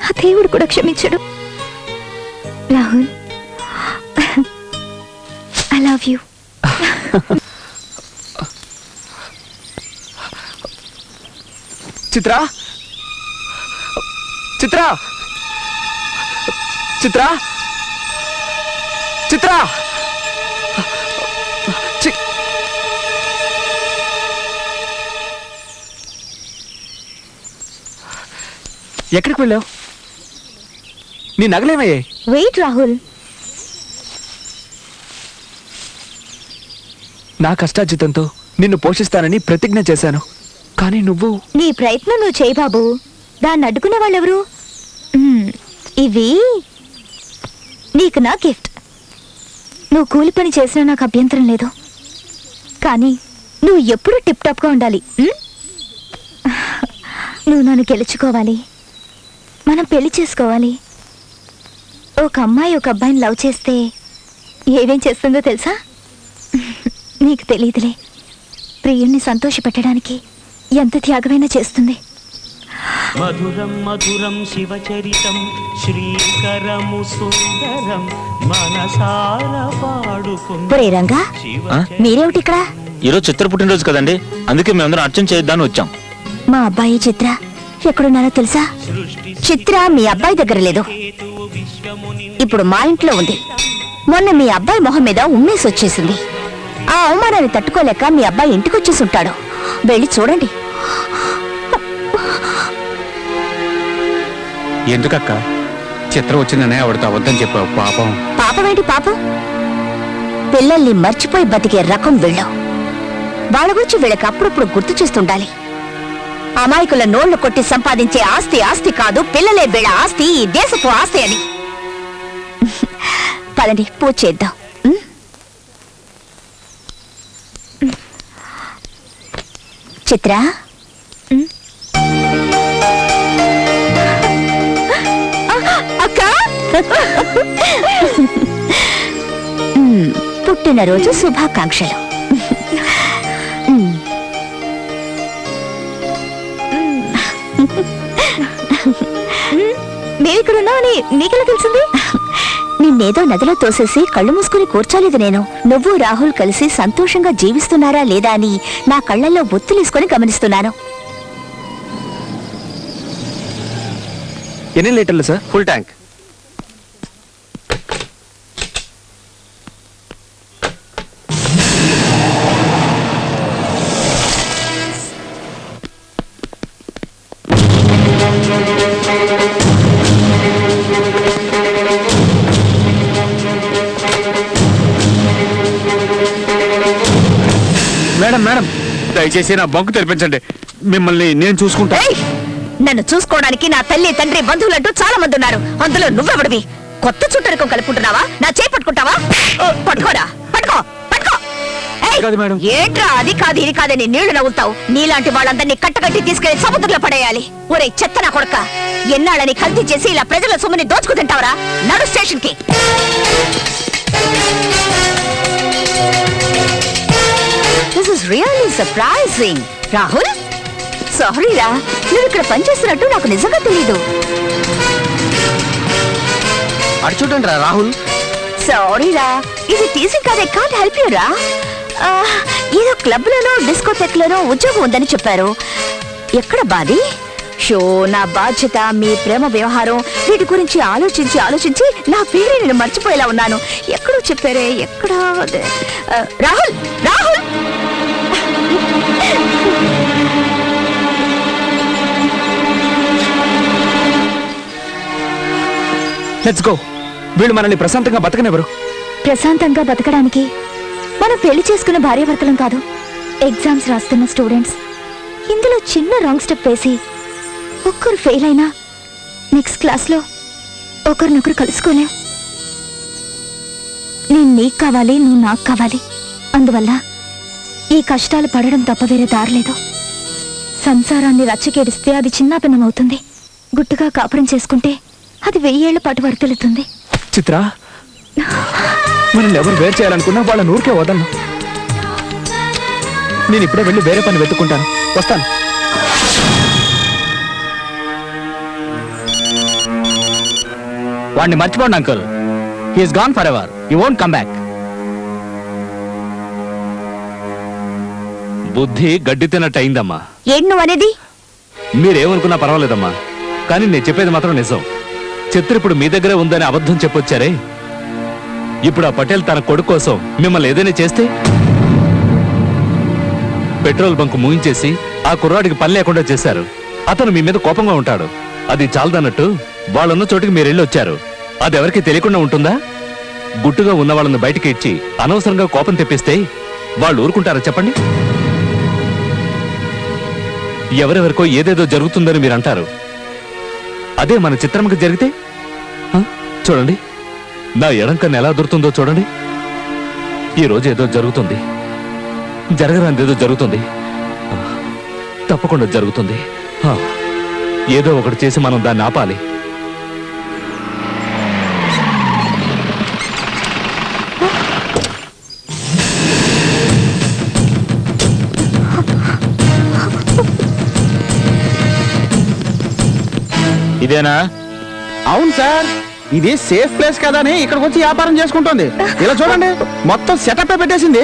Speaker 9: ఆ దేవుడు కూడా క్షమించడు. Rahul, I love you.
Speaker 8: Chitra, Chitra, Chitra, Chitra, ఎక్కడికి వెళ్ళావు? నీ నగలేమయ్యాయి?
Speaker 9: వెయిట్ రాహుల్,
Speaker 8: నా కష్టార్జితంతో నిన్ను పోషిస్తానని ప్రతిజ్ఞ చేశాను. కానీ నువ్వు
Speaker 4: నీ ప్రయత్నం నువ్వు చేయి బాబు. దాన్ని అడ్డుకునే వాళ్ళెవరు? ఇవి నీకు నా గిఫ్ట్. నువ్వు కూలి పని చేసినా నాకు అభ్యంతరం లేదు, కానీ నువ్వు ఎప్పుడూ టిప్ టాప్గా ఉండాలి. నువ్వు నన్ను గెలుచుకోవాలి, మనం పెళ్లి చేసుకోవాలి. ఒక అమ్మాయి ఒక అబ్బాయిని లవ్ చేస్తే ఏమేం చేస్తుందో తెలుసా? నీకు తెలియదులే. ప్రియుణ్ణి సంతోషపెట్టడానికి ఎంత త్యాగమైనా చేస్తుంది.
Speaker 10: మధురం మధురం శివచరితం శ్రీకరము సుందరం మనసార పాడుకుందాం.
Speaker 4: ఒరే రంగా, మీరేమిటి ఇక్కడ?
Speaker 3: ఈరోజు చిత్ర పుట్టినరోజు కదండి, అందుకే మేమందరం అర్చన చేద్దామని వచ్చాం.
Speaker 4: మా అబ్బాయి చిత్ర ఎక్కడున్నారో తెలుసా? చిత్ర మీ అబ్బాయి దగ్గర లేదు, ఇప్పుడు మా ఇంట్లో ఉంది. మొన్న మీ అబ్బాయి మొహం మీద ఉమ్మేసి వచ్చేసింది. ఆ అవమానాన్ని తట్టుకోలేక మీ అబ్బాయి ఇంటికి వచ్చేసి ఉంటాడు. వెళ్ళి చూడండి.
Speaker 3: ఎందుకక్క చిత్ర వచ్చిందనే ఆవిడతో వద్దని చెప్పావు? పాపం.
Speaker 4: పాపమేంటి పాపం? పిల్లల్ని మర్చిపోయి బతికే రకం వీళ్ళు. వాళ్ళ గురించి వీళ్ళకి అప్పుడప్పుడు గుర్తు చేస్తుండాలి. అమాయకుల నోళ్లు కొట్టి సంపాదించే ఆస్తి ఆస్తి కాదు, పిల్లలే వీళ్ళ ఆస్తి, ఈ దేశపు ఆస్తి అని. పదండి, పూజ చేద్దాం. చిత్ర, అక్క, పుట్టినరోజు శుభాకాంక్షలు. మేమిక్కడున్నామని నీకెలా తెలిసింది? నిన్నేదో నదిలో తోసేసి కళ్ళు మూసుకుని కూర్చోలేదు నేను. నువ్వు రాహుల్ కలిసి సంతోషంగా జీవిస్తున్నారా లేదా అని నా కళ్ళల్లో ఒత్తులేసుకొని గమనిస్తున్నాను.
Speaker 8: ఎన్ని లీటర్లు sir?
Speaker 1: Full tank.
Speaker 5: Madam madam దయచేసి నా బంకు తెరిపించండి, మిమ్మల్ని నేను చూసుకుంటా.
Speaker 7: ఏయ్! నన్ను చూసుకోవడానికి నా తల్లి తండ్రి బంధువులంటూ చాలా మంది ఉన్నారు. అందులో నువ్వెవడివి? కొత్త చుట్టరికం కలుపుకుంటున్నావా? నా చేయి పట్టుకుంటావా? పట్టుకోరా, పట్టుకో, పట్టుకో. ఏయ్!
Speaker 5: కాదు మేడం.
Speaker 7: ఏంట్రా అది కాదు ఇది కాదని నీళ్లు నవ్వుతావు? నీలాంటి వాళ్ళందరినీ కట్టకట్టి తీసుకెళ్లి సముద్రంలో పడేయాలి. ఒరే చెత్త నా కొడక, ఎన్నాళ్ళని కల్తీ చేసి ఇలా ప్రజల సొమ్ముని దోచుకు తింటావరా? నడు స్టేషన్ కి. This is really surprising. Rahul, సారీరా, నువ్వు ఇక్కడ పనిచేస్తున్నట్టు నాకు నిజంగా తెలీదు.
Speaker 1: అటు చూడండి రా రాహుల్.
Speaker 7: సారీరా, ఇది టీచింగ్ కాదే, కాంట్ హెల్ప్ యూ రా. ఏదో క్లబ్ లోనో డిస్కోటెక్ లోనో ఉద్యోగం ఉందని చెప్పారు. ఎక్కడ బాది? షో, నా బాధ్యత, మీ ప్రేమ వ్యవహారం, వీటి గురించి ఆలోచించి ఆలోచించి నా పేరే నేను మర్చిపోయేలా ఉన్నాను. ఎక్కడో చెప్పారే, ఎక్కడ? రాహుల్, రాహుల్!
Speaker 8: Let's go. వీళ్ళు మనల్ని ప్రశాంతంగా బతకనివ్వరు.
Speaker 4: ప్రశాంతంగా బతకడానికి మనం పెళ్లి చేసుకున్న భార్యాభర్తలం కాదు, ఎగ్జామ్స్ రాస్తున్న స్టూడెంట్స్. ఇందులో చిన్న రాంగ్ స్టెప్ వేసి ఒక్కరు ఫెయిల్ అయినా నెక్స్ట్ క్లాస్లో ఒకరినొకరు కలుసుకోలేం. నేను నీకు కావాలి, నువ్వు నాకు కావాలి. అందువల్ల ఈ కష్టాలు పడడం తప్ప వేరే దారిలేదు. సంసారాన్ని రచ్చకేడిస్తే అది చిన్నాభిన్నమవుతుంది. గుట్టుగా కాపురం చేసుకుంటే అది 1000 ఏళ్ల పాటు వర్తిల్లుతుంది.
Speaker 8: చిత్ర, మనల్ని ఎవరు వేరు చేయాలనుకున్నా వాళ్ళ నూరికే వదలను. నేను ఇప్పుడే వెళ్ళి వేరే పని వెతుక్కుంటాను. వస్తాను.
Speaker 3: వాడిని మర్చిపోండి uncle. He's gone forever. He won't come back.
Speaker 5: బుద్ధి గడ్డి తిన్నట్టు అయిందమ్మా.
Speaker 7: ఏంటి నువ్వు అనేది?
Speaker 5: మీరేమనుకున్నా పర్వాలేదమ్మా, కానీ నేను చెప్పేది మాత్రం నిజం. చిత్ర ఇప్పుడు మీ దగ్గరే ఉందని అబద్ధం చెప్పొచ్చారే. ఇప్పుడు ఆ పటేల్ తన కొడుకు కోసం మిమ్మల్ని ఏదైనా చేస్తే పెట్రోల్ బంక్ ముగించేసి ఆ కుర్రాడికి పని లేకుండా చేశారు. అతను మీ మీద కోపంగా ఉంటాడు. అది చాలదన్నట్టు వాళ్ళున్న చోటికి మీరు వెళ్ళి వచ్చారు. అది ఎవరికి తెలియకుండా ఉంటుందా? గుట్టుగా ఉన్న వాళ్ళని బయటికి ఇచ్చి అనవసరంగా కోపం తెప్పిస్తే వాళ్ళు ఊరుకుంటారా చెప్పండి? ఎవరెవరికో ఏదేదో జరుగుతుందని మీరు అంటారు. అదే మన చిత్రమ్మకి జరిగితే చూడండి, నా ఎడం కన్ను ఎలా దొరుకుతుందో చూడండి. ఈ రోజు ఏదో జరుగుతుంది, జరగరానిదేదో జరుగుతుంది, తప్పకుండా జరుగుతుంది. ఏదో ఒకటి చేసి మనం దాన్ని ఆపాలి.
Speaker 3: ఇదేనా?
Speaker 6: అవును సార్, ఇది సేఫ్ ప్లేస్ కదా అని ఇక్కడికి వచ్చి వ్యాపారం చేసుకుంటుంది. ఇలా చూడండి, మొత్తం సెటప్ పెట్టేసింది.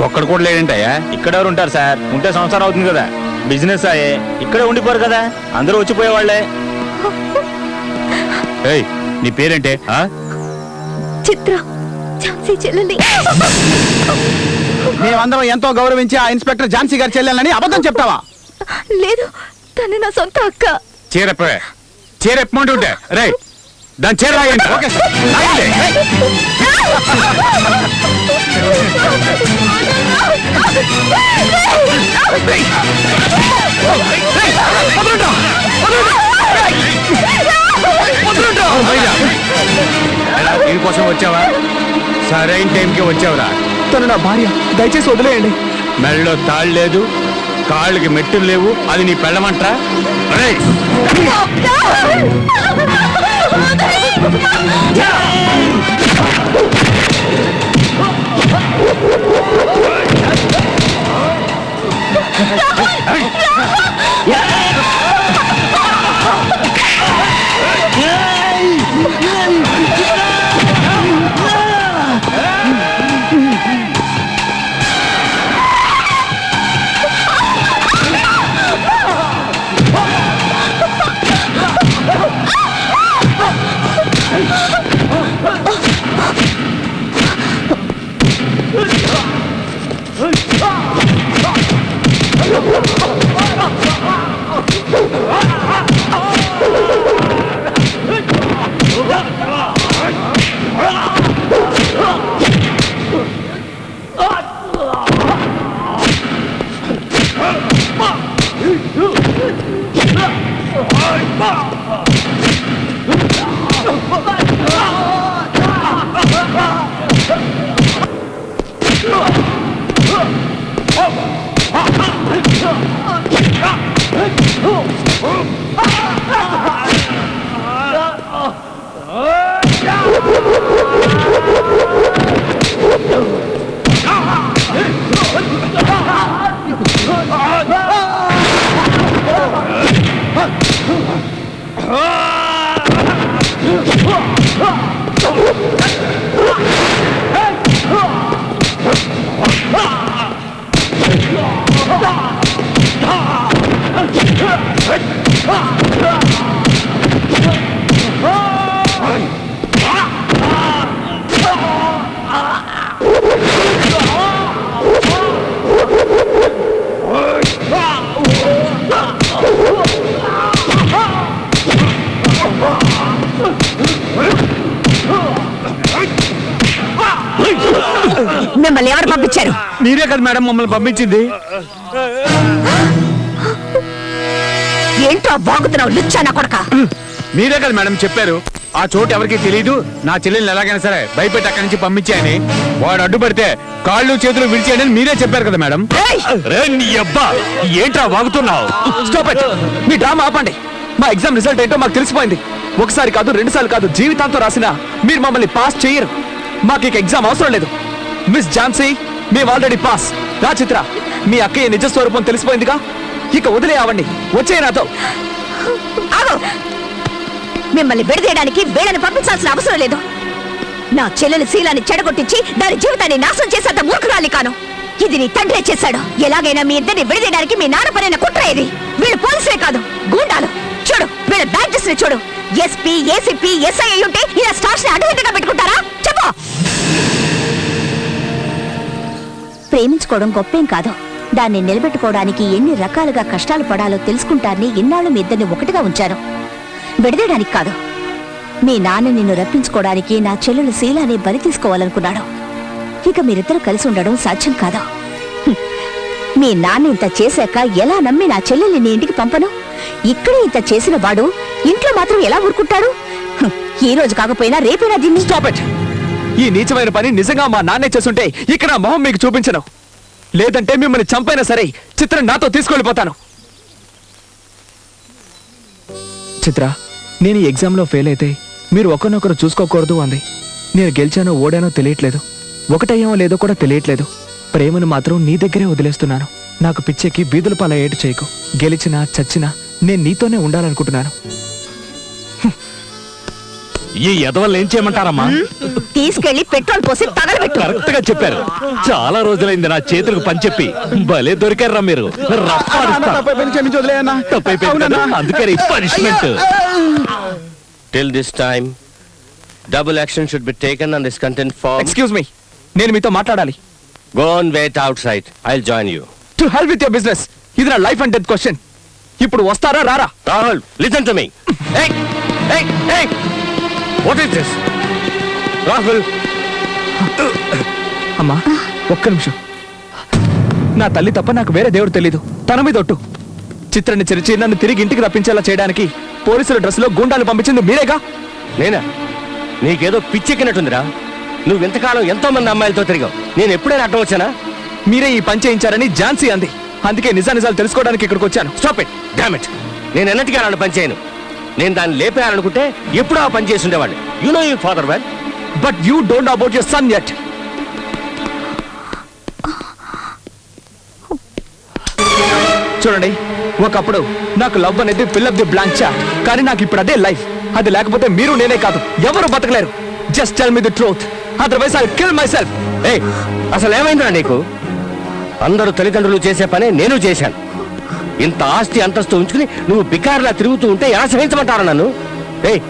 Speaker 3: ఒక్కడు కూడా లేడంటయ్యా. ఇక్కడ ఎవరు ఉంటారు సార్? ఉంటే సంవత్సరం అవుతుంది కదా. బిజినెస్ అయ్యే ఇక్కడే ఉండిపోరు కదా, అందరూ వచ్చిపోయేవాళ్లే. ఏయ్, నీ పేరేంటే?
Speaker 4: చిత్ర, ఝాన్సీ చెల్లెలి.
Speaker 6: మేమందరం ఎంతో గౌరవించి ఆ ఇన్స్పెక్టర్ ఝాన్సీ గారి చెల్లెలని అబద్ధం చెప్తావా?
Speaker 4: లేదు, తను నా సొంత అక్క.
Speaker 5: చీరెప్పమంటుంటే రే దాని చీర రాయండి. ఓకే సార్, దీనికోసం వచ్చావా? సరైన టైంకి వచ్చావురా.
Speaker 8: తను నా భార్య, దయచేసి వదిలేయండి.
Speaker 5: మెడలో తాళ్ళు లేదు, కాళ్ళకి మెట్టులు లేవు, అది నీ పెళ్ళమంటరా?
Speaker 7: మిమ్మల్ని ఎవరు పంపించారు?
Speaker 5: మీరే కదా మేడం మమ్మల్ని పంపించింది.
Speaker 7: ఏంటో బాగుతున్నావు లుచ్చానా కొడక?
Speaker 5: మీరే కదా మేడం చెప్పారు ఆ చోటు ఎవరికి తెలియదు, నా చెల్లెల్ని ఎలాగైనా సరే భయపెట్టి అక్కడి నుంచి పంపించాయని. వాడు అడ్డుపడితే కాళ్ళు చేతులు విడిచేయని మీరే చెప్పారు కదా మేడం. ఏంట్రా వాగుతున్నావు?
Speaker 8: Stop it. మీ డ్రామా ఆపండి. మా ఎగ్జామ్ రిజల్ట్ ఏంటో మాకు తెలిసిపోయింది. ఒకసారి కాదు, 2 సార్లు కాదు, జీవితాంతో రాసినా మీరు మమ్మల్ని పాస్ చేయరు. మాకు ఇక ఎగ్జామ్ అవసరం లేదు. మిస్ ఝాన్సీ, మేము ఆల్రెడీ పాస్. రా చిత్ర, మీ అక్కయ్య నిజ స్వరూపం తెలిసిపోయిందిగా, ఇక వదిలే అవండి. వచ్చే నాతో.
Speaker 7: మిమ్మల్ని విడదీయడానికి వీళ్ళని పంపించాల్సిన అవసరం లేదు. నా చెల్లెలు శీలాన్ని చెడగొట్టించి దాని జీవితాన్ని నాశనం చేసేంత మూర్ఖురాలి కాను. ఇది నీ తండ్రే చేశాడు. ఎలాగైనా మీ ఇద్దరిని విడదీయడానికి మీ నాన్న పరైన కుట్ర ఇది. వీళ్ళు పోలీసులే కాదు, గూండాలు. చూడు వీళ్ళ బ్యాడ్జెస్ ని చూడు. ఎస్పీ, ఏసీపీ, ఎస్ఐ ఉంటే ఇలా స్టార్స్ ని అడ్డుదిడ్డగా పెట్టుకుంటారా? చెప్పు.
Speaker 4: ప్రేమించుకోవడం గొప్పేం కాదు. దాన్ని నిలబెట్టుకోవడానికి ఎన్ని రకాలుగా కష్టాలు పడాలో తెలుసుకుంటారని ఇన్నాళ్ళు మీ ఇద్దరిని ఒకటిగా ఉంచాను. విడదీయడానికి కాదు. మీ నాన్న నిన్ను రప్పించుకోవడానికి నా చెల్లెలు శీలాన్ని బలి తీసుకోవాలనుకున్నాడు. ఇక మీరిద్దరూ కలిసి ఉండడం సాధ్యం కాదు. మీ నాన్న ఇంత చేశాక ఎలా నమ్మి నా చెల్లెల్ని నీ ఇంటికి పంపను? ఇక్కడే ఇంత చేసిన వాడు ఇంట్లో మాత్రం ఎలా ఊరుకుంటాడు? ఈ రోజు కాకపోయినా రేపైనా దీన్ని.
Speaker 8: Stop it. ఈ నీచమైన పని నిజంగా మా నాన్నే చేస్తుంటే ఇక్కడ మొహం మీకు చూపించను. లేదంటే మిమ్మల్ని చంపైనా సరే చిత్ర నాతో తీసుకెళ్ళిపోతాను. చిత్ర, నేను ఈ ఎగ్జామ్లో ఫెయిల్ అయితే మీరు ఒకరినొకరు చూసుకోకూడదు అంది. నేను గెలిచానో ఓడానో తెలియట్లేదు, ఒకటయ్యామో లేదో కూడా తెలియట్లేదు. ప్రేమను మాత్రం నీ దగ్గరే వదిలేస్తున్నాను. నాకు పిచ్చెక్కి వీధుల పాల ఏటు చేయకు. గెలిచినా చచ్చినా నేను నీతోనే ఉండాలనుకుంటున్నాను.
Speaker 5: ఈ ఎదవల్ని ఏం చేయమంటారమ్మా?
Speaker 7: తీసుకెళ్లి పెట్రోల్ పోసి తగలబెట్టు.
Speaker 5: కరెక్ట్ గా చెప్పారు. చాలా రోజులైంది నా చేతులకు పని చెప్పి. భలే దొరికారా మీరు. అందుకని punishment.
Speaker 2: Till this time, double action should be taken on this content form.
Speaker 8: Excuse me, నేను మీతో మాట్లాడాలి.
Speaker 2: Go and wait outside. I'll join you.
Speaker 8: To help with your business. ఇది నా లైఫ్ అండ్ డెత్ క్వశ్చన్. ఇప్పుడు వస్తారా రారా?
Speaker 2: Rahul, listen to me. Hey, hey, hey! What is this? Rahul.
Speaker 8: అమ్మా, ఒక్క నిమిషం. నా తల్లి తప్ప నాకు వేరే దేవుడు తెలీదు. తన మీద ఒట్టు. చిత్రాన్ని చెరిచి నన్ను తిరిగి ఇంటికి రప్పించేలా చేయడానికి పోలీసుల డ్రెస్ లో గుండాలు పంపించింది మీరేగా?
Speaker 2: నేనా? నీకేదో పిచ్చెక్కినట్టుందిరా. నువ్వు ఎంతకాలం ఎంతో మంది అమ్మాయిలతో తిరిగావు. నేను ఎప్పుడైనా అడ్డం వచ్చానా?
Speaker 8: మీరే ఈ పని చేయించారని ఝాన్సీ అంది. అందుకే నిజాలు తెలుసుకోవడానికి ఇక్కడికి వచ్చాను.
Speaker 2: Stop it. Damn it. నేను ఎన్నటికీ అలాంటి పని చేయను. నేను దాన్ని లేపేయాలనుకుంటే ఎప్పుడూ ఆ పని చేసి ఉండేవాళ్ళు. You know your father well.
Speaker 8: But you don't know about your son yet. చూడండి, ఒకప్పుడు నాకు లవ్ అనేది fill up the blank chart. కానీ నాకు ఇప్పుడు అదే లైఫ్. అది లేకపోతే మీరు నేనే కాదు ఎవరు బతకలేరు. Just tell me the truth, otherwise I will kill myself.
Speaker 2: ఏయ్, అసలు ఏమైందిరా నీకు? అందరూ తల్లిదండ్రులు చేసే పనే నేను చేశాను. ఇంత ఆస్తి అంతస్తు ఉంచుకుని నువ్వు బికారులా తిరుగుతూ ఉంటే ఎలా సహించమంటారా నన్ను? ఏయ్,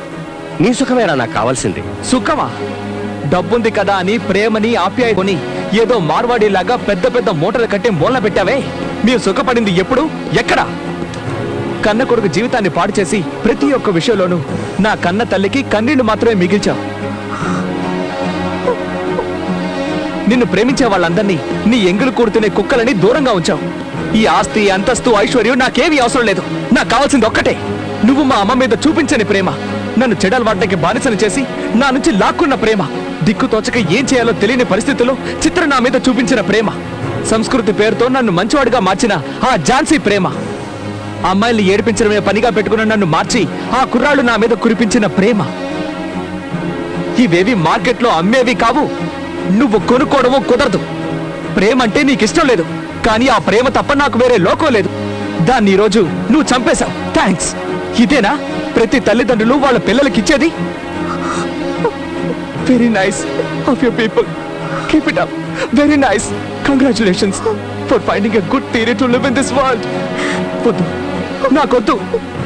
Speaker 2: నీ సుఖమేరా నాకు కావాల్సింది.
Speaker 8: సుఖమా? డబ్బుంది కదా అని ప్రేమని ఆప్యాయని ఏదో మార్వాడిలాగా పెద్ద పెద్ద మూటలు కట్టి మూలన పెట్టావే. మీరు సుఖపడింది ఎప్పుడు, ఎక్కడ? కన్న కొడుకు జీవితాన్ని పాడు చేసి ప్రతి ఒక్క విషయంలోనూ నా కన్న తల్లికి కన్నీళ్లు మాత్రమే మిగిల్చావు. నిన్ను ప్రేమించే వాళ్ళందరినీ నీ ఎంగిలి కూడుతునే కుక్కలని దూరంగా ఉంచావు. ఈ ఆస్తి అంతస్తు ఐశ్వర్యం నాకేమీ అవసరం లేదు. నాకు కావాల్సింది ఒక్కటే, నువ్వు మా అమ్మ మీద చూపించని ప్రేమ, నన్ను చెడలవాడ్డకి బానిసను చేసి నా నుంచి లాక్కున్న ప్రేమ, దిక్కు తోచక ఏం చేయాలో తెలియని పరిస్థితుల్లో చిత్ర నా మీద చూపించిన ప్రేమ, సంస్కృతి పేరుతో నన్ను మంచివాడిగా మార్చిన ఆ ఝాన్సీ ప్రేమ, అమ్మాయిల్ని ఏడిపించడమే పనిగా పెట్టుకున్న నన్ను మార్చి ఆ కుర్రాళ్ళు నా మీద కురిపించిన ప్రేమ, ఇవేవి మార్కెట్లో అమ్మేవి కావు, నువ్వు కొనుక్కోవడమో కుదరదు. ప్రేమ అంటే నీకిష్టం లేదు, కానీ ఆ ప్రేమ తప్ప నాకు వేరే లోకం లేదు. దాన్ని ఈరోజు నువ్వు చంపేశావు. థ్యాంక్స్. ఇదేనా ప్రతి తల్లిదండ్రులు వాళ్ళ పిల్లలకి ఇచ్చేది? Very nice of your people. Keep it up. Very nice. Congratulations for finding a good theory to live in this world. వద్దు, నాకొద్దు.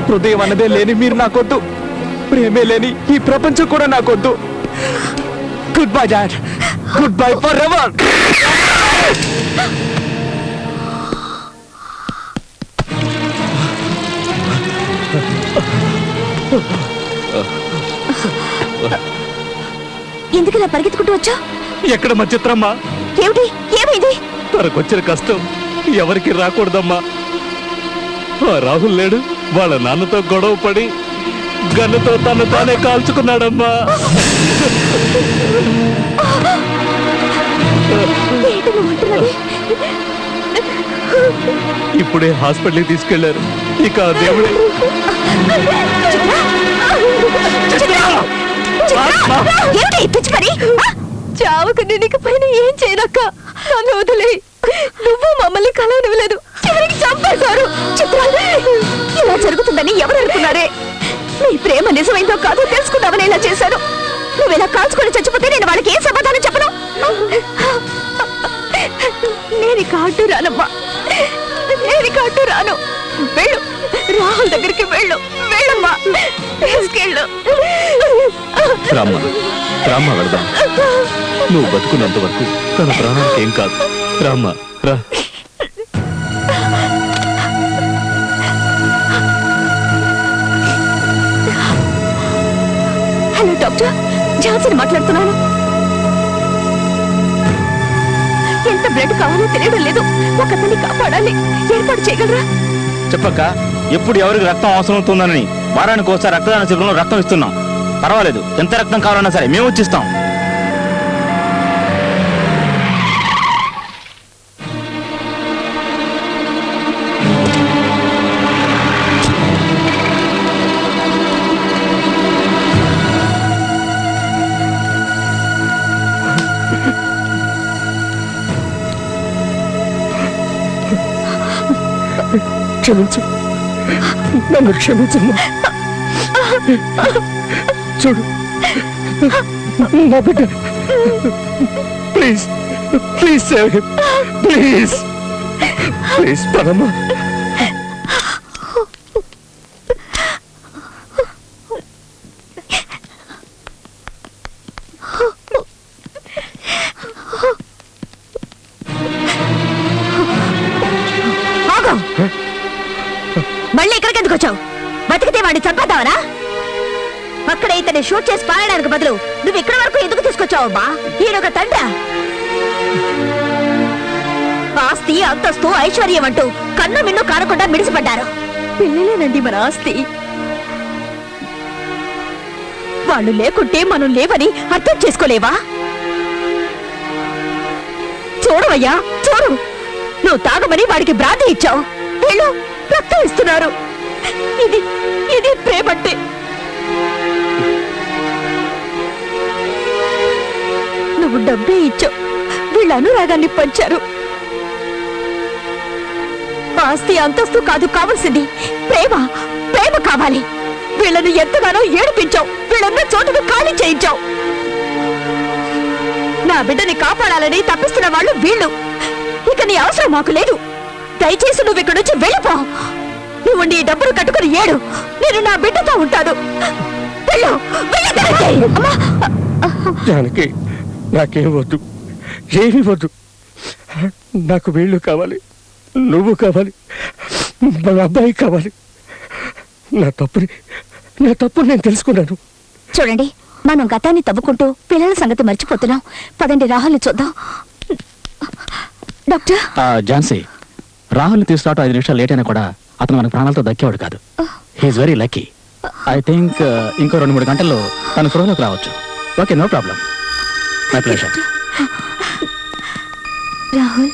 Speaker 8: హృదయం అన్నదే లేని మీరు నాకొద్దు. ప్రేమే లేని ఈ ప్రపంచం కూడా నాకొద్దు. Good bye dad. Good bye for ever.
Speaker 4: ఎందుకు ఇలా పరిగెత్తుకుంటూ వచ్చా?
Speaker 5: ఎక్కడ మా చిత్రమ్మా?
Speaker 4: ఏమిటి? ఏమైంది?
Speaker 5: తనకొచ్చిన కష్టం ఎవరికి రాకూడదమ్మా. ఆ రాహుల్ లేడు, వాళ్ళ నాన్నతో గొడవ పడి గన్నుతో తను తానే కాల్చుకున్నాడమ్మా.
Speaker 4: ఏంటి నువ్వు అంటున్నది?
Speaker 5: ఇప్పుడే హాస్పిటల్కి తీసుకెళ్లారు. ఇక ఆ దేవుడే
Speaker 4: ఏమిటి పిచ్చి పని? చావుకు నీకు పైన ఏం చేయనక్క. నన్ను వదిలే. నువ్వు మమ్మల్ని కలవనివ్వలేదు, చివరికి చంపేశారు. చిత్ర, ఇలా జరుగుతుందని ఎవరు అనుకున్నారే? నీ ప్రేమ నిజమైందో కాదో తెలుసుకుందామని ఇలా చేశాను. నువ్వు ఇలా కాల్చుకొని చచ్చిపోతే నేను వాళ్ళకి ఏం సమాధానం చెప్పను? నేను కాటు రానమ్మా, నేను కాటు రాను. వెళ్ళు, రాహుల్ దగ్గరికి వెళ్ళు. వెళ్ళమ్మా, తీసుకెళ్ళు.
Speaker 5: రామ్మ, రామ్మ వెళదాం. నువ్వు బతుకున్నంత వరకు తన ప్రాణానికి ఏం కాదు. రామ్మ, రా.
Speaker 4: హలో డాక్టర్, ఝాన్సీని మాట్లాడుతున్నాను. ఎంత బ్లడ్ కావాలో తెలియడం లేదు. ఒకరిని కాపాడాలి. ఏర్పాటు చేయగలరా?
Speaker 3: చెప్పక్క, ఎప్పుడు ఎవరికి రక్తం అవసరం అవుతుందని వారానికి ఒకసారి రక్తదాన శిబిరంలో రక్తం ఇస్తున్నాం. పర్వాలేదు, ఎంత రక్తం కావాలన్నా సరే మేము వచ్చిస్తాం.
Speaker 8: క్షమించు, నన్ను క్షమించమ్మా. చూడు నా బిడ్డ. Please please save him. Please please పదమ్మా.
Speaker 4: మళ్ళీ ఇక్కడికి ఎందుకు వచ్చావు? బతికితే వాడిని చంపేద్దావనా? అక్కడ ఇతన్ని షూట్ చేసి పారడానికి బదులు నువ్వు ఇక్కడ వరకు ఎందుకు తీసుకొచ్చావమ్మా? ఈయనొక తండ్ర. ఆస్తి, అంతస్తు, ఐశ్వర్యం అంటూ కన్ను మిన్ను కానకుండా మిడిసిపడ్డారు. పిల్లలేనండి మన ఆస్తి. వాళ్ళు లేకుంటే మనం లేవని అర్థం చేసుకోలేవా? చూడవయ్యా, చూడు. నువ్వు తాగమని వాడికి బ్రాంతి ఇచ్చావు. వీళ్ళు రక్తం ఇస్తున్నారు. ఇది ఇది ప్రేమంటే. నువ్వు డబ్బే ఇచ్చావు, వీళ్ళ అనురాగాన్ని పంచారు. ఆస్తి, అంతస్తు కాదు కావాల్సింది, ప్రేమ. ప్రేమ కావాలి. వీళ్ళను ఎంతగానో ఏడిపించావు. వీళ్ళన్న చోటును ఖాళీ చేయించావు. నా బిడ్డని కాపాడాలని తప్పిస్తున్న వాళ్ళు వీళ్ళు. ఇక నీ అవసరం మాకు లేదు. దయచేసి నువ్వు ఇక్కడ నుంచి వెళ్ళిపో. నువ్వు నీ డబ్బులు కట్టుకుని ఏడు. నేను నా బిడ్డతో ఉంటాను. వెళ్ళు,
Speaker 8: జానకి, నాకేం వద్దు, ఏమీ వద్దు. నాకు వీళ్ళు కావాలి, నువ్వు కావాలి, మన అబ్బాయి కావాలి. నా తప్పుని నేను తెలుసుకున్నాను.
Speaker 4: చూడండి, మనం గతాన్ని తవ్వుకుంటూ పిల్లల సంగతి మర్చిపోతున్నాం. పదండి, రాహుల్ని చూద్దాం. డాక్టర్,
Speaker 3: ఝాన్సీ, రాహుల్ని తీసుకురావటం 5 నిమిషాలు లేట్ అయినా కూడా అతను మనకు ప్రాణాలతో దక్కేవాడు కాదు. He's very lucky. I think ఇంకో 2-3 గంటల్లో తను స్పృహలోకి రావచ్చు. Okay, no problem. My pleasure.
Speaker 4: Rahul,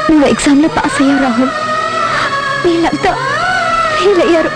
Speaker 4: నువ్వు ఎగ్జామ్లో పాస్ అయ్యావు రాహుల్. వీళ్ళంతా ఫెయిల్ అయ్యారు.